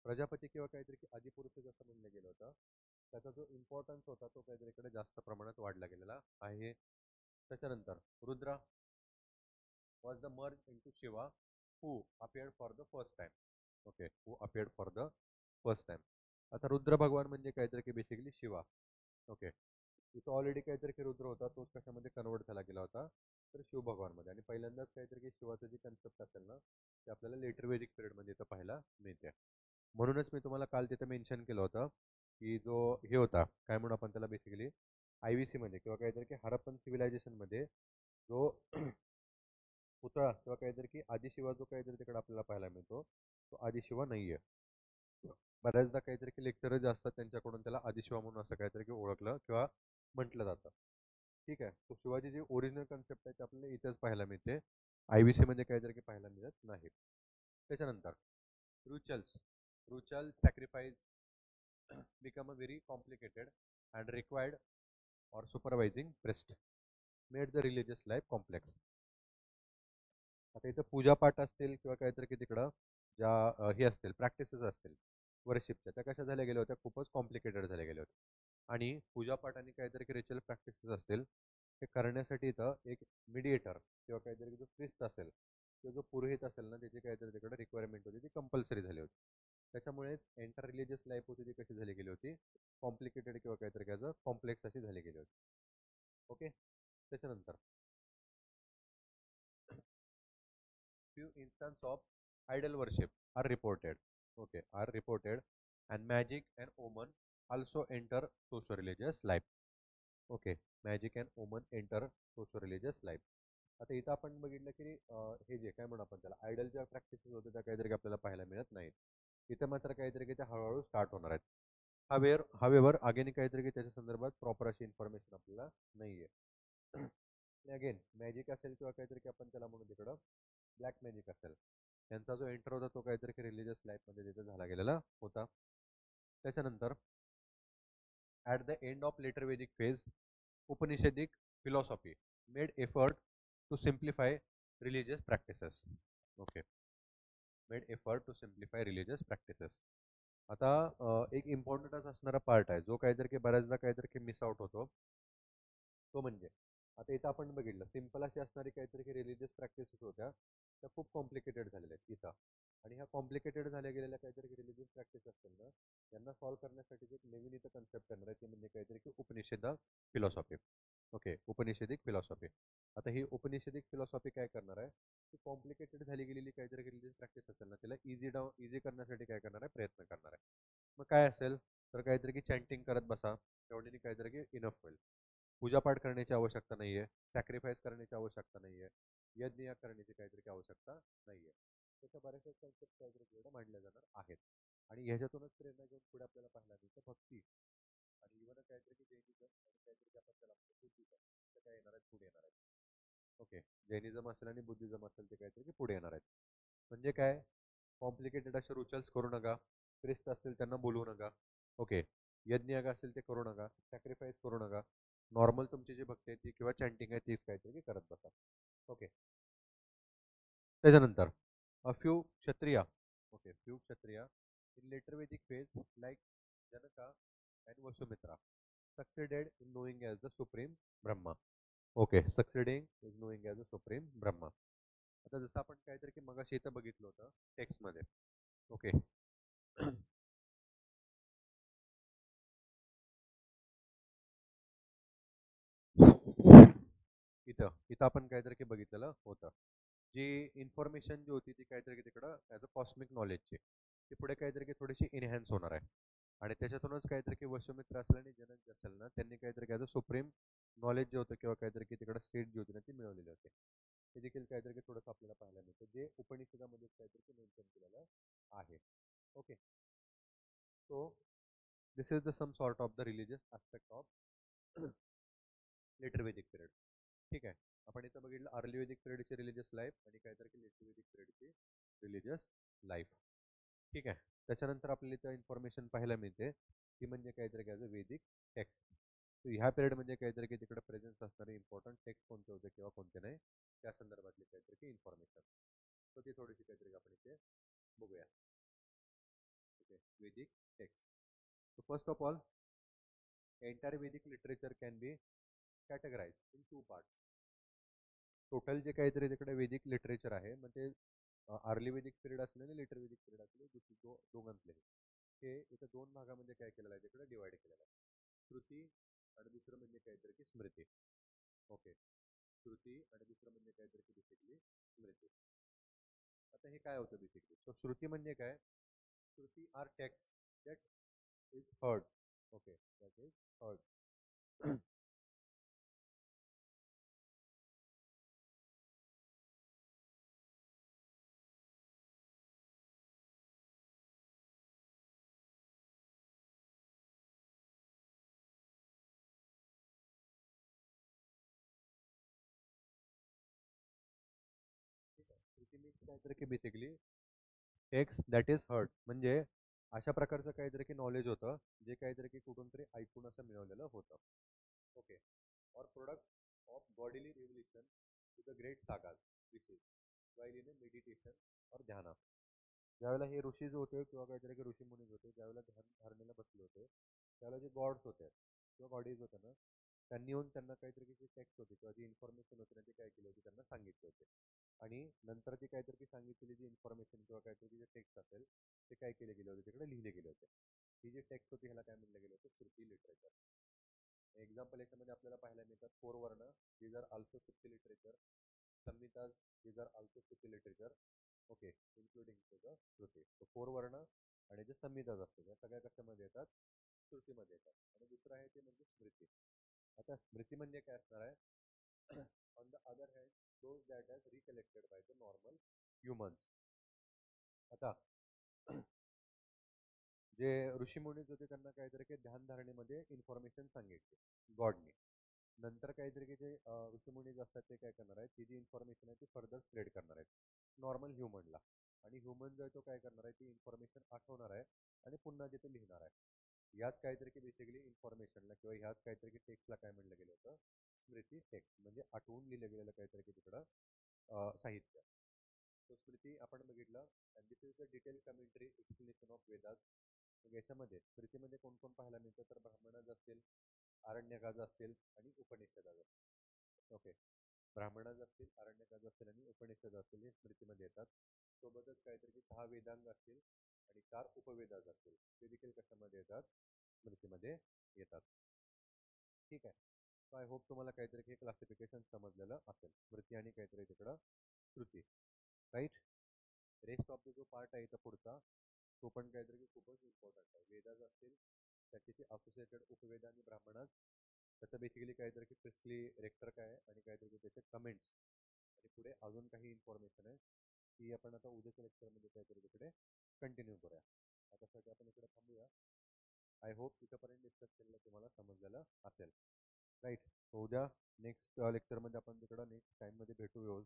Prajapati किंवा काहीतरी की आदिपुरुष जसं म्हणलं गेलं होतं त्याचा जो इम्पॉर्टन्स होता तो काहीतरी इकडे जास्त प्रमाणात वाढला गेलेला आहे. त्याच्यानंतर Rudra was the merge into Shiva who appeared for the first time. Okay. Who appeared for the first time. आता रुद्र भगवान म्हणजे काहीतरी की बेसिकली शिवा. ओके. इथं ऑलरेडी काहीतरी की रुद्र होता तोच कशामध्ये कन्वर्ट झाला गेला होता तर शिव भगवानमध्ये आणि पहिल्यांदाच काहीतरी की शिवाचं जी कन्सेप्ट असेल ना ते आपल्याला लेटर वेदिक पिरियडमध्ये इथं पाहायला मिळते. म्हणूनच मी तुम्हाला काल तिथे मेन्शन केलं होतं की जो हे होता काय म्हणून आपण त्याला बेसिकली IVC मध्ये किंवा काहीतरी की हरप्पन सिव्हिलायझेशनमध्ये जो पुतळा किंवा काहीतरी की आदिशिवा जो काहीतरी तिकडे आपल्याला पाहायला मिळतो तो आदिशिवा नाहीये. बऱ्याचदा काहीतरी की लेक्चरर जे असतात त्यांच्याकडून त्याला आदिशिवा म्हणून असं काहीतरी की ओळखलं किंवा म्हटलं जातं. ठीक आहे. तो शिवाजी जी ओरिजिनल कन्सेप्ट आहे ते आपल्याला इथेच पाहायला मिळते. IVC मध्ये काहीतरी की पाहायला मिळत नाही. त्याच्यानंतर rituals ritual sacrifice become a very complicated and required or supervising priest made the religious life complex. आता इथं पूजापाठ असतील किंवा काहीतरी की तिकडं ज्या हे असतील प्रॅक्टिसेस असतील वर्शिपच्या त्या कशा झाल्या गेल्या होत्या खूपच कॉम्प्लिकेटेड झाल्या गेल्या होत्या आणि पूजापाठ आणि काहीतरी की रिच्युअल प्रॅक्टिसेस असतील हे करण्यासाठी इथं एक मीडिएटर किंवा काहीतरी जो प्रिस्ट असेल किंवा जो पुरोहित असेल ना त्याची काहीतरी तिकडे रिक्वायरमेंट होती ती कंपल्सरी झाली होती. त्याच्यामुळे एंटायर रिलिजियस लाईफ होती ती कशी झाली गेली होती, कॉम्प्लिकेटेड किंवा काहीतरी काय कॉम्प्लेक्स अशी झाली गेली होती. ओके. त्याच्यानंतर few instances of idol worship are reported. Okay, are reported, and magic and omen also enter socio-religious life. Okay, magic and ओमन एंटर सोशो रिलिजियस लाईफ. आता इथं आपण बघितलं की हे जे काय म्हणू आपण त्याला आयडल ज्या प्रॅक्टिसेस होते त्या काहीतरी आपल्याला पाहायला मिळत नाहीत. इथं मात्र काहीतरी की त्या हळूहळू स्टार्ट होणार आहेत. हवेवर अगेन काहीतरी की त्याच्या संदर्भात प्रॉपर अशी इन्फॉर्मेशन आपल्याला नाही आहे. अगेन मॅजिक असेल किंवा काहीतरी की आपण त्याला म्हणू तिकडं ब्लॅक मॅजिक असेल, त्यांचा जो एंटर होता तो काहीतरी की रिलिजियस लाईफमध्ये तिथे झाला गेलेला होता. त्याच्यानंतर at the end of later Vedic phase Upanishadic philosophy made effort to simplify religious practices. Okay, made effort to simplify religious practices. आता एक इम्पॉर्टंट असणारा पार्ट आहे जो काहीतरी की बऱ्याचदा काहीतरी की मिस आउट होतो, तो म्हणजे आता इथं आपण बघितलं सिम्पल अशी असणारी काहीतरी की रिलिजियस प्रॅक्टिसेस होत्या त्या खूप कॉम्प्लिकेटेड झालेल्या आहेत इथं. आणि ह्या कॉम्प्लिकेटेड झाल्या गेलेल्या काहीतरी की रिलिजियस प्रॅक्टिस असतील ना, त्यांना सॉल्व्ह करण्यासाठी एक नवीन इथं कन्सेप्ट करणार आहे ते म्हणजे काहीतरी की Upanishad philosophy. Okay, Upanishadic philosophy. आता ही उपनिषदिक फिलॉसॉफी काय करणार आहे की कॉम्प्लिकेटेड झाली गेलेली काहीतरी रिलिजियस प्रॅक्टिस असेल ना त्याला इझी करण्यासाठी काय करणार आहे, प्रयत्न करणार आहे. मग काय असेल तर काहीतरी की चॅन्टिंग करत बसा, तेवढ्याने काहीतरी की इनफ होईल. पूजापाठ करण्याची आवश्यकता नाहीये, सॅक्रिफाईस करण्याची आवश्यकता नाहीये, यज्ञ करण्याची काहीतरी आवश्यकता नाहीये. त्याच्या बऱ्याचशा कन्सेप्ट काहीतरी मांडल्या जाणार आहेत. आणि ह्याच्यातूनच प्रेरणा घेऊन पुढे आपल्याला पाहायला मिळतं भक्ती आणि इव्हन काहीतरी की जैनिझम आणि काहीतरी आपण त्याला बुद्धिझम काय येणार आहेत, पुढे येणार आहेत. ओके, जैनिझम असेल आणि बुद्धिझम असेल ते काहीतरी पुढे येणार आहेत. म्हणजे काय, कॉम्प्लिकेटेड असे रिच्युअल्स करू नका, ख्रिस्त असतील त्यांना बोलवू नका. ओके, यज्ञ असेल ते करू नका, सॅक्रिफाईस करू नका, नॉर्मल तुमची जी भक्ती आहे ती किंवा चॅन्टिंग आहे तीच काहीतरी करत बसा. ओके. त्याच्यानंतर few kshatriya, okay, few kshatriya in later Vedic phase like Janaka and Vasumitra succeeded in knowing as the supreme Brahma. Okay, succeeding is knowing as the supreme Brahma. आता जसं आपण काहीतरी की मगाशी इथं बघितलं होतं टेक्स्टमध्ये. ओके. इथं इथं आपण काहीतरी की बघितलेलं होतं, जी इन्फॉर्मेशन जी होती ती काहीतरी तिकडं ॲज अ कॉस्मिक नॉलेजची ती पुढे काहीतरी की थोडीशी इनहॅन्स होणार आहे. आणि त्याच्यातूनच काहीतरी की वसुमित्र असेल आणि जनक जे असेल ना त्यांनी काहीतरी ॲज अ सुप्रीम नॉलेज जे होतं किंवा काहीतरी की तिकडं स्टेट जी होती ना ती मिळवलेली होती. ते देखील काहीतरी की थोडंसं आपल्याला पाहायला मिळतं जे उपनिषदामध्ये काहीतरी की मेन्शन केलेलं आहे. Okay, so this is the some sort of the religious aspect of later Vedic period. ठीक आहे, आपण इथं बघितलं अर्ली वेदिक पिरियडची रिलिजियस लाईफ आणि काहीतरी की लेटर वेदिक पिरियडची रिलिजियस लाईफ. ठीक आहे. त्याच्यानंतर आपल्याला इथं इन्फॉर्मेशन पाहायला मिळते ती म्हणजे काहीतरी काय वेदिक टेक्स्ट. ह्या पिरियडमध्ये काहीतरी की तिकडे प्रेझेन्स असणारे इम्पॉर्टंट टेक्स्ट कोणते होते किंवा कोणते नाही त्या संदर्भातली काहीतरी की इन्फॉर्मेशन. सो ती थोडीशी काहीतरी आपण इथे बघूया. Okay, Vedic text. So first of all, entire Vedic literature can be categorized in two parts. Total जे काहीतरी तिकडे वेदिक लिटरेचर आहे मग ते अर्ली वेदिक पिरियड असले आणि लेटर वेदिक पिरियड असले दोघांतले हे इथं दोन भागामध्ये काय केलेलं आहे तिकडे डिवाइड केलेलं आहे. श्रुती आणि दुसरं म्हणजे काहीतरी की स्मृती. ओके, श्रुती आणि दुसरं म्हणजे काहीतरी की बेसिकली स्मृती. आता हे काय होतं बेसिकली, सो श्रुती म्हणजे काय, Shruti are text that is heard. Okay, that is heard. Shruti means काहीतरी की basically text that is heard, म्हणजे अशा प्रकारचं काहीतरी की नॉलेज होतं जे काहीतरी की कुठून तरी ऐकून असं मिळवलेलं होतं. Okay, or product of bodily revolution to the great sagas Rishi while in a meditation or ध्याना. ज्यावेळेला हे ऋषीज होते किंवा काहीतरी ऋषी मुनीज होते ज्यावेळेला ध्यान धारणेला बसले होते त्यावेळेला जे गॉड्स होते किंवा गॉडीज होते ना त्यांनी येऊन त्यांना काहीतरी जी टेक्स्ट होती किंवा जी इन्फॉर्मेशन होती ना ती काय केली होती त्यांना सांगितले होते. आणि नंतर ती काहीतरी सांगितलेली जी इन्फॉर्मेशन किंवा काहीतरी जे टेक्स्ट असेल ते काय केले गेले होते तिकडे लिहिले गेले होते. ही जी टेक्स्ट होती ह्याला काय म्हणलं गेलं होतं, श्रुती लिटरेचर. एक्झाम्पल याच्यामध्ये आपल्याला पाहायला मिळतात 4 varna, these are also Shruti literature. Samhitas, these are also Shruti literature. Okay, including the Shruti. तो 4 वर्ण आणि जे संहिताज असते या सगळ्या कशामध्ये येतात, श्रुतीमध्ये येतात. आणि दुसरं आहे ते म्हणजे स्मृती. आता स्मृती म्हणजे काय असणार आहे, on the other hand, those that are recollected by the normal humans. आता जे ऋषीमुनीच होते त्यांना काहीतरी काही ध्यानधारणेमध्ये इन्फॉर्मेशन सांगितली गॉडने. नंतर काहीतरी की जे ऋषीमुनीज असतात ते काय करणार आहेत, ती जी इन्फॉर्मेशन आहे ती फर्दर स्प्रेड करणार आहेत नॉर्मल ह्युमनला. आणि ह्युमन जो आहे तो काय करणार आहे, ती इन्फॉर्मेशन आठवणार आहे आणि पुन्हा तिथे लिहिणार आहे. याच काहीतरी की बेसिकली इन्फॉर्मेशनला किंवा ह्याच काहीतरी की टेक्स्टला काय म्हणलं गेलं होतं, स्मृती टेक्स्ट, म्हणजे आठवून लिहिलं गेलेलं काहीतरी की तिकडं साहित्य. तो स्मृती आपण बघितलं. And this is the detail commentary explanation of Vedas. मग याच्यामध्ये स्मृतीमध्ये कोण कोण पाहायला मिळतं, तर ब्राह्मणाज असतील, आरण्यकाज असतील आणि उपनिषदाज असतील. ओके, ब्राह्मणाज असतील, आरण्यकाज असतील आणि उपनिषद असतील हे स्मृतीमध्ये येतात. सोबतच काहीतरी की 6 वेदांग असतील आणि 4 उपवेदाज असतील, ते देखील कशामध्ये येतात, स्मृतीमध्ये येतात. ठीक आहे. सो आय होप तुम्हाला काहीतरी हे क्लासिफिकेशन समजलेलं असेल, स्मृती आणि काहीतरी तिकडं Shruti. Right. Rest of the जो पार्ट आहे इथं पुढचा, तो पण काहीतरी की खूपच इम्पॉर्टंट आहे. वेदाज असतील, त्याचे असोसिएटेड उपवेद आणि ब्राह्मणाज, त्याचं बेसिकली काहीतरी की प्रिस्ली रेक्टर काय आहे आणि काहीतरी की त्याचे कमेंट्स आणि पुढे अजून काही इन्फॉर्मेशन आहे ती आपण आता उद्याच्या लेक्चरमध्ये काहीतरी तिकडे कंटिन्यू करूया. त्यासाठी आपण इकडे थांबूया. आय होप इथंपर्यंत डिस्कस केलेलं तुम्हाला समजलेलं असेल. राईट. उद्या नेक्स्ट लेक्चरमध्ये आपण तिकडं नेक्स्ट टाईममध्ये भेटू रोज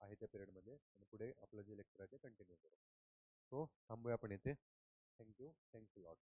आहे त्या पिरियडमध्ये आणि पुढे आपलं जे लेक्चर आहे ते कंटिन्यू करू. सो थांबूया आपण इथे. Thank you lot.